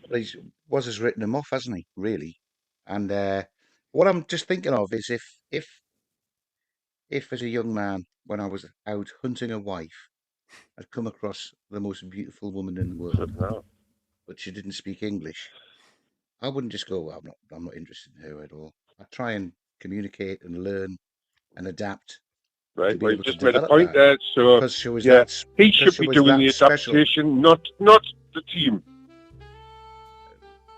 Well, Waz's written him off, hasn't he? Really. And what I'm just thinking of is if as a young man, when I was out hunting a wife, I'd come across the most beautiful woman in the world, but she didn't speak English, I wouldn't just go, well, I'm not interested in her at all. I'd try and communicate and learn and adapt. Right, well, you just made a point there. So, he should be doing the adaptation, not the team.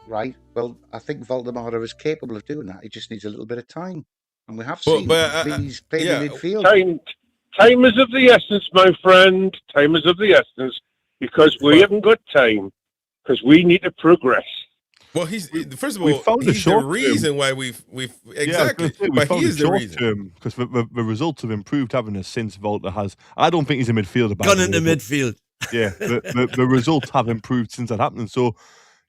Right. Well, I think Woltemade is capable of doing that. He just needs a little bit of time. And we have seen he's playing in midfield. Time is of the essence, my friend. Time is of the essence because we haven't got time because we need to progress. Well, first of all, he's the reason why we've exactly. But he is the reason because the results have improved, haven't they, since Volta has. I don't think he's a midfielder. Gone into midfield. Yeah, the results have improved since that happened. So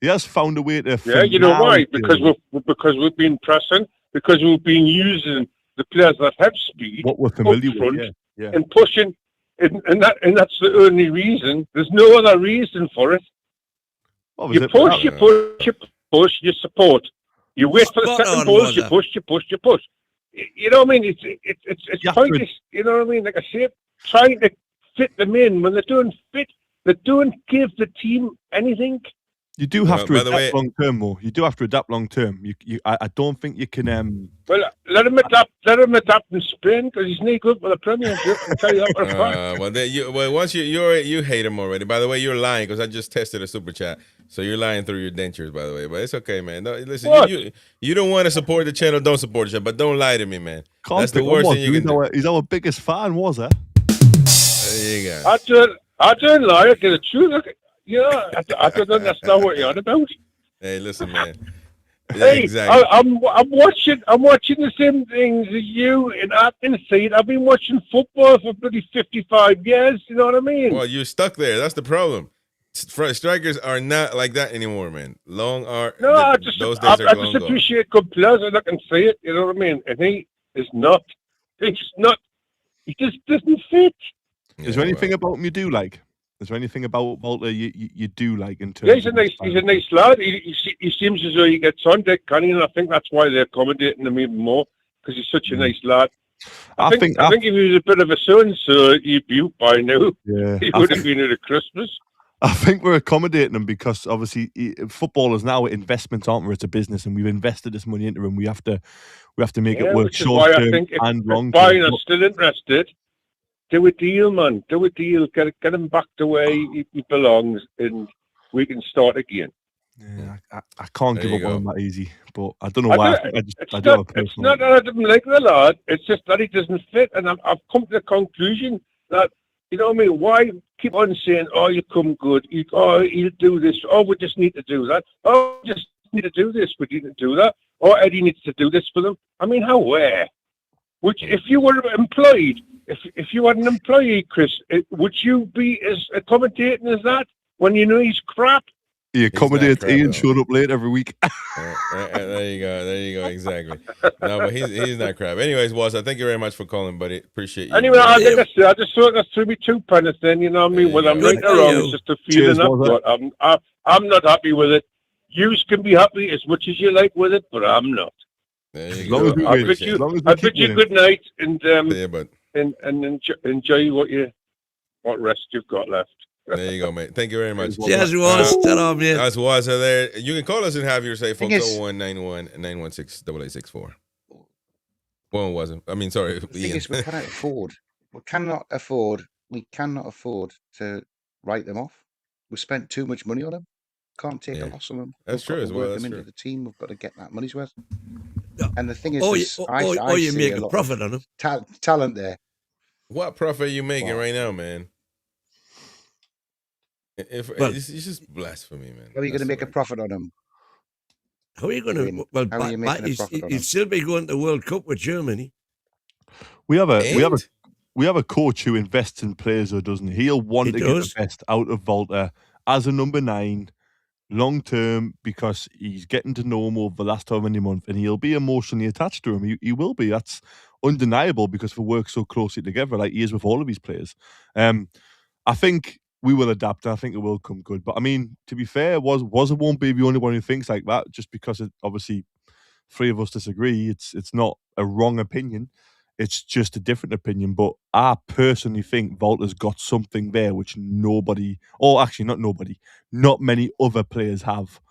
he has found a way to. Yeah, you know why? Because we've been pressing. Because we've been using the players that have speed, what we're familiar with, and pushing, and that's the only reason. There's no other reason for it. You push, you support. You wait for the second balls, you push. You know what I mean? It's pointless. You know what I mean? Like I say, trying to fit them in when they don't fit, they don't give the team anything. You do have to adapt long term, though. You do have to adapt long term. I don't think you can. Well, let him adapt. Let him adapt in Spain because he's not good for the Premiership. I tell you that for a fact. Once you hate him already. By the way, you're lying because I just tested a super chat, so you're lying through your dentures. By the way, but it's okay, man. No, listen, you don't want to support the channel. Don't support the channel, but don't lie to me, man. That's the worst thing you can do. He's our biggest fan, was it? There you go. I don't lie. I get the truth. Yeah, I don't understand what you're on about. Hey, listen, man. Hey, exactly. I'm watching the same things as you, and I can see it. I've been watching football for bloody 55 years. You know what I mean? Well, you're stuck there. That's the problem. Strikers are not like that anymore, man. No, I those days are long gone. appreciate good players, and I can see it. You know what I mean? And he is not. He's not. He just doesn't fit. Is there anything about him you do like? Is there anything about Walter you do like in terms? Yeah, he's a nice lad. He seems as though he gets on Dick Canny, and I think that's why they're accommodating him even more, because he's such a nice lad. I think if he was a bit of a so-and-so Butte by now, he would have been at a Christmas. I think we're accommodating him because obviously footballers now are investments, aren't we? It's a business, and we've invested this money into him. We have to make it work short term and long term. If Bayern are still interested, do a deal, man. Do a deal. Get him back the way he belongs, and we can start again. Yeah, I can't give up on him that easy, but I don't know why. It's not that I didn't like the lad. It's just that he doesn't fit, and I've come to the conclusion that, you know what I mean? Why keep on saying, "Oh, you come good. He'll do this. Oh, we just need to do that. Oh, we just need to do this. We need to do that. Oh, Eddie needs to do this for them." I mean, where? Which, if you were employed, if you had an employee, Chris, would you be as accommodating as that when you know he's crap? He accommodates Ian showing up late every week. There you go. Exactly. No, but he's not crap. Anyways, Walter, thank you very much for calling, buddy. Appreciate you. Anyway, I just thought that threw me 2 pennies then, you know what I mean? Whether I'm right or wrong, it's just a feeling I've got. I'm not happy with it. You can be happy as much as you like with it, but I'm not. There you go. I bid you good night, and enjoy what rest you've got left. There you go, mate. Thank you very much. Cheers, was. Ta-ra, mate. As was there. You can call us and have your say, folks. 0191-916-8864. One wasn't. I mean, sorry. The thing is, we cannot afford to write them off. We spent too much money on them. Can't take a loss on them. That's true as well. Work them into the team. We've got to get that money's worth. Yeah. And the thing is, you make a profit on them. Talent there. What profit are you making right now, man? It's just blasphemy, man. How are you going to make a profit on them? How are you going to? Well, he'd still be going to the World Cup with Germany. We have a coach who invests in players, or doesn't he? He'll want to get the best out of Walter as a number 9, long term, because he's getting to know him over the last how many months, and he'll be emotionally attached to him. He will be. That's undeniable because we work so closely together, like he is with all of his players. I think we will adapt, and I think it will come good. But I mean, to be fair, was won't be the only one who thinks like that. Just because obviously 3 of us disagree, it's not a wrong opinion. It's just a different opinion. But I personally think Walter's got something there which not many other players have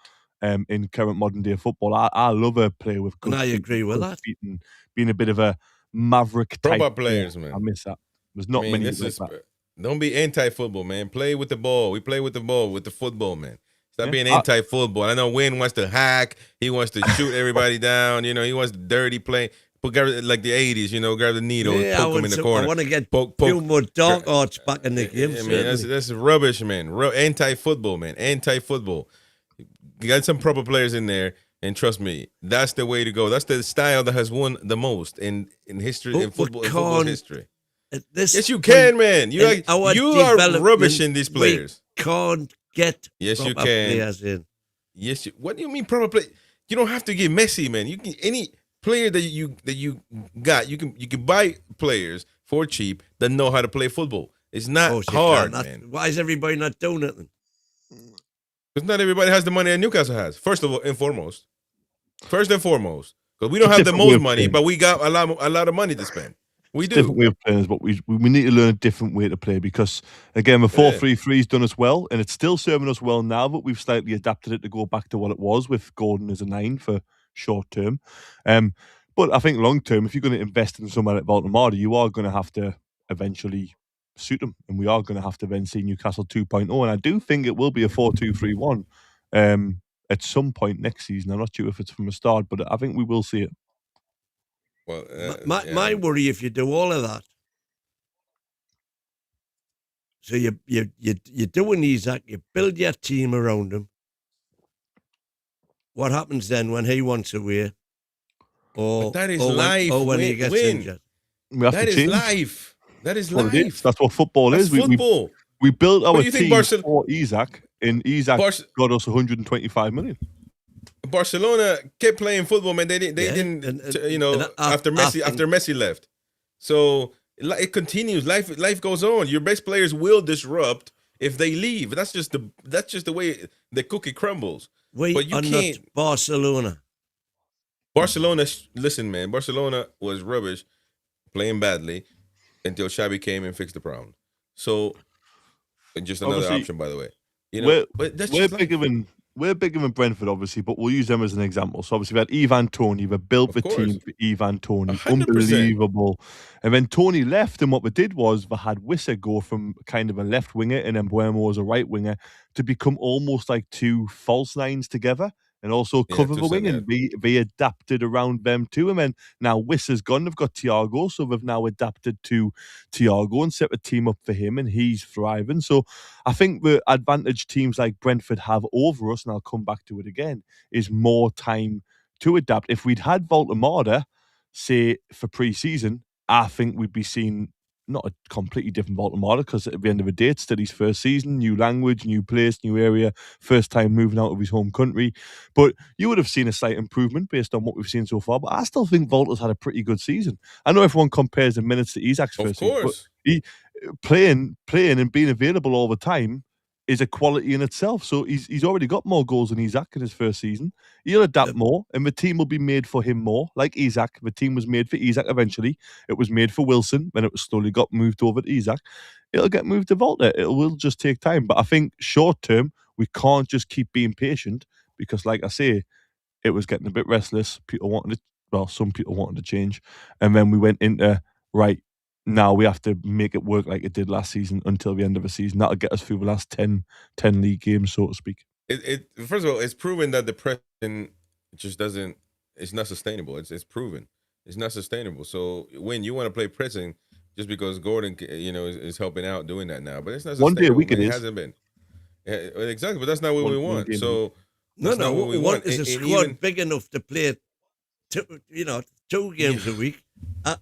in current modern day football. I love a player with good. And I agree with that. Being a bit of a maverick type. Proper players, man. I miss that. There's not many like that. Don't be anti-football, man. Play with the ball. We play with the ball, with the football, man. Stop being anti-football. I know Wayne wants to hack. He wants to shoot everybody down. You know, he wants dirty play. Like the 80s, you know, grab the needle and poke him in the corner. I want to get few more dark arts back in the game. I mean, that's rubbish, man. Anti-football, man. Anti-football. You got some proper players in there, and trust me, that's the way to go. That's the style that has won the most in history, in football history. Yes, you can, man. You are rubbish in these players. We can't get proper players in. Yes, what do you mean proper play? You don't have to get Messi, man. You can any player that you got. You can buy players for cheap that know how to play football. It's not hard, man. Why is everybody not doing it? Because not everybody has the money that Newcastle has. First and foremost, because we don't have the most money, but we got a lot of money to spend. We do. Different way of playing, but we need to learn a different way to play because, again, the 4-3-3's done us well, and it's still serving us well now, but we've slightly adapted it to go back to what it was with Gordon as a 9 for short term. But I think long term, if you're going to invest in somewhere like Woltemade, you are going to have to eventually suit them, and we are going to have to then see Newcastle 2.0, and I do think it will be a 4-2-3-1 at some point next season. I'm not sure if it's from the start, but I think we will see it. Well, my worry if you do all of that. So you're doing these, you build your team around them. what happens then when he wants away? Or But that is or life. when he gets injured. We have That to is change. life. That is That's what it is. life. That's what football That's is. football. We built our But you think team for Isaac, and Isaac got us 125 million. Barcelona kept playing football, man. They didn't. After Messi left, so it continues. Life goes on. Your best players will disrupt if they leave. That's just the way the cookie crumbles. But you can't. Not Barcelona. Barcelona, listen, man. Barcelona was rubbish, playing badly, until Xavi came and fixed the problem. So, just another Obviously, option, by the way. You know, but that's we're just bigger than Brentford, obviously, but we'll use them as an example. So obviously we had Ivan Toney. We built the team for Ivan Toney. 100%. Unbelievable. And when Toney left, and what we did was we had Wissa go from kind of a left winger and then Buemo as a right winger to become almost like two false nines together. And also cover the wing and be adapted around them too. And then now Wissa's gone. They've got Thiago, so they've now adapted to Thiago and set the team up for him, and he's thriving. So I think the advantage teams like Brentford have over us, and I'll come back to it again, is more time to adapt. If we'd had Woltemade, say, for pre-season, I think we'd be seeing not a completely different Woltemade, because at the end of the day, it's still his first season, new language, new place, new area, first time moving out of his home country. But you would have seen a slight improvement based on what we've seen so far. But I still think Volta's had a pretty good season. I know everyone compares the minutes to Isaac's first season, but he playing and being available all the time is a quality in itself. So he's already got more goals than Isaac in his first season. He'll adapt more, and the team will be made for him more. Like Isaac, the team was made for Isaac eventually. It was made for Wilson, then it was slowly got moved over to Isaac. It'll get moved to Volta. It will just take time. But I think short term, we can't just keep being patient, because, like I say, it was getting a bit restless. Some people wanted to change. And then we went into, right, now we have to make it work like it did last season until the end of the season. That'll get us through the last 10 league games, so to speak. First of all, it's proven that the pressing just doesn't. It's not sustainable. It's proven it's not sustainable. So when you want to play pressing, just because Gordon, is helping out doing that now, but it's not sustainable. One day a week it hasn't been. Exactly, but that's not what we want. So what we want is a squad big enough to play, two games a week,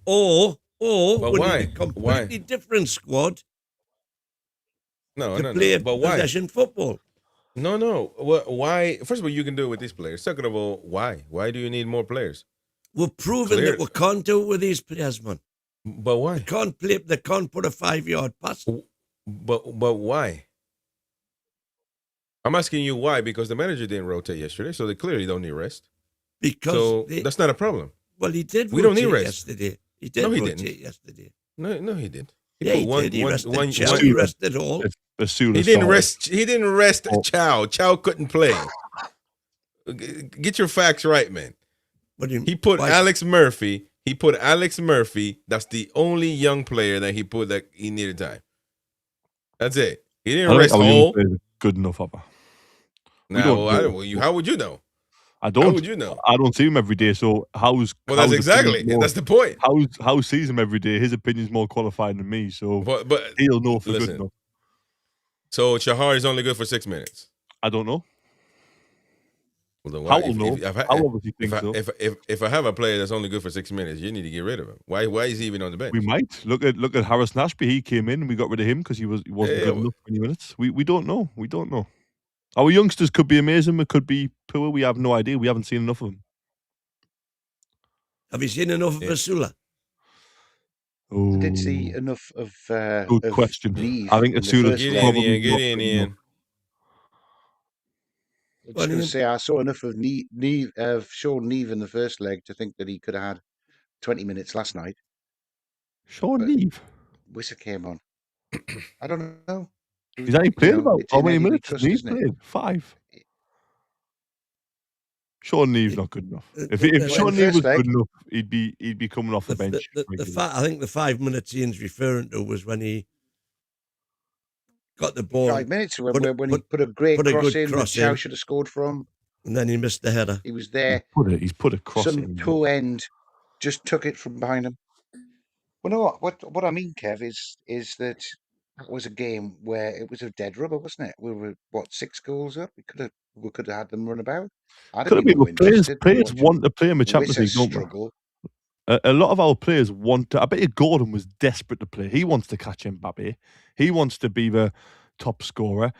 or we need a completely different squad. To play possession football. No. Why? First of all, you can do it with these players. Second of all, why? Why do you need more players? We're proving that we can't do it with these players, man. But why? They can't put a 5-yard pass. But why? I'm asking you why, because the manager didn't rotate yesterday, so they clearly don't need rest. That's not a problem. Well, he did. We don't need rest yesterday. He did. No, he rotate didn't. Yesterday. No, he didn't. He rested all. He didn't rest. He didn't rest. Chow couldn't play. Get your facts right, man. He put Alex Murphy. That's the only young player that he put that he needed time. That's it. He didn't rest all. Good enough, Papa. How would you know? I don't. How would you know? I don't see him every day. So that's exactly. That's the point. How sees him every day? His opinion's more qualified than me. So, but he'll know for good enough. So Shahar is only good for 6 minutes. I don't know. Well, then how will know? I obviously think so. If I have a player that's only good for 6 minutes, you need to get rid of him. Why is he even on the bench? We might look at Harris Nashby. He came in and we got rid of him because he wasn't good enough for 20 minutes. We don't know. We don't know. Our youngsters could be amazing. It could be poor. We have no idea. We haven't seen enough of them. Have you seen enough of Asula? I did see enough of. Good question. Neve I think Asula's probably get in, Ian. I was going to say I saw enough of Sean Neve in the first leg to think that he could have had 20 minutes last night. Sean Neve? Wissa came on. I don't know. He's only played about how many minutes? He's played 5. Sean Neve's not good enough. If Sean Neve was good enough, he'd be coming off the bench. I think the 5 minutes Ian's referring to was when he got the ball. 5 minutes when he put a great cross in that Chow should have scored from. And then he missed the header. He was there. He's put a cross in. Some toe end just took it from behind him. Well, no, what I mean, Kev, is that was a game where it was a dead rubber, wasn't it? We were 6 goals up. We could have we could have had them run about. I'd have Could have been been, more but players interested than watching want to play in the Champions Wissa League, don't they? struggle. A lot of our players want to. I bet you Gordon was desperate to play. He wants to catch Mbappe. He wants to be the top scorer.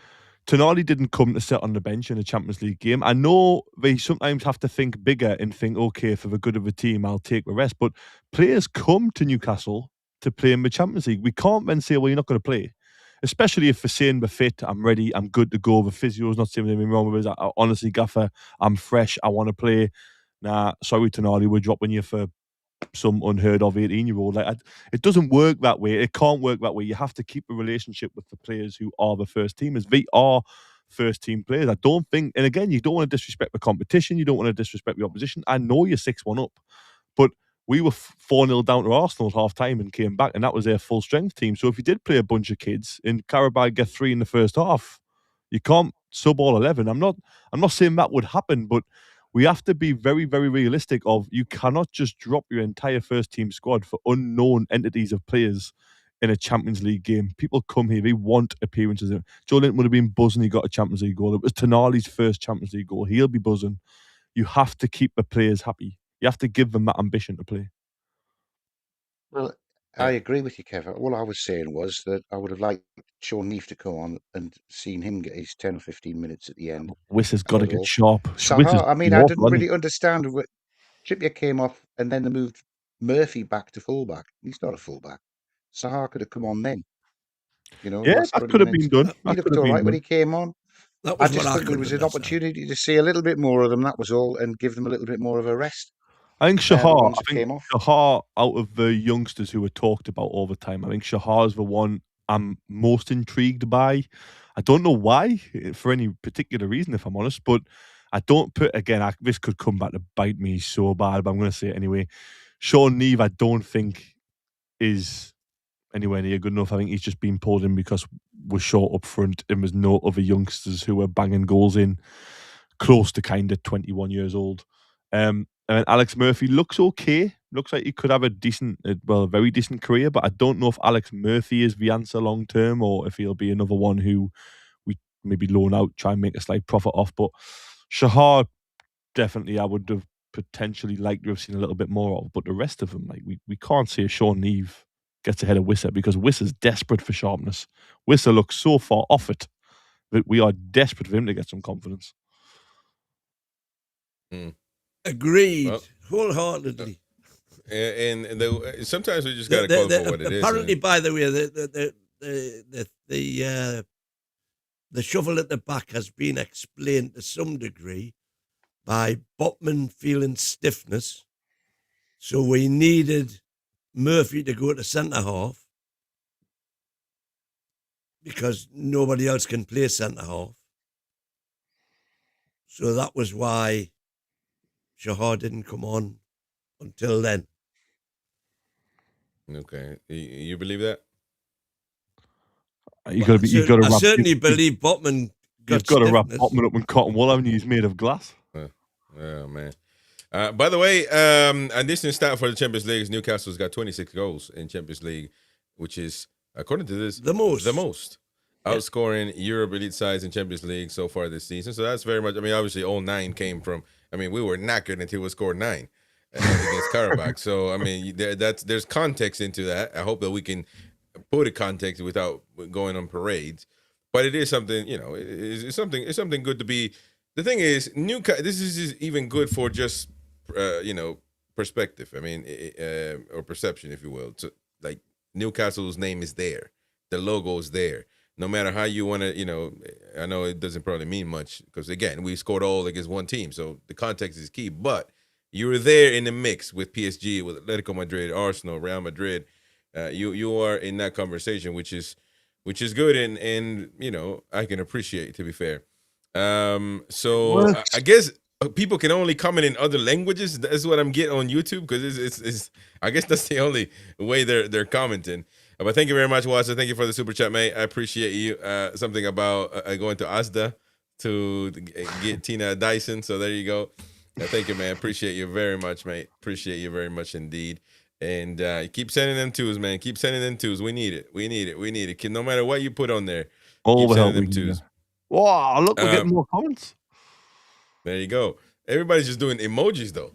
Tonali didn't come to sit on the bench in a Champions League game. I know they sometimes have to think bigger and think, okay, for the good of the team, I'll take the rest. But players come to Newcastle to play in the Champions League. We can't then say, well, you're not going to play. Especially if they're saying they're fit, I'm ready, I'm good to go. The physio's not saying anything wrong with us. Honestly, Gaffer, I'm fresh, I want to play. Nah, sorry, Tonali, we're dropping you for some unheard of 18-year-old. Like, it doesn't work that way. It can't work that way. You have to keep a relationship with the players who are the first teamers. They are first team players. I don't think, and again, you don't want to disrespect the competition. You don't want to disrespect the opposition. I know you're 6-1 up, but we were 4-0 down to Arsenal at half time and came back, and that was their full strength team. So if you did play a bunch of kids and Carabao get 3 in the first half, you can't sub all 11. I'm not saying that would happen, but we have to be very, very realistic of you cannot just drop your entire first team squad for unknown entities of players in a Champions League game. People come here, they want appearances. Joe Linton would have been buzzing he got a Champions League goal. It was Tonali's first Champions League goal. He'll be buzzing. You have to keep the players happy. You have to give them that ambition to play. Well, I agree with you, Kevin. All I was saying was that I would have liked Sean Neef to come on and seen him get his 10 or 15 minutes at the end. Wissa's got to That was get all. sharp. Sahar, I mean, I sharp, didn't hasn't really understand what Trippier came off and then they moved Murphy back to fullback. He's not a fullback. Sahar could have come on then. You know, Yeah, last that 20 could have minutes. been done. He That could looked have all been right when done. he came on. That I was just what I thought there couldn't was an understand. opportunity to see a little bit more of them, that was all, and give them a little bit more of a rest. I think The Shahar, ones that came off. Shahar, out of the youngsters who were talked about all the time, I think Shahar's the one I'm most intrigued by. I don't know why, for any particular reason, if I'm honest, but I don't put, again, this could come back to bite me so bad, but I'm going to say it anyway. Sean Neve, I don't think is anywhere near good enough. I think he's just been pulled in because we're short up front and there's no other youngsters who are banging goals in close to kind of 21 years old. And Alex Murphy looks okay. Looks like he could have a very decent career, but I don't know if Alex Murphy is the answer long term or if he'll be another one who we maybe loan out, try and make a slight profit off. But Shahar, definitely I would have potentially liked to have seen a little bit more of. But the rest of them, like we can't see a Sean Neve gets ahead of Wissa because Wissa's desperate for sharpness. Wissa looks so far off it that we are desperate for him to get some confidence. Agreed, Well, wholeheartedly. Sometimes we just got to call it for what it is. Apparently, by the way, the shovel at the back has been explained to some degree by Botman feeling stiffness. So we needed Murphy to go to centre half because nobody else can play centre half. So that was why Shahar didn't come on until then. Okay, you believe that? You got to. I certainly believe Botman. You've got to wrap Botman up in cotton wool, haven't you? He's made of glass. Oh man. By the way, additional stat for the Champions League is Newcastle's got 26 goals in Champions League, which is, according to this, the most. Outscoring Europe elite sides in Champions League so far this season. So that's very much, I mean, obviously all 9 came from, I mean, we were knackered until we scored 9 against Carabao. So, I mean, there's context into that. I hope that we can put a context without going on parades. But it is something, you know, it's something good to be. The thing is, this is even good for just, you know, perspective. I mean, or perception, if you will. So, like, Newcastle's name is there. The logo is there. No matter how you want to, you know, I know it doesn't probably mean much because, again, we scored all against one team. So the context is key. But you were there in the mix with PSG, with Atletico Madrid, Arsenal, Real Madrid. You are in that conversation, which is good. And you know, I can appreciate, to be fair. So I guess people can only comment in other languages. That's what I'm getting on YouTube because it's I guess that's the only way they're commenting. But thank you very much, Watson. Thank you for the super chat, mate. I appreciate you. Something about going to Asda to get Tina Dyson. So there you go. Thank you, man. Appreciate you very much, mate. Appreciate you very much indeed. And keep sending them twos, man. Keep sending them twos. We need it. We need it. We need it. No matter what you put on there, keep sending them twos. Wow, look, we're getting more comments. There you go. Everybody's just doing emojis though.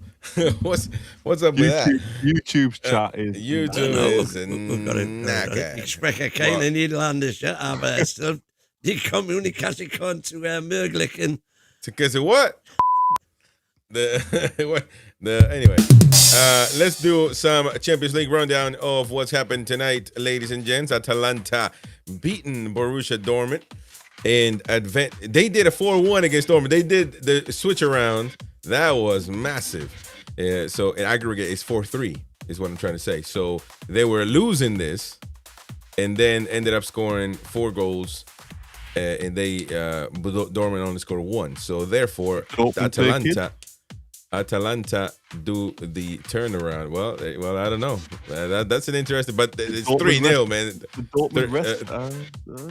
what's up with that? YouTube's chat is YouTube is knackered. Ik spreek er keine Nederlanders, aber still, die communicatie kan zu ermöglichen. Because of what? Anyway, let's do some Champions League rundown of what's happened tonight, ladies and gents. Atalanta beaten Borussia Dortmund and they did a 4-1 against Dortmund. They did the switch around. That was massive. So in aggregate, it's 4-3 is what I'm trying to say. So they were losing this and then ended up scoring 4 goals. And Dortmund only scored 1. So therefore, Atalanta do the turnaround. Well, I don't know. That's an interesting, but it's 3-0, man.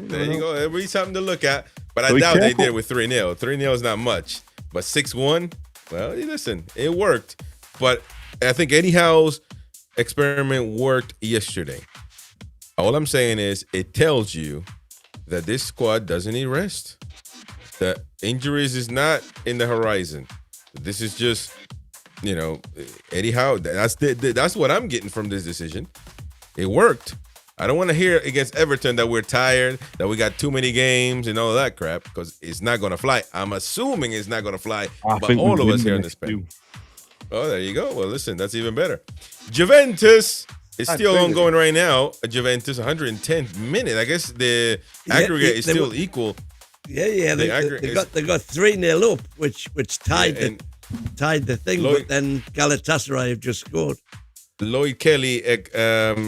There you go. It'll be something to look at. But I doubt they did with 3-0. 3-0 is not much. But 6-1, well, listen, it worked. But I think Eddie Howe's experiment worked yesterday. All I'm saying is it tells you that this squad doesn't need rest. The injuries is not in the horizon. This is just, Eddie Howe. That's what I'm getting from this decision. It worked. I don't want to hear against Everton that we're tired, that we got too many games and all that crap, because it's not going to fly. I'm assuming it's not going to fly, but all of us here in the Spain. Oh, there you go. Well, listen, that's even better. Juventus is still ongoing right now. Juventus, 110th minute. I guess the aggregate is still equal. Yeah. They got 3-0 up, which tied the thing. But then Galatasaray have just scored. Lloyd Kelly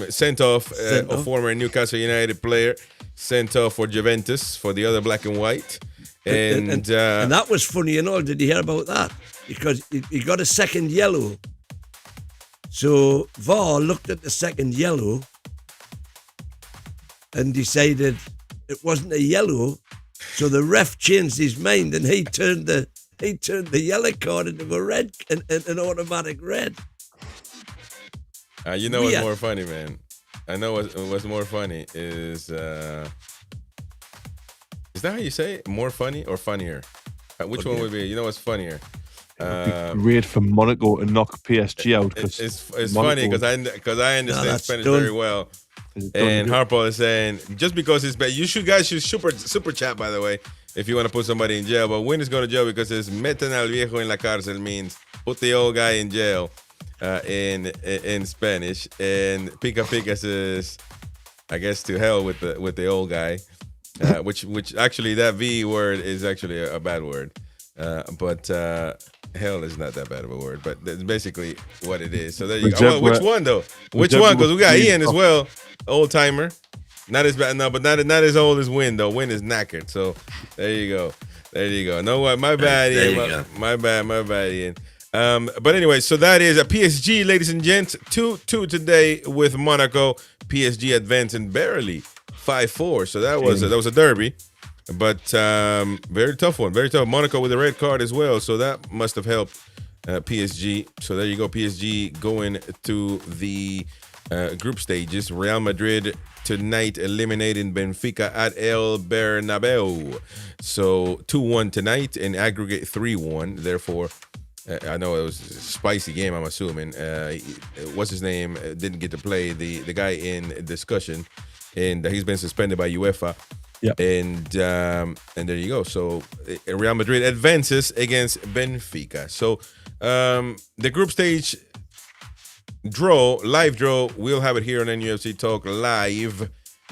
sent off a former Newcastle United player, sent off for Juventus for the other black and white. And that was funny and all. Did you hear about that? Because he got a second yellow. So VAR looked at the second yellow and decided it wasn't a yellow. So the ref changed his mind and he turned the yellow card into a red, an automatic red. You know what's more funny, man? I know what's more funny is that how you say it? More funny or funnier? Which one would be? You know what's funnier? Great for Monaco to knock PSG out. It's funny because I understand Spanish very well. And Harpo is saying just because it's bad, guys should super chat, by the way, if you want to put somebody in jail. But when is going to jail because it's meten al viejo en la cárcel means put the old guy in jail in Spanish, and pica pica says I guess to hell with the old guy, which actually that V word is actually a bad word, but hell is not that bad of a word, but that's basically what it is. So there you go. Which one though? Which one? Because we got Ian as well, old timer. Not as bad, no, but not as old as Win though. Win is knackered. So there you go. No what? My bad, Ian. My bad, Ian. But anyway, so that is a PSG, ladies and gents. 2-2 today with Monaco. PSG advancing barely 5-4. So that was a derby. But very tough one, very tough. Monaco with a red card as well, so that must have helped PSG. So there you go, PSG going to the group stages. Real Madrid tonight eliminating Benfica at El Bernabeu. So 2-1 tonight, in aggregate 3-1. Therefore, I know it was a spicy game, I'm assuming. What's his name? Didn't get to play, the guy in discussion, and he's been suspended by UEFA. Yep. And there you go. So Real Madrid advances against Benfica. So the group stage live draw, we'll have it here on NUFC Talk live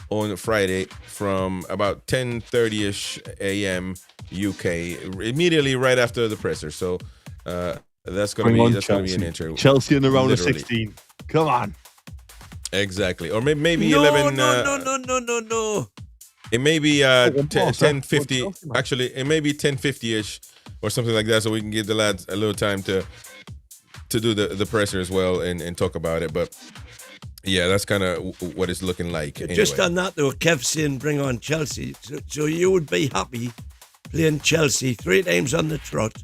on Friday from about 10:30ish a.m. UK, immediately right after the presser. So that's gonna be an intro. Chelsea in the round of 16. Come on. Exactly. Or maybe 11. No. It may be 10:50. Actually, it may be 10:50ish or something like that, so we can give the lads a little time to do the presser as well and talk about it. But yeah, that's kind of what it's looking like. Anyway. Just on that though, Kev saying bring on Chelsea. So you would be happy playing Chelsea 3 times on the trot.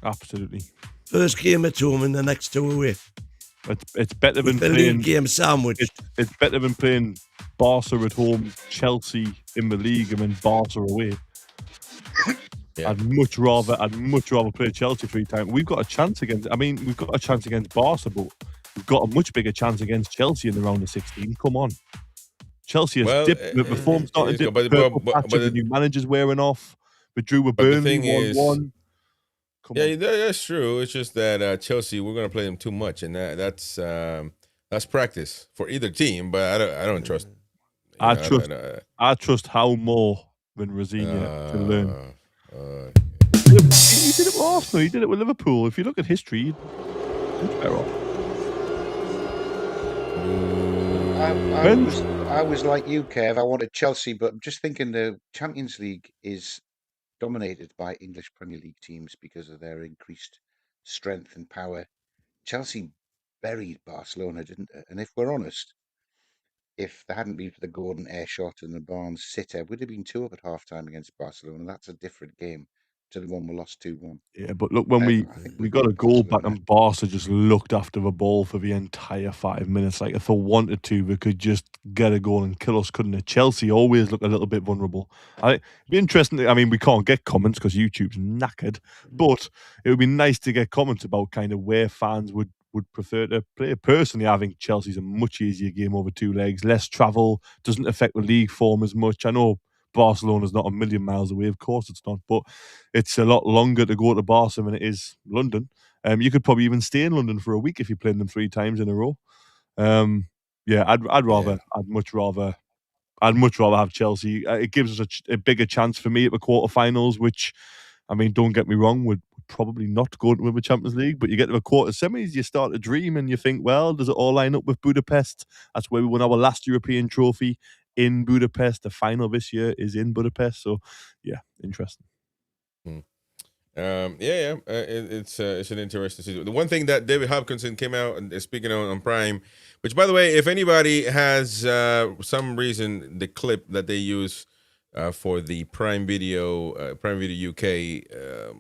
Absolutely. First game at home and the next 2 away. It's better than the playing league game sandwich. It's better than playing Barca at home, Chelsea in the league, and then Barca away. Yeah. I'd much rather play Chelsea 3 times. We've got a chance against. I mean, we've got a chance against Barca, but we've got a much bigger chance against Chelsea in the round of 16. Come on, Chelsea has dipped. The form's starting to dip. Patch of the new manager's wearing off. We drew with Burnley 1-1. Yeah, that's true. It's just that Chelsea, we're going to play them too much, and that's practice for either team. But I don't trust. I trust Howe more than Rosina to learn. He did it with Arsenal. He did it with Liverpool. If you look at history, he's better off. I was like you, Kev. I wanted Chelsea, but I'm just thinking the Champions League is dominated by English Premier League teams because of their increased strength and power. Chelsea buried Barcelona, didn't it? And if we're honest, if there hadn't been for the Gordon air shot and the Barnes sitter, we'd have been 2-up at half-time against Barcelona. That's a different game to the one we lost 2-1. Yeah, but look, when we got a goal back and Barca just looked after the ball for the entire 5 minutes. Like, if they wanted to, they could just get a goal and kill us, couldn't they? Chelsea always look a little bit vulnerable. It'd be interesting. I mean, we can't get comments because YouTube's knackered, but it would be nice to get comments about kind of where fans would prefer to play. Personally, I think Chelsea's a much easier game over 2 legs, less travel, doesn't affect the league form as much. I know Barcelona's not a million miles away, of course it's not, but it's a lot longer to go to Barca than it is London. You could probably even stay in London for a week if you played them 3 times in a row. I'd much rather have Chelsea. It gives us a bigger chance for me at the quarterfinals, which, I mean, don't get me wrong, would probably not go to win the Champions League, but you get to the quarter semis, you start to dream and you think, well, does it all line up with Budapest? That's where we won our last European trophy, in Budapest. The final this year is in Budapest, so yeah, interesting. It's an interesting season. The one thing that David Hopkinson came out and speaking on Prime, which, by the way, if anybody has some reason, the clip that they use for the Prime Video UK,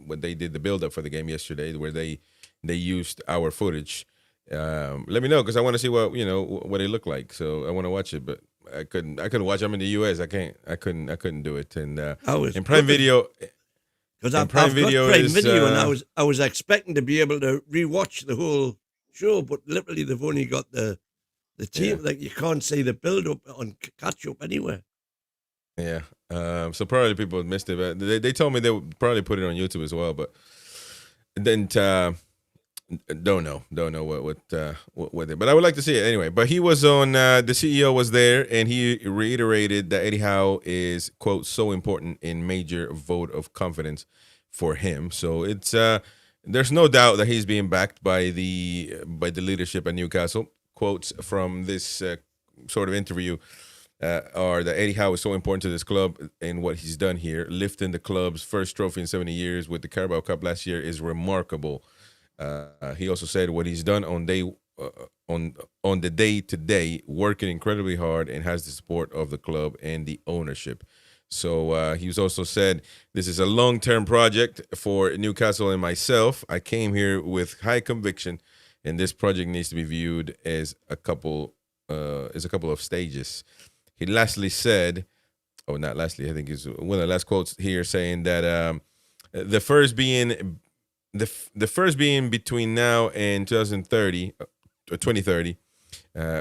when they did the build-up for the game yesterday, where they used our footage, let me know, because I want to see what they look like. So I want to watch it, but I couldn't watch. I'm in the US. I couldn't do it. And in Prime Video, because I've got Prime Video, and I was expecting to be able to rewatch the whole show, but literally they've only got the team. Like, you can't see the build up on catch up anywhere. Yeah. So probably people missed it, but they told me they would probably put it on YouTube as well, but then don't know what but I would like to see it anyway. But he was on, the CEO was there, and he reiterated that Eddie Howe is, quote, so important in major vote of confidence for him. So it's there's no doubt that he's being backed by the leadership at Newcastle. Quotes from this sort of interview are that Eddie Howe is so important to this club and what he's done here. Lifting the club's first trophy in 70 years with the Carabao Cup last year is remarkable. He also said what he's done on the day-to-day, working incredibly hard, and has the support of the club and the ownership. So he was also said, this is a long-term project for Newcastle and myself. I came here with high conviction, and this project needs to be viewed as a couple of stages. He lastly said, not lastly, I think it's one of the last quotes here, saying that the first being between now and 2030,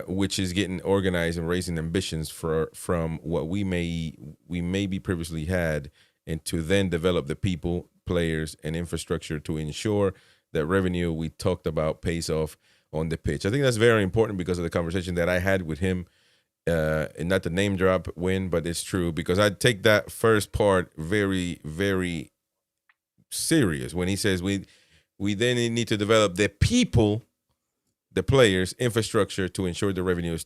which is getting organized and raising ambitions from what we maybe previously had, and to then develop the people, players, and infrastructure to ensure that revenue we talked about pays off on the pitch. I think that's very important because of the conversation that I had with him, and not the name drop win, but it's true, because I take that first part very, very serious when he says we then need to develop the people, the players, infrastructure to ensure the revenues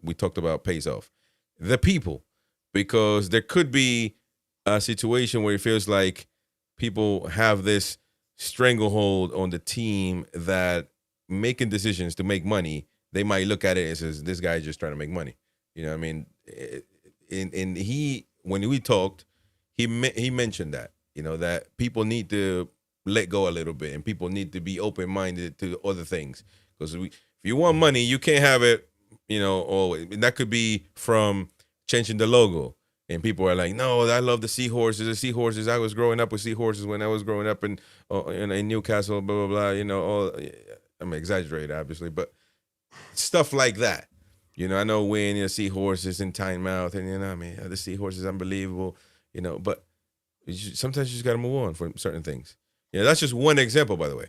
we talked about pays off. The people, because there could be a situation where it feels like people have this stranglehold on the team that making decisions to make money, they might look at it and says, this guy's just trying to make money. You know what I mean? And when we talked, he mentioned that, that people need to let go a little bit, and people need to be open-minded to other things. Because if you want money, you can't have it, always. And that could be from changing the logo. And people are like, no, I love the seahorses. The seahorses. I was growing up with seahorses when I was growing up in Newcastle, blah, blah, blah. You know, I'm exaggerating, obviously, but stuff like that. You know, I know when seahorses in Tynemouth, and I mean, the seahorse is unbelievable. You know, but sometimes you just got to move on from certain things. Yeah, that's just one example, by the way.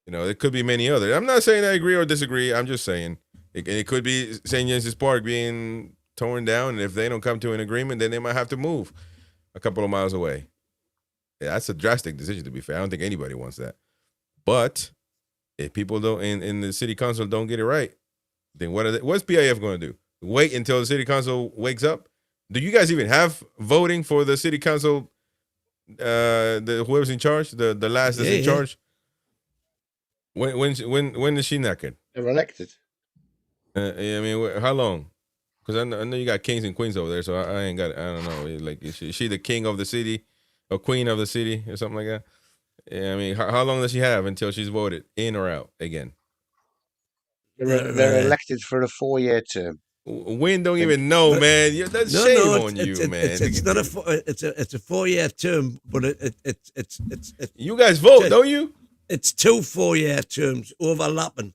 You know, there could be many others. I'm not saying I agree or disagree. I'm just saying it could be St. James's Park being torn down, and if they don't come to an agreement, then they might have to move a couple of miles away. Yeah, that's a drastic decision, to be fair. I don't think anybody wants that. But if people don't in the city council don't get it right, then what's PIF going to do? Wait until the city council wakes up? Do you guys even have voting for the city council? Whoever's in charge, the last that's in charge. When is she knackered? They're elected. I mean, how long? Because I know you got kings and queens over there, so I ain't got. I don't know. Like, is she the king of the city, or queen of the city, or something like that? Yeah, I mean, how long does she have until she's voted in or out again? They're elected for a 4-year term. Win don't even know, man. That's shame on you, man. It's not it's a 4-year term, but it's you guys vote, don't you? It's 2 4-year terms overlapping,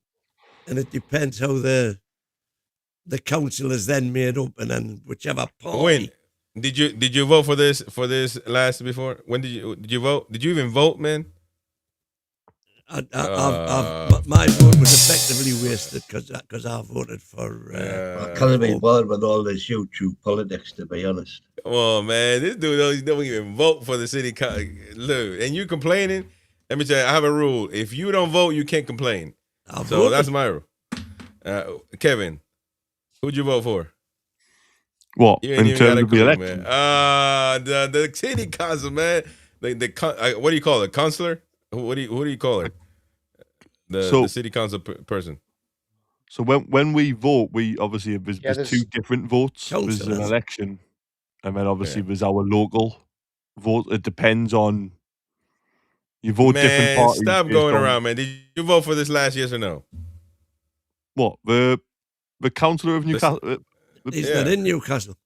and it depends how the council is then made up, and then whichever party. When did you vote for this last before? When did you vote? Did you even vote, man? My vote was effectively wasted because I voted for. I can't be bothered with all this YouTube politics, to be honest. Come on, man. This dude don't even vote for the city. Look, and you complaining? Let me tell you, I have a rule. If you don't vote, you can't complain. So that's my rule. Kevin, who'd you vote for? What? In terms of the election? The city council, man. What do you call it? Counselor? Who do you call her? The city council person. So when we vote, we obviously there's 2 different votes. There's an election, and then obviously there's our local vote. It depends on you vote different parties. Stop going around, man. Did you vote for this last, yes or no? What, the councillor of Newcastle? He's not in Newcastle.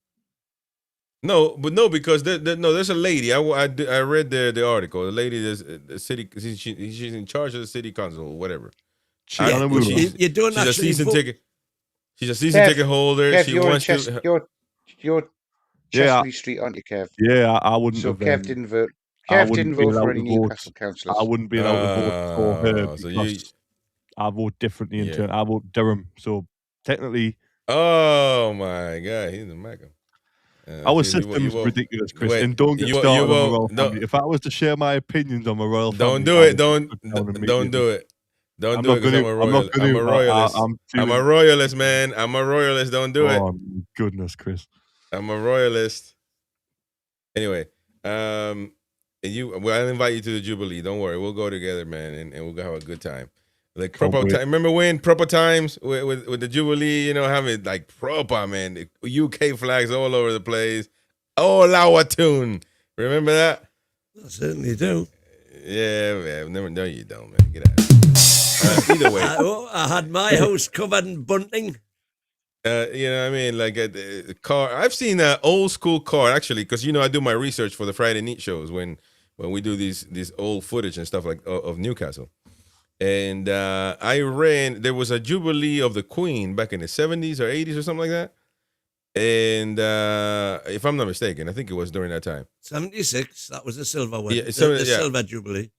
No, because there's a lady. I read the article. The lady is the city. She's in charge of the city council or whatever. You don't she's a season vote. ticket. She's a season ticket holder. Kev, she wants to. You're Chesley Street, aren't you, Kev? Yeah, I wouldn't. So have, Kev didn't vote. Kev didn't vote for any Newcastle councillors. I wouldn't be allowed to vote for her because I vote differently in turn. I vote Durham, so technically. Oh my God, he's the Macam. Our system is ridiculous, Chris. And don't get started on the royal family. If I was to share my opinions on the royal family, don't do it. Don't do it. Don't do it because I'm a royalist. I'm a royalist, man. I'm a royalist. Don't do it. Oh, goodness, Chris. I'm a royalist. Anyway, I'll invite you to the Jubilee. Don't worry. We'll go together, man, and we'll go have a good time. Like proper time. Remember when proper times with the Jubilee, having like proper, man, the UK flags all over the place. All our tune. Remember that? I certainly do. Yeah, man. No, you don't, man. Get out. Either way. I had my house covered in bunting. You know what I mean? Like a car. I've seen an old school car, actually, because, I do my research for the Friday Neat shows when we do these old footage and stuff like of Newcastle. And I ran, there was a Jubilee of the Queen back in the 70s or 80s or something like that. And if I'm not mistaken, I think it was during that time. 76, that was the silver one. Yeah, the silver Jubilee.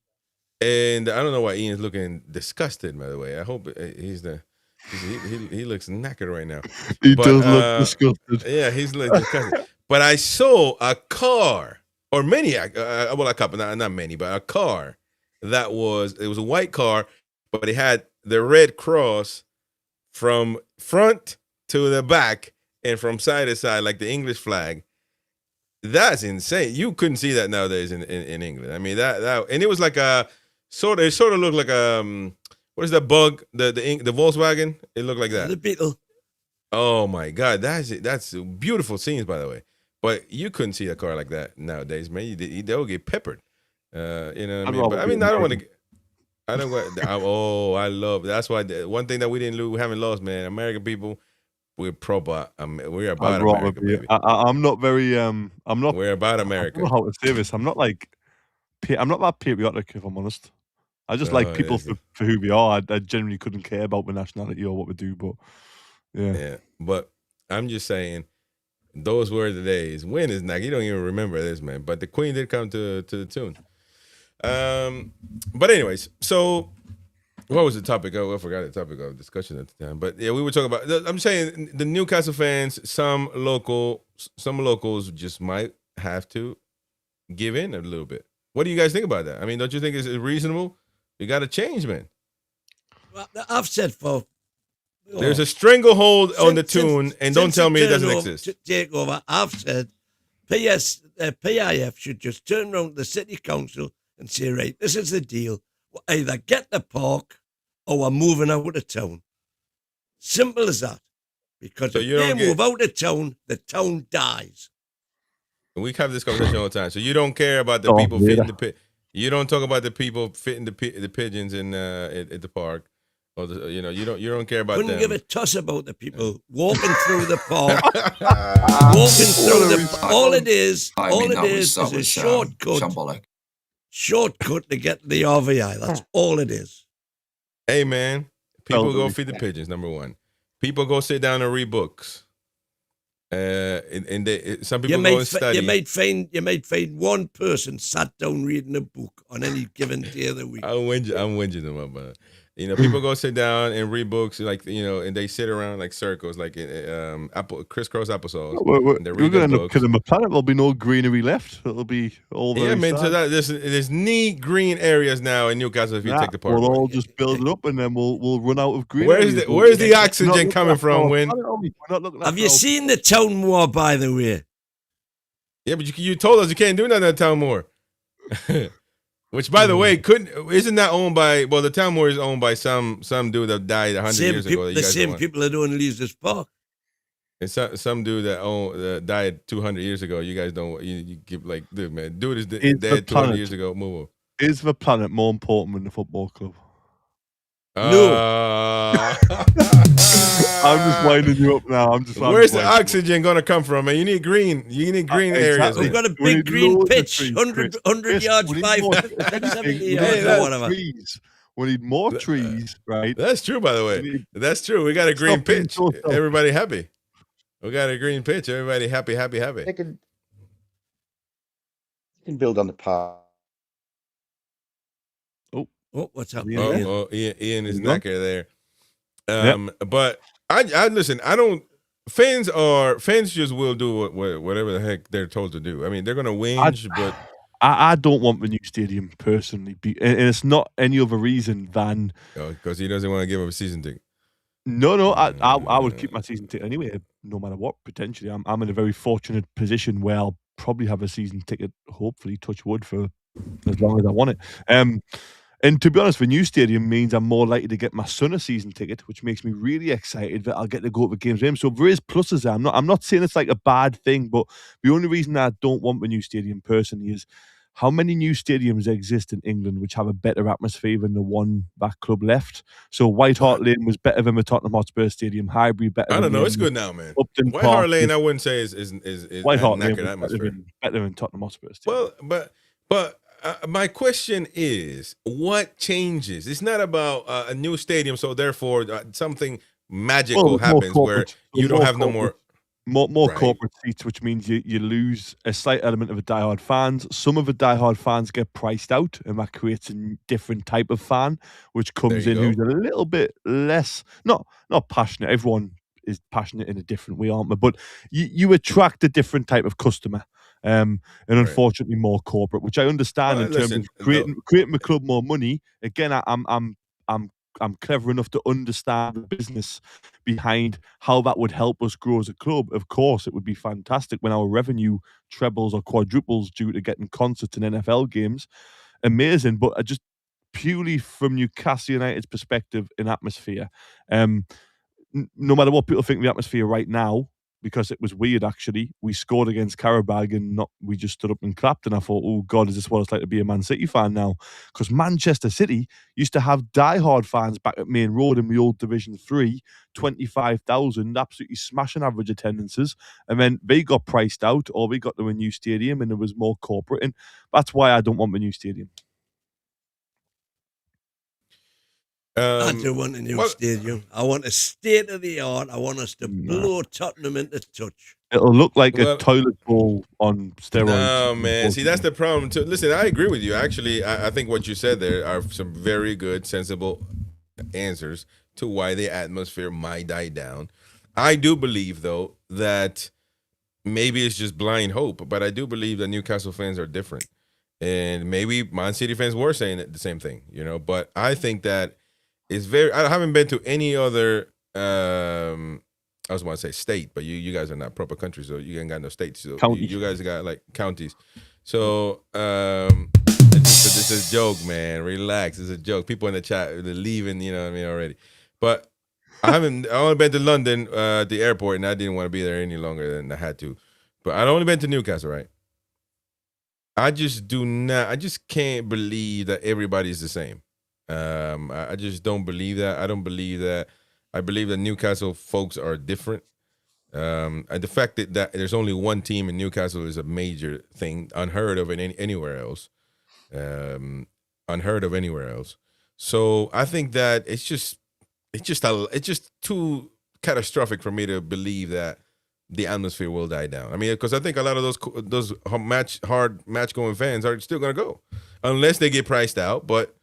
And I don't know why Ian's looking disgusted, by the way. I hope he looks knackered right now. He does look disgusted. Yeah, he's looking disgusted. But I saw a car, or many, a couple, not many, but a car. It was a white car, but it had the red cross from front to the back and from side to side, like the English flag. That's insane. You couldn't see that nowadays in England. I mean, that and it was like it sort of looked like what is that bug? The Volkswagen? It looked like that. The Beetle. Oh my God, that's beautiful scenes, by the way. But you couldn't see a car like that nowadays, man. They'll get peppered. You know what I mean? But I mean, I don't want to. I don't want. I love. That's why one thing that we haven't lost, man. American people, we're pro, we're I'd about rather America, be. baby. I'm not very. I'm not. We're about I don't America. know how to say this. I'm not like. I'm not that patriotic, if I'm honest. I just like people for who we are. I generally couldn't care about the nationality or what we do, but yeah. But I'm just saying, those were the days. When is not? You don't even remember this, man. But the Queen did come to the tune. But anyways, so what was the topic? Oh, I forgot the topic of discussion at the time. But yeah, we were talking about. I'm saying the Newcastle fans, some locals just might have to give in a little bit. What do you guys think about that? I mean, don't you think it's reasonable? You got to change, man. Well, I've said for there's a stranglehold on the tune, and don't tell me it doesn't exist. Take over. I've said PIF should just turn around to the city council and say, right, this is the deal. We'll either get the park or we're moving out of town. Simple as that. Because if they move out of town, the town dies. We have this conversation all the time. So you don't care about the people feeding the pit. You don't talk about the people fitting the pigeons in at the park, or you don't care about them. Couldn't give a toss about the people walking through the park, walking through the. All it is a shortcut to get the RVI. That's all it is. Hey man, people go feed the pigeons. Number one, people go sit down and read books. Some people go and study. You might find one person sat down reading a book on any given day of the week. I'm whinging them up, but people go sit down and read books, like and they sit around like circles, like crisscross applesauce. We're going to end up killing the planet. There'll be no greenery left. It'll be all very sad. So that there's neat green areas now in Newcastle if you take the park. We'll all just build it up, and then we'll run out of greenery. Where's the oxygen coming from? Have you seen the town moor, by the way? Yeah, but you told us you can't do nothing at town moor. Which, by the way, isn't that owned by? Well, the town moor is owned by some dude that died 100 years ago. The same people that own Leisler's Park. And some dude that died 200 years ago. You guys don't. You give like, dude, man, dude is dead 200 years ago. Move on. Is the planet more important than the football club? No. I'm just winding you up now. Where's the oxygen going to come from, man? You need green. You need green areas. We've got a big green pitch, 100 yards, 570 yards, or whatever. We need more trees, right? That's true, by the way. That's true. We got a green pitch. Everybody happy. We got a green pitch. Everybody happy. They can build on the park. Oh, what's happening? Ian is not there. But I listen. I don't. Fans just will do whatever the heck they're told to do. I mean, they're gonna whinge, but I don't want the new stadium personally, and it's not any other reason than because he doesn't want to give up a season ticket. No, I would keep my season ticket anyway, no matter what. Potentially, I'm in a very fortunate position where I'll probably have a season ticket, hopefully, touch wood, for as long as I want it. And to be honest, the new stadium means I'm more likely to get my son a season ticket, which makes me really excited that I'll get to go to the games with him. So there is pluses there. I'm not saying it's like a bad thing, but the only reason I don't want the new stadium personally is how many new stadiums exist in England which have a better atmosphere than the one that club left. So White Hart Lane was better than the Tottenham Hotspur Stadium. Highbury better. I don't know. It's good now, man. White Hart Lane, I wouldn't say is White Hart Lane atmosphere. Better than Tottenham Hotspur Stadium. Well, but. My question is, what changes? It's not about a new stadium, so therefore something magical happens where you don't have no more corporate seats, which means you lose a slight element of the diehard fans. Some of the diehard fans get priced out, and that creates a different type of fan, which comes in who's a little bit less, not passionate. Everyone is passionate in a different way, aren't they? But you attract a different type of customer. And unfortunately more corporate, which I understand in terms of creating the club more money. Again, I'm clever enough to understand the business behind how that would help us grow as a club. Of course, it would be fantastic when our revenue trebles or quadruples due to getting concerts and NFL games. Amazing, but I just purely from Newcastle United's perspective in atmosphere, no matter what people think of the atmosphere right now, because it was weird, actually. We scored against Karabag and we just stood up and clapped. And I thought, oh, God, is this what it's like to be a Man City fan now? Because Manchester City used to have diehard fans back at Main Road in the old Division 3, 25,000, absolutely smashing average attendances. And then they got priced out, or they got to a new stadium and it was more corporate. And that's why I don't want the new stadium. I do want a new stadium. I want a state of the art. I want us to blow Tottenham into touch. It'll look like a toilet bowl on steroids. No, man. See, that's the problem too. Listen, I agree with you. Actually, I think what you said there are some very good, sensible answers to why the atmosphere might die down. I do believe, though, that maybe it's just blind hope, but I do believe that Newcastle fans are different. And maybe Man City fans were saying the same thing, but I think that it's I haven't been to any other, I was going to say state, but you guys are not proper countries, so you ain't got no states. So you guys got like counties. So this is a joke, man. Relax. It's a joke. People in the chat, they're leaving, already. But I only been to London at the airport, and I didn't want to be there any longer than I had to. But I'd only been to Newcastle, right? I just can't believe that everybody's the same. I just don't believe that. I don't believe that. I believe that Newcastle folks are different. And the fact that there's only one team in Newcastle is a major thing, unheard of anywhere else. Unheard of anywhere else. So I think that it's just too catastrophic for me to believe that the atmosphere will die down. I mean, because I think a lot of those hard match going fans are still going to go, unless they get priced out. But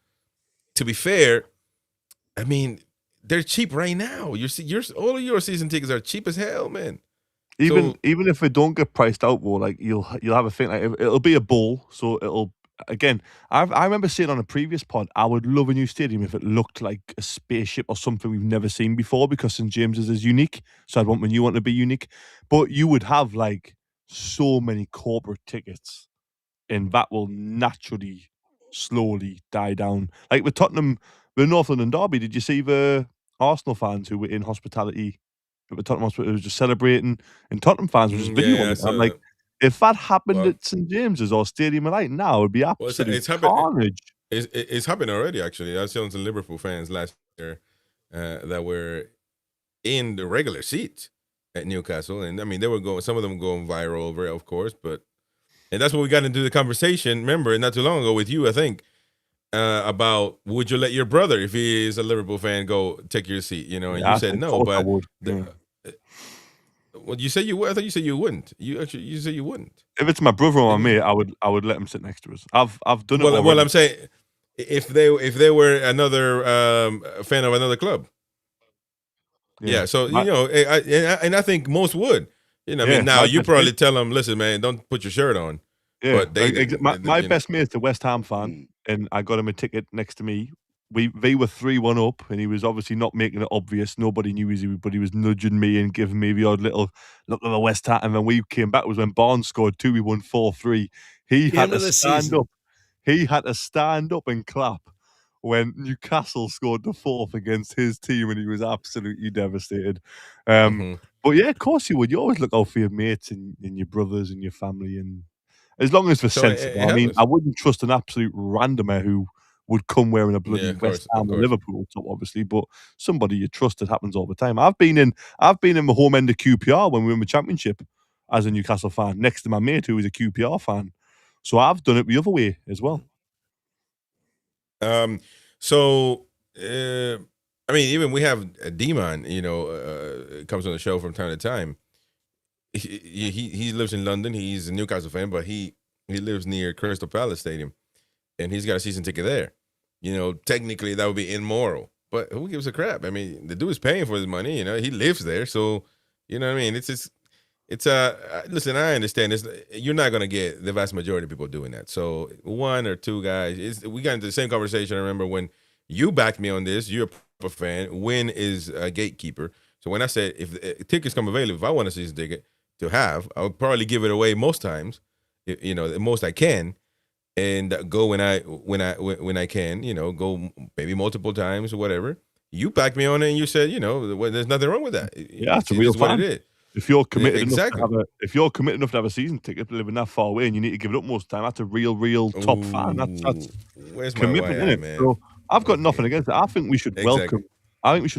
to be fair, I mean, they're cheap right now. All of your season tickets are cheap as hell, man. Even if they don't get priced out, well, like you'll have a thing like it'll be a bowl, so it'll. Again, I remember saying on a previous pod, I would love a new stadium if it looked like a spaceship or something we've never seen before, because St James's is unique. So I'd want my new one to be unique. But you would have like so many corporate tickets, and that will naturally, slowly die down. Like with Tottenham, the North London derby, did you see the Arsenal fans who were in hospitality at the Tottenham Hospital who were just celebrating, and Tottenham fans were just videoing it? I'm like, if that happened at St James's or Stadium of Light now, it would be absolute carnage. It's happened already, actually. I was telling some Liverpool fans last year that were in the regular seats at Newcastle. And, I mean, some of them were going viral over it, of course. And that's what we got into the conversation, remember, not too long ago with you, I think, about would you let your brother, if he is a Liverpool fan, go take your seat, and you said no. But well, you said you would. I thought you said you wouldn't. You said you wouldn't. If it's my brother or my mate, I would let him sit next to us. I've done it. Well, I'm saying if they were another fan of another club, yeah. So I think most would. I mean, now you probably tell them, listen, man, don't put your shirt on. Yeah, but my best mate's a West Ham fan, and I got him a ticket next to me. They were 3-1 up, and he was obviously not making it obvious. Nobody knew but he was nudging me and giving me the odd little look at the West Ham. And then we came back, was when Barnes scored 2, we won 4-3. He had to stand up. He had to stand up and clap when Newcastle scored the 4th against his team, and he was absolutely devastated. But yeah, of course you would. You always look out for your mates and your brothers and your family, and as long as they're sensible. I mean, I wouldn't trust an absolute randomer who would come wearing a bloody West Ham or Liverpool top, obviously, but somebody you trust. It happens all the time. I've been in the home end of QPR when we were in the Championship as a Newcastle fan, next to my mate who is a QPR fan. So I've done it the other way as well. So I mean, even we have D-Man, comes on the show from time to time. He lives in London. He's a Newcastle fan, but he lives near Crystal Palace Stadium, and he's got a season ticket there. Technically that would be immoral, but who gives a crap? I mean, the dude is paying for his money. He lives there, so you know what I mean. It's listen. I understand this. You're not gonna get the vast majority of people doing that. So one or two guys. We got into the same conversation. I remember when you backed me on this. You're a proper fan. Win is a gatekeeper. So when I said if tickets come available, if I want a season ticket to have, I would probably give it away most times. The most I can. And go when I can, go maybe multiple times or whatever. You backed me on it, and you said, there's nothing wrong with that. Yeah, it's a real fan. What it is. If you're committed exactly. enough to have a season ticket, living that far away, and you need to give it up most of the time, that's a real top fan. That's Where's my commitment, YI, isn't it? man? So I've got nothing against it. I think we should Exactly.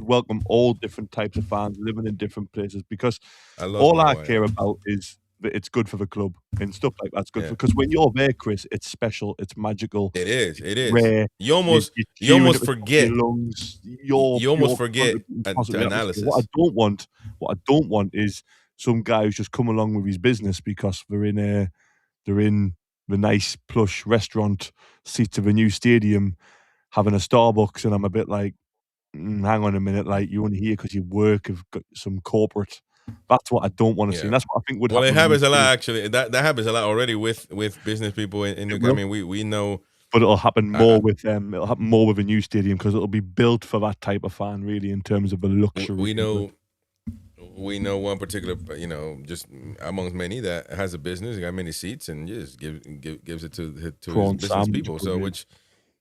welcome all different types of fans living in different places, because I love all my I YI. care about is that it's good for the club and stuff like that's good because when you're there, Chris, it's special, it's magical. It is. It is. Rare. You almost forget. You almost forget the analysis. What I don't want is some guy who's just come along with his business because they're in the nice plush restaurant seats of a new stadium, having a Starbucks, and I'm a bit like, hang on a minute, like you only here because you work, have got some corporate. That's what I don't want to see. And that's what I think would happen. Well, it happens a lot, actually. That happens a lot already with business people in Newcastle. I mean, we know. But it'll happen more with them. It'll happen more with a new stadium because it'll be built for that type of fan, really, in terms of the luxury. We know one particular, just amongst many that has a business, got many seats, and just gives it to his business people. So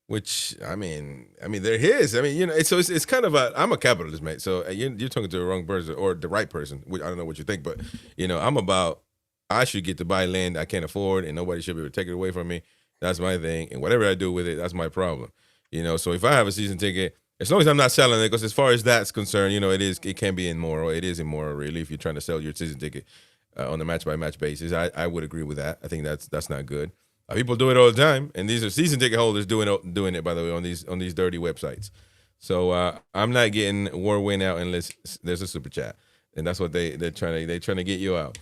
which I mean, they're his. I mean, it's kind of I'm a capitalist, mate. So you're talking to the wrong person or the right person. I don't know what you think, but I'm about I should get to buy land I can't afford, and nobody should be able to take it away from me. That's my thing, and whatever I do with it, that's my problem. So if I have a season ticket, as long as I'm not selling it, because as far as that's concerned, it can be immoral. It is immoral, really, if you're trying to sell your season ticket on a match by match basis. I would agree with that. I think that's not good. People do it all the time, and these are season ticket holders doing it, by the way, on these dirty websites. So I'm not getting Warwin out unless there's a super chat, and that's what they're trying to get you out.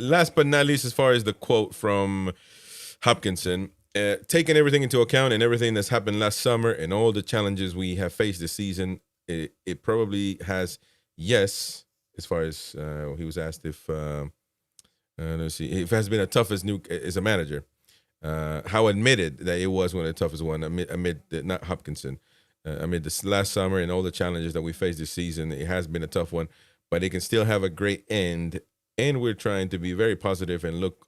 Last but not least, as far as the quote from Hopkinson, taking everything into account and everything that's happened last summer and all the challenges we have faced this season, it probably has as far as he was asked if let's see, if it has been the toughest as a manager. Howe admitted that it was one of the toughest one amid not Hopkinson, amid this last summer and all the challenges that we faced this season. It has been a tough one, but it can still have a great end. And we're trying to be very positive and look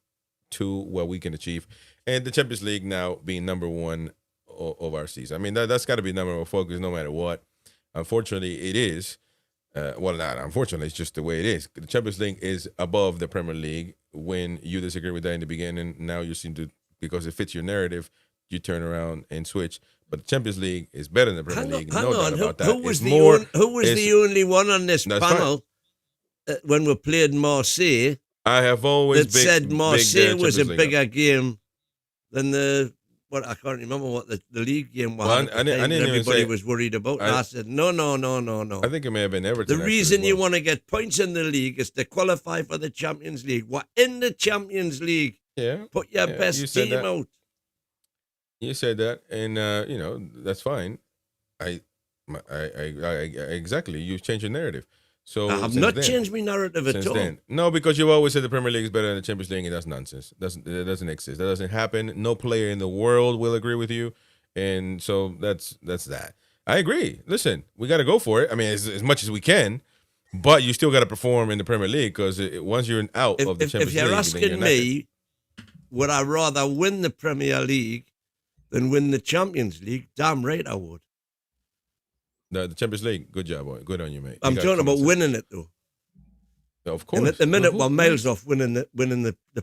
to what we can achieve. And the Champions League now being number one of our season. I mean, that's got to be number one focus no matter what. Unfortunately, it is. Well, not unfortunately, it's just the way it is. The Champions League is above the Premier League. When you disagree with that in the beginning, now you seem to, because it fits your narrative, you turn around and switch. But the Champions League is better than the Premier League. No doubt about that. Who was the only one on this panel when we played Marseille? I have always said Marseille was a bigger game than I can't remember what the league game was. Well, I didn't everybody was worried about. I said, no. I think it may have been Everton. The reason you want to get points in the league is to qualify for the Champions League. We're in the Champions League. Yeah. Put your best team out. You said that, and that's fine. I exactly. You've changed your narrative. So I have not changed my narrative at all. Then. No, because you've always said the Premier League is better than the Champions League, and that's nonsense. That doesn't exist. That doesn't happen. No player in the world will agree with you, and so that's that. I agree. Listen, we got to go for it. I mean, as much as we can, but you still got to perform in the Premier League because once you're out of the Champions League, if you're asking me, would I rather win the Premier League than win the Champions League? Damn right I would. The Champions League, good job, boy. Good on you, mate. I'm talking about winning it, though. Of course. And at the minute, we're miles off winning the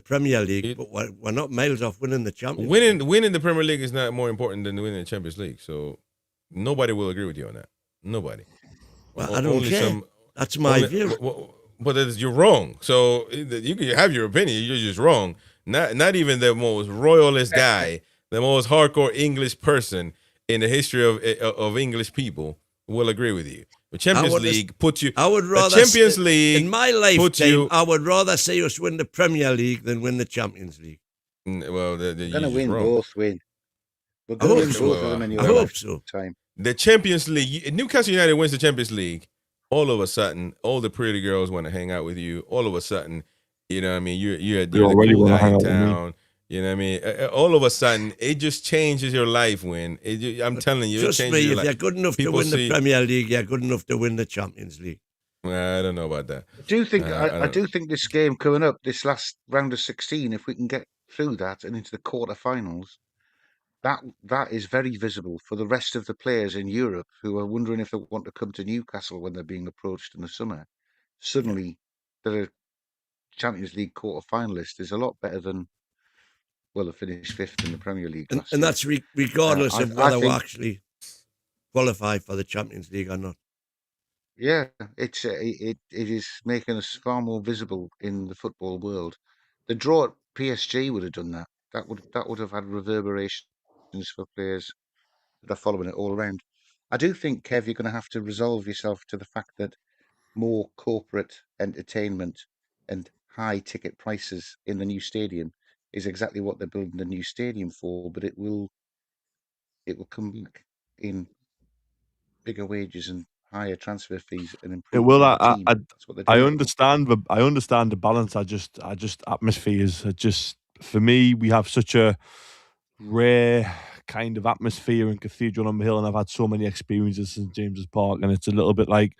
Premier League, but we're not miles off winning the Champions League. Winning the Premier League is not more important than winning the Champions League. So nobody will agree with you on that. Nobody. Well, I don't care. That's my view. But you're wrong. So you can have your opinion. You're just wrong. Not even the most royalist guy, the most hardcore English person in the history of English people will agree with you. The Champions League puts you. I would rather Champions League in my lifetime. I would rather see us win the Premier League than win the Champions League. Well, we're going to win both. We're going to win both of them anyway. I hope so. The Champions League. Newcastle United wins the Champions League. All of a sudden, all the pretty girls want to hang out with you. All of a sudden, you know what I mean. You're the cool guy in town. You know what I mean? All of a sudden, it just changes your life. I'm telling you, trust it changes me, your life. If you're good enough to win the Premier League, you're good enough to win the Champions League. I don't know about that. I do think this game coming up, this last round of 16, if we can get through that and into the quarterfinals, that is very visible for the rest of the players in Europe who are wondering if they want to come to Newcastle when they're being approached in the summer. Suddenly, the Champions League quarter-finalist is a lot better than, well, they finished fifth in the Premier League last And year. that's regardless of I whether we think, actually qualify for the Champions League or not. yeah, it is making us far more visible in the football world. The draw at PSG would have done that. That would have had reverberations for players that are following it all around. I do think, Kev, you're going to have to resolve yourself to the fact that more corporate entertainment and high ticket prices in the new stadium is exactly what they're building the new stadium for, but it will come back in bigger wages and higher transfer fees and It will. improvement of the team. That's what they're doing it for. I understand the balance. I just atmospheres. Just for me, we have such a rare kind of atmosphere in Cathedral on the Hill, and I've had so many experiences in James's Park, and it's a little bit like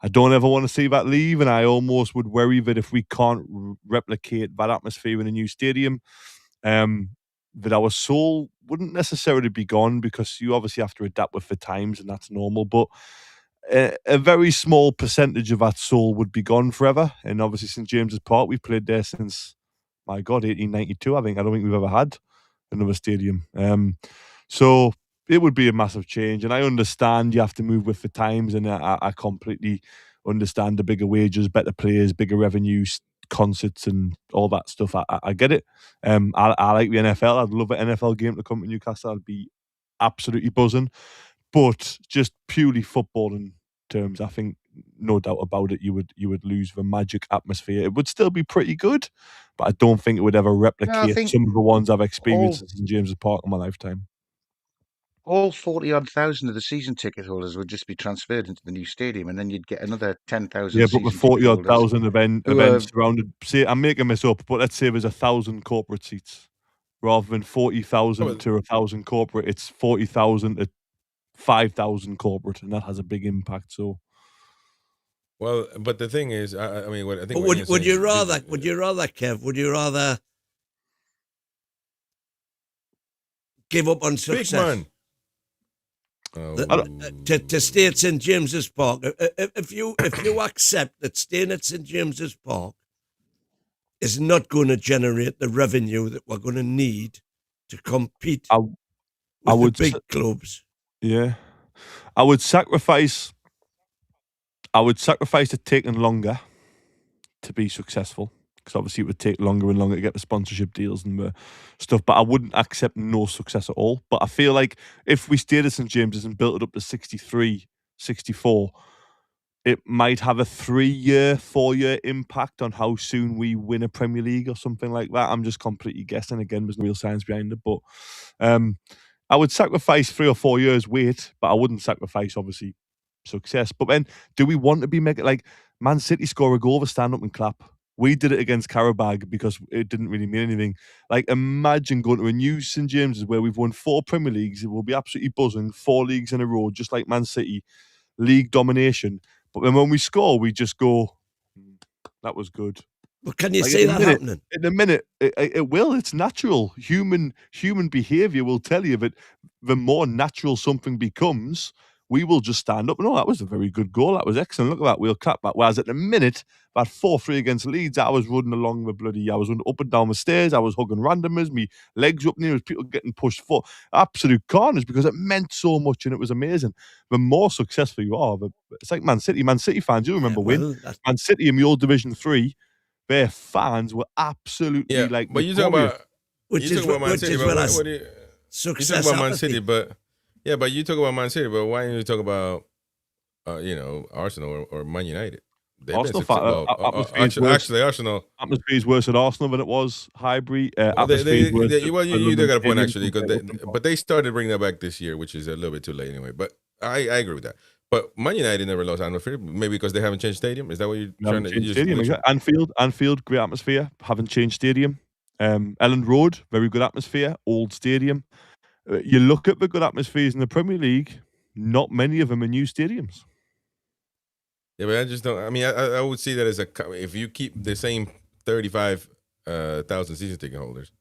I don't ever want to see that leave, and I almost would worry that if we can't replicate that atmosphere in a new stadium, that our soul wouldn't necessarily be gone, because you obviously have to adapt with the times, and that's normal, but a very small percentage of that soul would be gone forever. And obviously St James's Park, we've played there since, my God, 1892, I think. I don't think we've ever had another stadium. So it would be a massive change, and I understand you have to move with the times, and I completely understand the bigger wages, better players, bigger revenues, concerts and all that stuff. I get it. I like the NFL. I'd love an NFL game to come to Newcastle. I'd be absolutely buzzing. But just purely footballing terms, I think no doubt about it, you would lose the magic atmosphere. It would still be pretty good, but I don't think it would ever No, I replicate think some of the ones I've all experienced in St James's Park in my lifetime. all 40-odd thousand of the season ticket holders would just be transferred into the new stadium, and then you'd get another 10,000 Yeah, but with season ticket 40 odd holders thousand who are, events surrounded, say, I'm making this up, but let's say there's 1,000 corporate seats rather than 40,000 to 1,000 corporate. It's 40,000 to 5,000 corporate, and that has a big impact. So, Well, but the thing is, I mean, what I think. But What Ian's would saying you is rather, Kev, would you rather give up on big success? man. To stay at St James's Park, if you accept that staying at St James's Park is not going to generate the revenue that we're going to need to compete I with would, the big clubs. yeah, I would sacrifice it taking longer to be successful, because obviously it would take longer and longer to get the sponsorship deals and the stuff, but I wouldn't accept no success at all. But I feel like if we stayed at St James's and built it up to 63, 64, it might have a 3-year, 4-year impact on how soon we win a Premier League or something like that. I'm just completely guessing. Again, there's no real science behind it, but I would sacrifice 3 or 4 years wait, but I wouldn't sacrifice, obviously, success. But then, do we want to be making, like, Man City score a goal to stand up and clap? We did it against Karabag because it didn't really mean anything. Like, imagine going to a new St James's where we've won 4 Premier Leagues. It will be absolutely buzzing, 4 leagues in a row, just like Man City, league domination. But then when we score, we just go, that was good. But can you see that happening? In a minute, it will. It's natural. Human behavior will tell you that the more natural something becomes, we will just stand up. No, that was a very good goal. That was excellent. Look at that. We'll clap back. Whereas at the minute, that 4-3 against Leeds, I was running along I was running up and down the stairs. I was hugging randomers. Me legs up near, people getting pushed for absolute carnage because it meant so much and it was amazing. The more successful you are, it's like Man City. Man City fans, you remember when Man City in the old Division 3, their fans were absolutely like. But you talk about Man City, but success. you talk about Man City, but but you talk about Man City, but why don't you talk about Arsenal or Man United? Arsenal, actually, Arsenal atmosphere is worse at Arsenal than it was Highbury. You do got a point actually, but they started bringing that back this year, which is a little bit too late anyway. But I agree with that. But Man United never lost atmosphere, maybe because they haven't changed stadium. Is that what you're trying to? Anfield, great atmosphere. Haven't changed stadium. Elland Road, very good atmosphere. Old stadium. You look at the good atmospheres in the Premier League. Not many of them are new stadiums. Yeah, but I just don't. I mean, I would see that as if you keep the same 35,000 season ticket holders,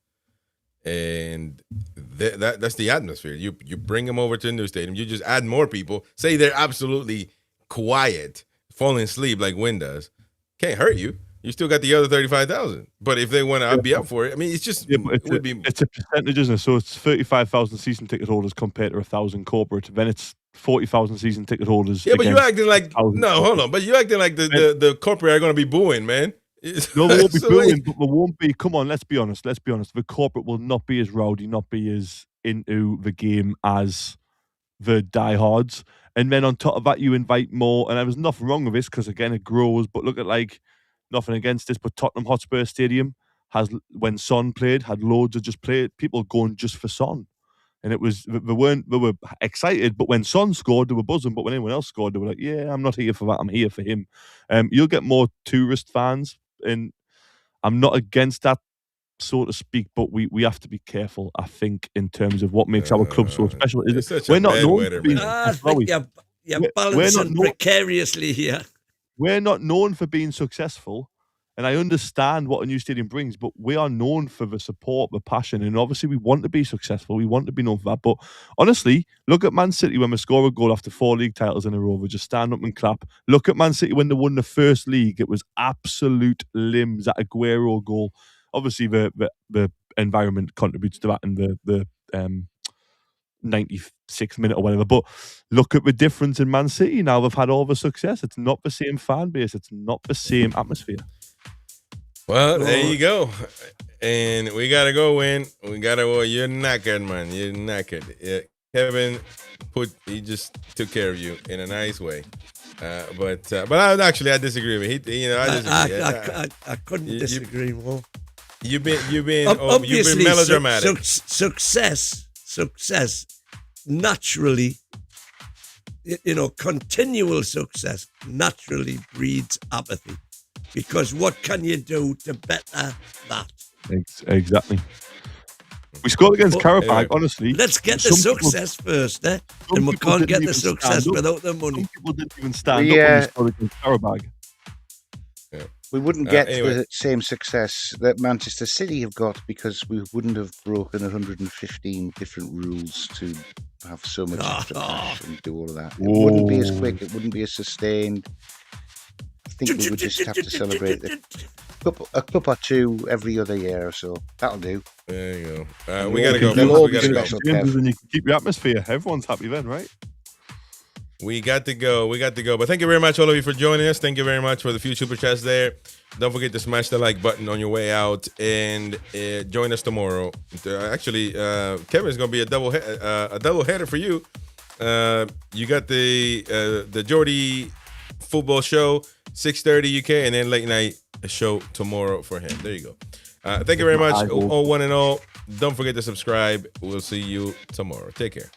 And that's the atmosphere. You bring them over to the new stadium. You just add more people. Say they're absolutely quiet, falling asleep like Wynn does. Can't hurt you. You still got the other 35,000. But if they want to, I'd be up for it. I mean, it's just it's a percentage, isn't it? So it's 35,000 season ticket holders compared to 1,000 corporate. Then it's 40,000 season ticket holders. Yeah, but you acting like hold on. But you acting like the corporate are going to be booing, man. No, they won't be booing, but there won't be. Come on, let's be honest. The corporate will not be as rowdy, not be as into the game as the diehards. And then on top of that, you invite more. And there was nothing wrong with this because again, it grows. But look at nothing against this, but Tottenham Hotspur Stadium when Son played, had loads of people going just for Son. And it was they were excited, but when Son scored, they were buzzing. But when anyone else scored, they were like, "Yeah, I'm not here for that. I'm here for him." You'll get more tourist fans, and I'm not against that, so to speak. But we have to be careful, I think, in terms of what makes our club so special. We're not known for being. I think you're balancing precariously here. We're not known for being successful, and I understand what a new stadium brings, but we are known for the support, the passion, and obviously we want to be successful. We want to be known for that. But honestly, look at Man City when we score a goal after 4 league titles in a row. We just stand up and clap. Look at Man City when they won the first league. It was absolute limbs. That Aguero goal. Obviously, the environment contributes to that, and the 96th minute or whatever, but look at the difference in Man City now. They've had all the success. It's not the same fan base. It's not the same atmosphere. Well, there you go. And we gotta go, Win. We gotta go. You're knackered, man. You're knackered. Yeah, Kevin he just took care of you in a nice way. But I disagree with him. I couldn't disagree more. You've been melodramatic. Success naturally, continual success naturally breeds apathy, because what can you do to better that? Exactly. We scored against Karabakh, honestly. Let's get the success first, and we can't get the success without the money. Some people didn't even stand up when we scored against Karabakh. We wouldn't get the same success that Manchester City have got because we wouldn't have broken 115 different rules to have so much extra cash and do all of that. It wouldn't be as quick. It wouldn't be as sustained. I think we would just have to celebrate a cup or two every other year or so. That'll do. There you go. We got to go. And you can keep your atmosphere. Everyone's happy then, right? We got to go. But thank you very much, all of you, for joining us. Thank you very much for the few super chats there. Don't forget to smash the like button on your way out and join us tomorrow. Actually, Kevin's going to be a double header for you. You got the Geordie football show, 6:30 UK, and then late night show tomorrow for him. There you go. Thank you very much, all one and all. Don't forget to subscribe. We'll see you tomorrow. Take care.